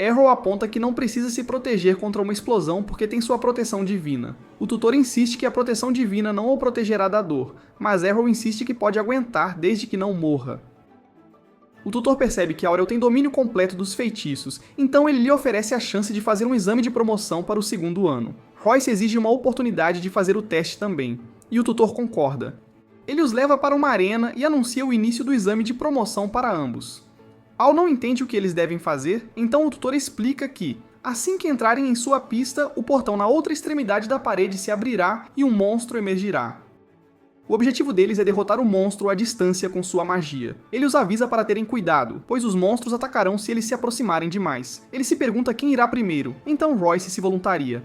Arrow aponta que não precisa se proteger contra uma explosão porque tem sua proteção divina. O tutor insiste que a proteção divina não o protegerá da dor, mas Arrow insiste que pode aguentar desde que não morra. O tutor percebe que Aurel tem domínio completo dos feitiços, então ele lhe oferece a chance de fazer um exame de promoção para o 2º ano. Royce exige uma oportunidade de fazer o teste também, e o tutor concorda. Ele os leva para uma arena e anuncia o início do exame de promoção para ambos. Al não entende o que eles devem fazer, então o tutor explica que, assim que entrarem em sua pista, o portão na outra extremidade da parede se abrirá e um monstro emergirá. O objetivo deles é derrotar o monstro à distância com sua magia. Ele os avisa para terem cuidado, pois os monstros atacarão se eles se aproximarem demais. Ele se pergunta quem irá primeiro, então Royce se voluntaria.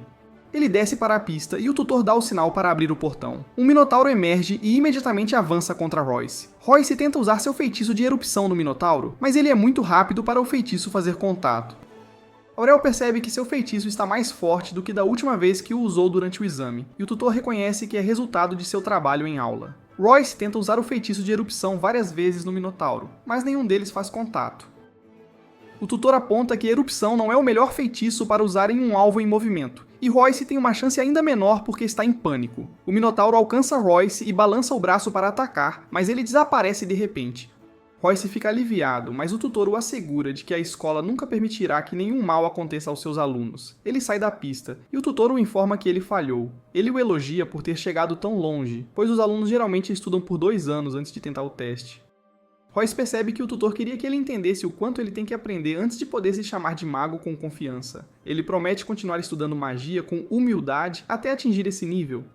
Ele desce para a pista e o tutor dá o sinal para abrir o portão. Um Minotauro emerge e imediatamente avança contra Royce. Royce tenta usar seu feitiço de erupção no Minotauro, mas ele é muito rápido para o feitiço fazer contato. Aurel percebe que seu feitiço está mais forte do que da última vez que o usou durante o exame, e o tutor reconhece que é resultado de seu trabalho em aula. Royce tenta usar o feitiço de erupção várias vezes no Minotauro, mas nenhum deles faz contato. O tutor aponta que erupção não é o melhor feitiço para usar em um alvo em movimento, e Royce tem uma chance ainda menor porque está em pânico. O Minotauro alcança Royce e balança o braço para atacar, mas ele desaparece de repente. Royce fica aliviado, mas o tutor o assegura de que a escola nunca permitirá que nenhum mal aconteça aos seus alunos. Ele sai da pista, e o tutor o informa que ele falhou. Ele o elogia por ter chegado tão longe, pois os alunos geralmente estudam por 2 anos antes de tentar o teste. Royce percebe que o tutor queria que ele entendesse o quanto ele tem que aprender antes de poder se chamar de mago com confiança. Ele promete continuar estudando magia com humildade até atingir esse nível.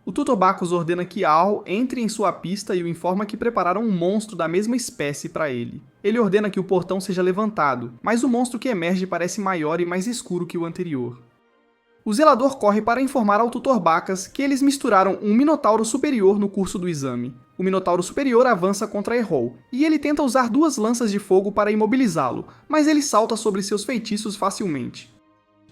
O tutor Bacchus ordena que Al entre em sua pista e o informa que prepararam um monstro da mesma espécie para ele. Ele ordena que o portão seja levantado, mas o monstro que emerge parece maior e mais escuro que o anterior. O zelador corre para informar ao tutor Bacchus que eles misturaram um Minotauro superior no curso do exame. O Minotauro superior avança contra Errol, e ele tenta usar 2 lanças de fogo para imobilizá-lo, mas ele salta sobre seus feitiços facilmente.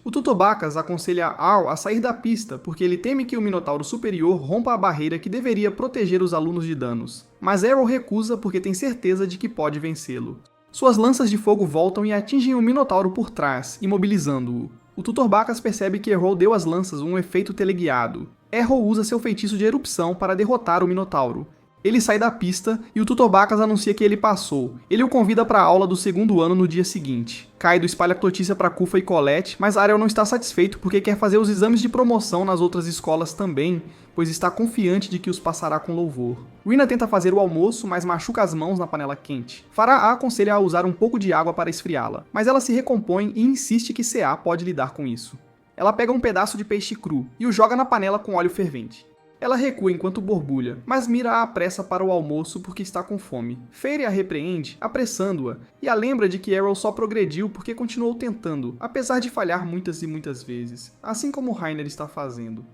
O Tutobacas aconselha Arl a sair da pista porque ele teme que o Minotauro Superior rompa a barreira que deveria proteger os alunos de danos, mas Arrow recusa porque tem certeza de que pode vencê-lo. Suas lanças de fogo voltam e atingem o Minotauro por trás, imobilizando-o. O Tutobacas percebe que Arrow deu às lanças um efeito teleguiado. Arrow usa seu feitiço de erupção para derrotar o Minotauro. Ele sai da pista e o Tutobacas anuncia que ele passou. Ele o convida para a aula do segundo ano no dia seguinte. Kaido espalha notícia para Kufa e Colette, mas Arel não está satisfeito porque quer fazer os exames de promoção nas outras escolas também, pois está confiante de que os passará com louvor. Rina tenta fazer o almoço, mas machuca as mãos na panela quente. Farah a aconselha a usar um pouco de água para esfriá-la, mas ela se recompõe e insiste que Ca pode lidar com isso. Ela pega um pedaço de peixe cru e o joga na panela com óleo fervente. Ela recua enquanto borbulha, mas Mira a apressa para o almoço porque está com fome. Fairy a repreende, apressando-a, e a lembra de que Arrow só progrediu porque continuou tentando, apesar de falhar muitas e muitas vezes, assim como Reiner está fazendo.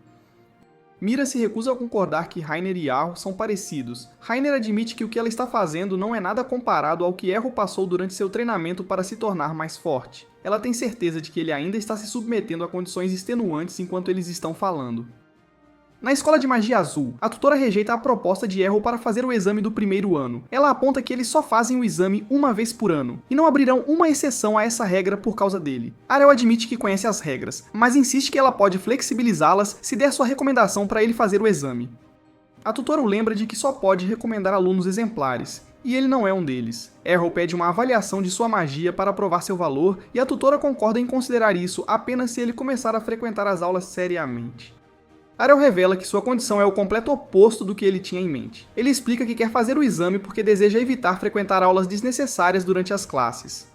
Mira se recusa a concordar que Reiner e Arrow são parecidos. Reiner admite que o que ela está fazendo não é nada comparado ao que Arrow passou durante seu treinamento para se tornar mais forte. Ela tem certeza de que ele ainda está se submetendo a condições extenuantes enquanto eles estão falando. Na escola de magia azul, a tutora rejeita a proposta de Arrow para fazer o exame do primeiro ano. Ela aponta que eles só fazem o exame uma vez por ano, e não abrirão uma exceção a essa regra por causa dele. Arel admite que conhece as regras, mas insiste que ela pode flexibilizá-las se der sua recomendação para ele fazer o exame. A tutora o lembra de que só pode recomendar alunos exemplares, e ele não é um deles. Arrow pede uma avaliação de sua magia para provar seu valor, e a tutora concorda em considerar isso apenas se ele começar a frequentar as aulas seriamente. Arel revela que sua condição é o completo oposto do que ele tinha em mente. Ele explica que quer fazer o exame porque deseja evitar frequentar aulas desnecessárias durante as classes.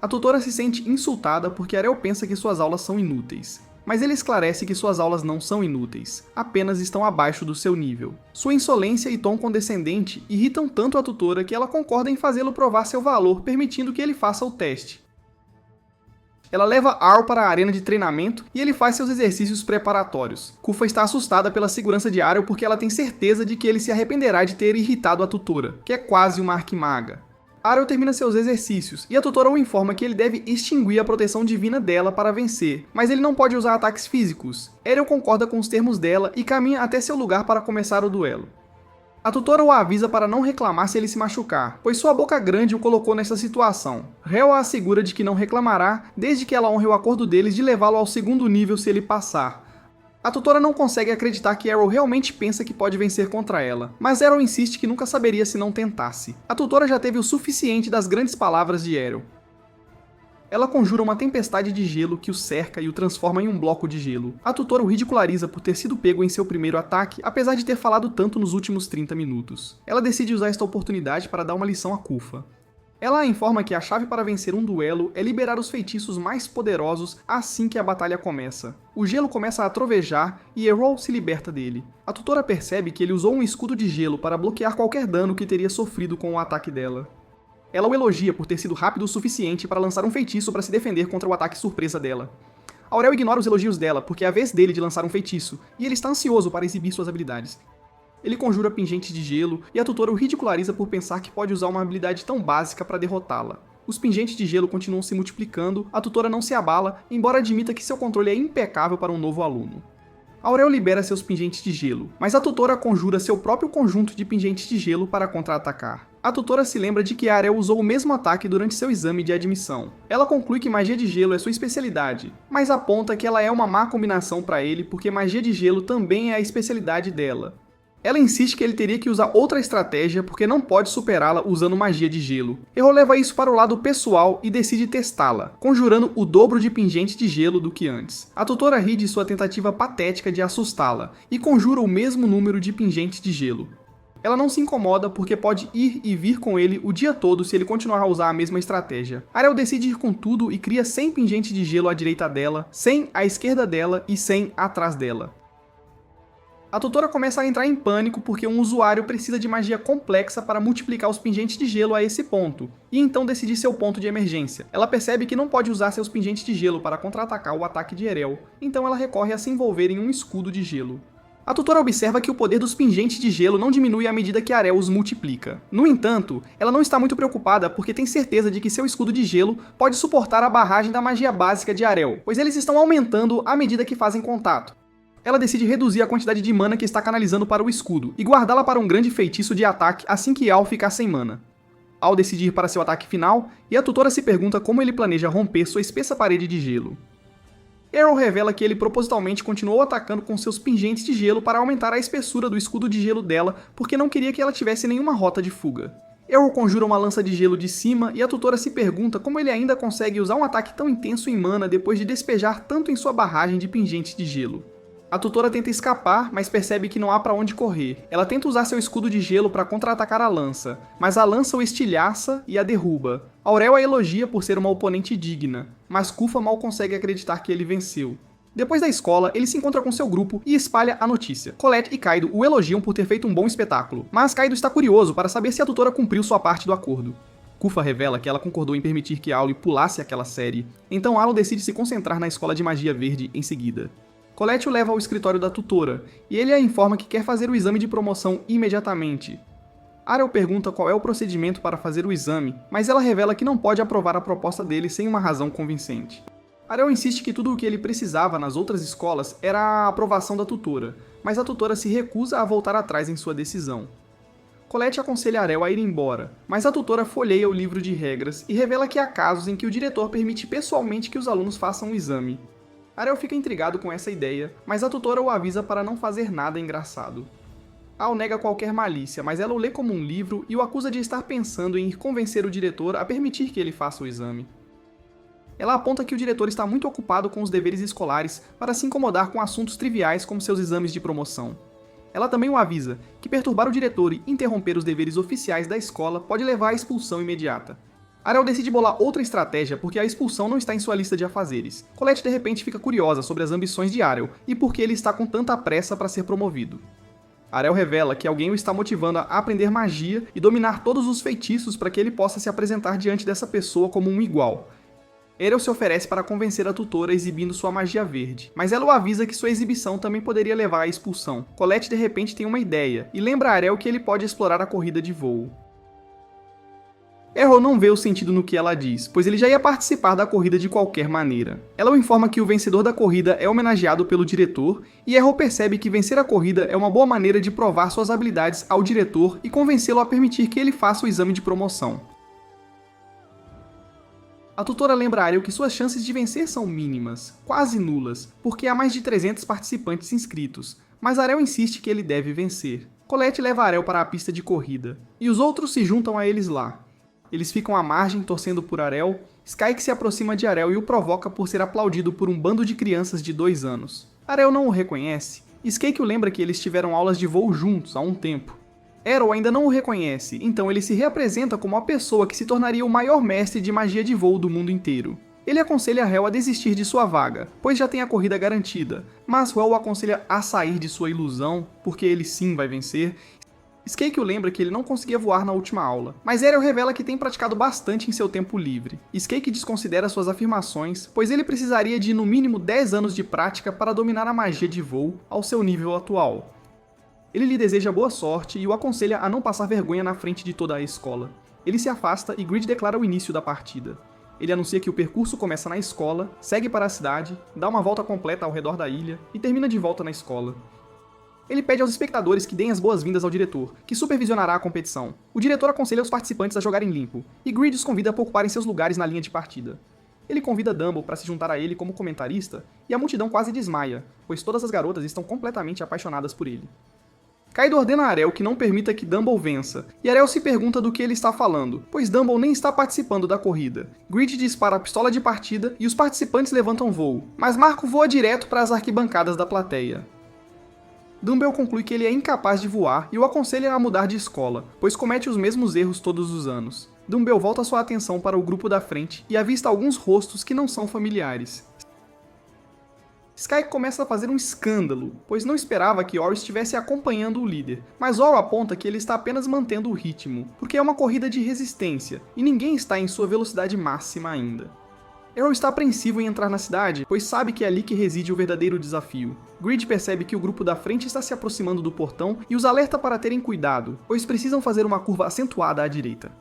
A tutora se sente insultada porque Arel pensa que suas aulas são inúteis. Mas ele esclarece que suas aulas não são inúteis, apenas estão abaixo do seu nível. Sua insolência e tom condescendente irritam tanto a tutora que ela concorda em fazê-lo provar seu valor, permitindo que ele faça o teste. Ela leva Arl para a arena de treinamento e ele faz seus exercícios preparatórios. Kufa está assustada pela segurança de Arel porque ela tem certeza de que ele se arrependerá de ter irritado a tutora, que é quase uma arquimaga. Arel termina seus exercícios e a tutora o informa que ele deve extinguir a proteção divina dela para vencer, mas ele não pode usar ataques físicos. Arel concorda com os termos dela e caminha até seu lugar para começar o duelo. A tutora o avisa para não reclamar se ele se machucar, pois sua boca grande o colocou nessa situação. Hel a assegura de que não reclamará, desde que ela honre o acordo deles de levá-lo ao segundo nível se ele passar. A tutora não consegue acreditar que Arrow realmente pensa que pode vencer contra ela, mas Arrow insiste que nunca saberia se não tentasse. A tutora já teve o suficiente das grandes palavras de Arrow. Ela conjura uma tempestade de gelo que o cerca e o transforma em um bloco de gelo. A tutora o ridiculariza por ter sido pego em seu primeiro ataque, apesar de ter falado tanto nos últimos 30 minutos. Ela decide usar esta oportunidade para dar uma lição a Kufa. Ela a informa que a chave para vencer um duelo é liberar os feitiços mais poderosos assim que a batalha começa. O gelo começa a trovejar e Errol se liberta dele. A tutora percebe que ele usou um escudo de gelo para bloquear qualquer dano que teria sofrido com o ataque dela. Ela o elogia por ter sido rápido o suficiente para lançar um feitiço para se defender contra o ataque surpresa dela. Aurel ignora os elogios dela, porque é a vez dele de lançar um feitiço, e ele está ansioso para exibir suas habilidades. Ele conjura pingentes de gelo, e a tutora o ridiculariza por pensar que pode usar uma habilidade tão básica para derrotá-la. Os pingentes de gelo continuam se multiplicando, a tutora não se abala, embora admita que seu controle é impecável para um novo aluno. Aurel libera seus pingentes de gelo, mas a tutora conjura seu próprio conjunto de pingentes de gelo para contra-atacar. A tutora se lembra de que Arel usou o mesmo ataque durante seu exame de admissão. Ela conclui que magia de gelo é sua especialidade, mas aponta que ela é uma má combinação para ele porque magia de gelo também é a especialidade dela. Ela insiste que ele teria que usar outra estratégia porque não pode superá-la usando magia de gelo. Errol leva isso para o lado pessoal e decide testá-la, conjurando o dobro de pingente de gelo do que antes. A tutora ri de sua tentativa patética de assustá-la e conjura o mesmo número de pingentes de gelo. Ela não se incomoda porque pode ir e vir com ele o dia todo se ele continuar a usar a mesma estratégia. Arel decide ir com tudo e cria 100 pingentes de gelo à direita dela, 100 à esquerda dela e 100 atrás dela. A tutora começa a entrar em pânico porque um usuário precisa de magia complexa para multiplicar os pingentes de gelo a esse ponto, e então decidir seu ponto de emergência. Ela percebe que não pode usar seus pingentes de gelo para contra-atacar o ataque de Erel, então ela recorre a se envolver em um escudo de gelo. A tutora observa que o poder dos pingentes de gelo não diminui à medida que Arel os multiplica. No entanto, ela não está muito preocupada porque tem certeza de que seu escudo de gelo pode suportar a barragem da magia básica de Arel, pois eles estão aumentando à medida que fazem contato. Ela decide reduzir a quantidade de mana que está canalizando para o escudo e guardá-la para um grande feitiço de ataque assim que Al ficar sem mana. Al decide ir para seu ataque final, e a tutora se pergunta como ele planeja romper sua espessa parede de gelo. Aryll revela que ele propositalmente continuou atacando com seus pingentes de gelo para aumentar a espessura do escudo de gelo dela, porque não queria que ela tivesse nenhuma rota de fuga. Aryll conjura uma lança de gelo de cima, e a tutora se pergunta como ele ainda consegue usar um ataque tão intenso em mana depois de despejar tanto em sua barragem de pingentes de gelo. A tutora tenta escapar, mas percebe que não há para onde correr. Ela tenta usar seu escudo de gelo para contra-atacar a lança, mas a lança o estilhaça e a derruba. Aurel a elogia por ser uma oponente digna, mas Kufa mal consegue acreditar que ele venceu. Depois da escola, ele se encontra com seu grupo e espalha a notícia. Colette e Kaido o elogiam por ter feito um bom espetáculo, mas Kaido está curioso para saber se a tutora cumpriu sua parte do acordo. Kufa revela que ela concordou em permitir que Aloy pulasse aquela série, então Aloy decide se concentrar na escola de magia verde em seguida. Colette o leva ao escritório da tutora, e ele a informa que quer fazer o exame de promoção imediatamente. Aryll pergunta qual é o procedimento para fazer o exame, mas ela revela que não pode aprovar a proposta dele sem uma razão convincente. Aryll insiste que tudo o que ele precisava nas outras escolas era a aprovação da tutora, mas a tutora se recusa a voltar atrás em sua decisão. Colette aconselha Aryll a ir embora, mas a tutora folheia o livro de regras e revela que há casos em que o diretor permite pessoalmente que os alunos façam o exame. Aryll fica intrigado com essa ideia, mas a tutora o avisa para não fazer nada engraçado. Al nega qualquer malícia, mas ela o lê como um livro e o acusa de estar pensando em ir convencer o diretor a permitir que ele faça o exame. Ela aponta que o diretor está muito ocupado com os deveres escolares para se incomodar com assuntos triviais como seus exames de promoção. Ela também o avisa que perturbar o diretor e interromper os deveres oficiais da escola pode levar à expulsão imediata. Aryll decide bolar outra estratégia porque a expulsão não está em sua lista de afazeres. Colette de repente fica curiosa sobre as ambições de Aryll e por que ele está com tanta pressa para ser promovido. Aryll revela que alguém o está motivando a aprender magia e dominar todos os feitiços para que ele possa se apresentar diante dessa pessoa como um igual. Aryll se oferece para convencer a tutora exibindo sua magia verde, mas ela o avisa que sua exibição também poderia levar à expulsão. Colette de repente tem uma ideia e lembra a Aryll que ele pode explorar a corrida de voo. Aryll não vê o sentido no que ela diz, pois ele já ia participar da corrida de qualquer maneira. Ela o informa que o vencedor da corrida é homenageado pelo diretor, e Aryll percebe que vencer a corrida é uma boa maneira de provar suas habilidades ao diretor e convencê-lo a permitir que ele faça o exame de promoção. A tutora lembra a Aryll que suas chances de vencer são mínimas, quase nulas, porque há mais de 300 participantes inscritos, mas Aryll insiste que ele deve vencer. Colette leva Aryll para a pista de corrida, e os outros se juntam a eles lá. Eles ficam à margem, torcendo por Aryll. Skyke se aproxima de Aryll e o provoca por ser aplaudido por um bando de crianças de 2 anos. Aryll não o reconhece. Skyke o lembra que eles tiveram aulas de voo juntos há um tempo. Aryll ainda não o reconhece, então ele se reapresenta como a pessoa que se tornaria o maior mestre de magia de voo do mundo inteiro. Ele aconselha Hel a desistir de sua vaga, pois já tem a corrida garantida, mas Hel o aconselha a sair de sua ilusão, porque ele sim vai vencer. Skyke o lembra que ele não conseguia voar na última aula, mas Aryll revela que tem praticado bastante em seu tempo livre. Skyke desconsidera suas afirmações, pois ele precisaria de no mínimo 10 anos de prática para dominar a magia de voo ao seu nível atual. Ele lhe deseja boa sorte e o aconselha a não passar vergonha na frente de toda a escola. Ele se afasta e Grid declara o início da partida. Ele anuncia que o percurso começa na escola, segue para a cidade, dá uma volta completa ao redor da ilha e termina de volta na escola. Ele pede aos espectadores que deem as boas-vindas ao diretor, que supervisionará a competição. O diretor aconselha os participantes a jogarem limpo, e Grid os convida a ocuparem seus lugares na linha de partida. Ele convida Dumble para se juntar a ele como comentarista, e a multidão quase desmaia, pois todas as garotas estão completamente apaixonadas por ele. Kaido ordena a Aryll que não permita que Dumble vença, e Aryll se pergunta do que ele está falando, pois Dumble nem está participando da corrida. Grid dispara a pistola de partida e os participantes levantam voo, mas Marco voa direto para as arquibancadas da plateia. Dumble conclui que ele é incapaz de voar e o aconselha a mudar de escola, pois comete os mesmos erros todos os anos. Dumble volta sua atenção para o grupo da frente e avista alguns rostos que não são familiares. Skyke começa a fazer um escândalo, pois não esperava que Oro estivesse acompanhando o líder, mas Oro aponta que ele está apenas mantendo o ritmo, porque é uma corrida de resistência e ninguém está em sua velocidade máxima ainda. Arrow está apreensivo em entrar na cidade, pois sabe que é ali que reside o verdadeiro desafio. Grid percebe que o grupo da frente está se aproximando do portão e os alerta para terem cuidado, pois precisam fazer uma curva acentuada à direita.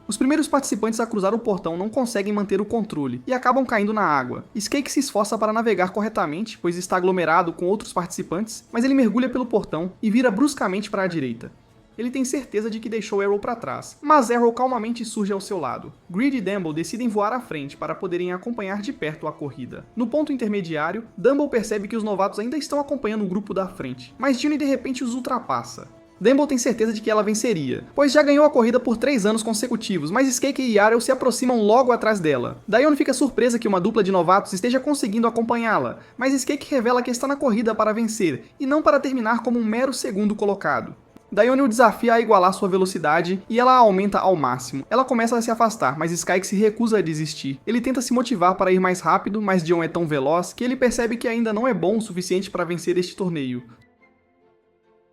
Os primeiros participantes a cruzar o portão não conseguem manter o controle e acabam caindo na água. Skate se esforça para navegar corretamente, pois está aglomerado com outros participantes, mas ele mergulha pelo portão e vira bruscamente para a direita. Ele tem certeza de que deixou Arrow para trás, mas Arrow calmamente surge ao seu lado. Grid e Dumble decidem voar à frente para poderem acompanhar de perto a corrida. No ponto intermediário, Dumble percebe que os novatos ainda estão acompanhando o grupo da frente, mas Ginny de repente os ultrapassa. Dumble tem certeza de que ela venceria, pois já ganhou a corrida por 3 anos consecutivos, mas Skate e Arrow se aproximam logo atrás dela. Dione fica surpresa que uma dupla de novatos esteja conseguindo acompanhá-la, mas Skate revela que está na corrida para vencer, e não para terminar como um mero segundo colocado. Dione o desafia a igualar sua velocidade e ela a aumenta ao máximo. Ela começa a se afastar, mas Skate se recusa a desistir. Ele tenta se motivar para ir mais rápido, mas Dion é tão veloz que ele percebe que ainda não é bom o suficiente para vencer este torneio.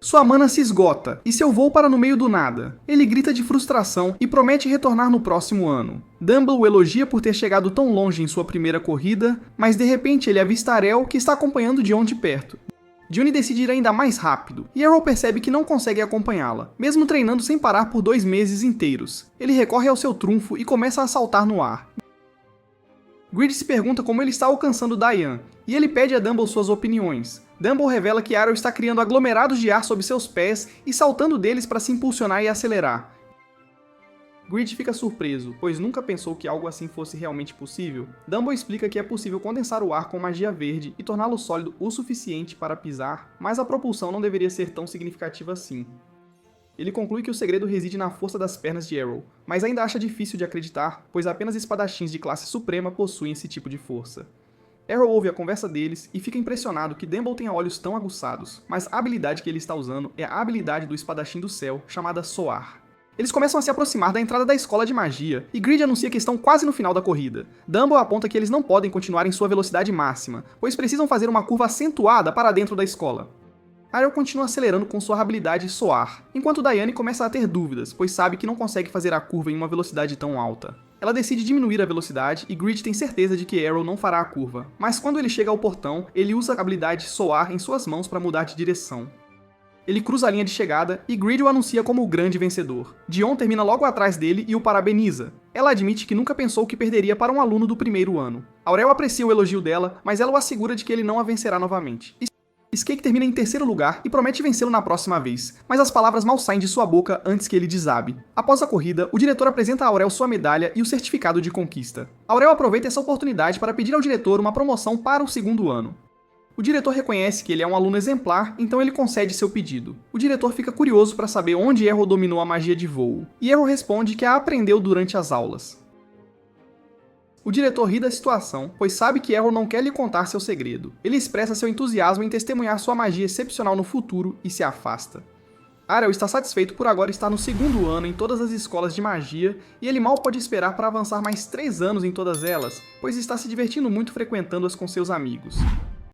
Sua mana se esgota, e seu voo para no meio do nada. Ele grita de frustração e promete retornar no próximo ano. Dumble o elogia por ter chegado tão longe em sua primeira corrida, mas de repente ele avista Arel, que está acompanhando Dion de perto. Ginny decide ir ainda mais rápido, e Arrow percebe que não consegue acompanhá-la, mesmo treinando sem parar por 2 meses inteiros. Ele recorre ao seu trunfo e começa a saltar no ar. Grid se pergunta como ele está alcançando Diane, e ele pede a Dumble suas opiniões. Dumble revela que Arrow está criando aglomerados de ar sob seus pés e saltando deles para se impulsionar e acelerar. Grid fica surpreso, pois nunca pensou que algo assim fosse realmente possível. Dumble explica que é possível condensar o ar com magia verde e torná-lo sólido o suficiente para pisar, mas a propulsão não deveria ser tão significativa assim. Ele conclui que o segredo reside na força das pernas de Arrow, mas ainda acha difícil de acreditar, pois apenas espadachins de classe suprema possuem esse tipo de força. Arrow ouve a conversa deles e fica impressionado que Dumble tenha olhos tão aguçados, mas a habilidade que ele está usando é a habilidade do espadachim do céu, chamada Soar. Eles começam a se aproximar da entrada da escola de magia, e Grid anuncia que estão quase no final da corrida. Dumble aponta que eles não podem continuar em sua velocidade máxima, pois precisam fazer uma curva acentuada para dentro da escola. Arrow continua acelerando com sua habilidade Soar, enquanto Diane começa a ter dúvidas, pois sabe que não consegue fazer a curva em uma velocidade tão alta. Ela decide diminuir a velocidade e Grid tem certeza de que Arrow não fará a curva, mas quando ele chega ao portão, ele usa a habilidade Soar em suas mãos para mudar de direção. Ele cruza a linha de chegada e Grid o anuncia como o grande vencedor. Dion termina logo atrás dele e o parabeniza. Ela admite que nunca pensou que perderia para um aluno do primeiro ano. Aurel aprecia o elogio dela, mas ela o assegura de que ele não a vencerá novamente. Skate termina em terceiro lugar e promete vencê-lo na próxima vez, mas as palavras mal saem de sua boca antes que ele desabe. Após a corrida, o diretor apresenta a Aurel sua medalha e o certificado de conquista. Aurel aproveita essa oportunidade para pedir ao diretor uma promoção para o segundo ano. O diretor reconhece que ele é um aluno exemplar, então ele concede seu pedido. O diretor fica curioso para saber onde Arrow dominou a magia de voo, e Arrow responde que a aprendeu durante as aulas. O diretor ri da situação, pois sabe que Arrow não quer lhe contar seu segredo. Ele expressa seu entusiasmo em testemunhar sua magia excepcional no futuro e se afasta. Arrow está satisfeito por agora estar no segundo ano em todas as escolas de magia, e ele mal pode esperar para avançar mais 3 anos em todas elas, pois está se divertindo muito frequentando-as com seus amigos.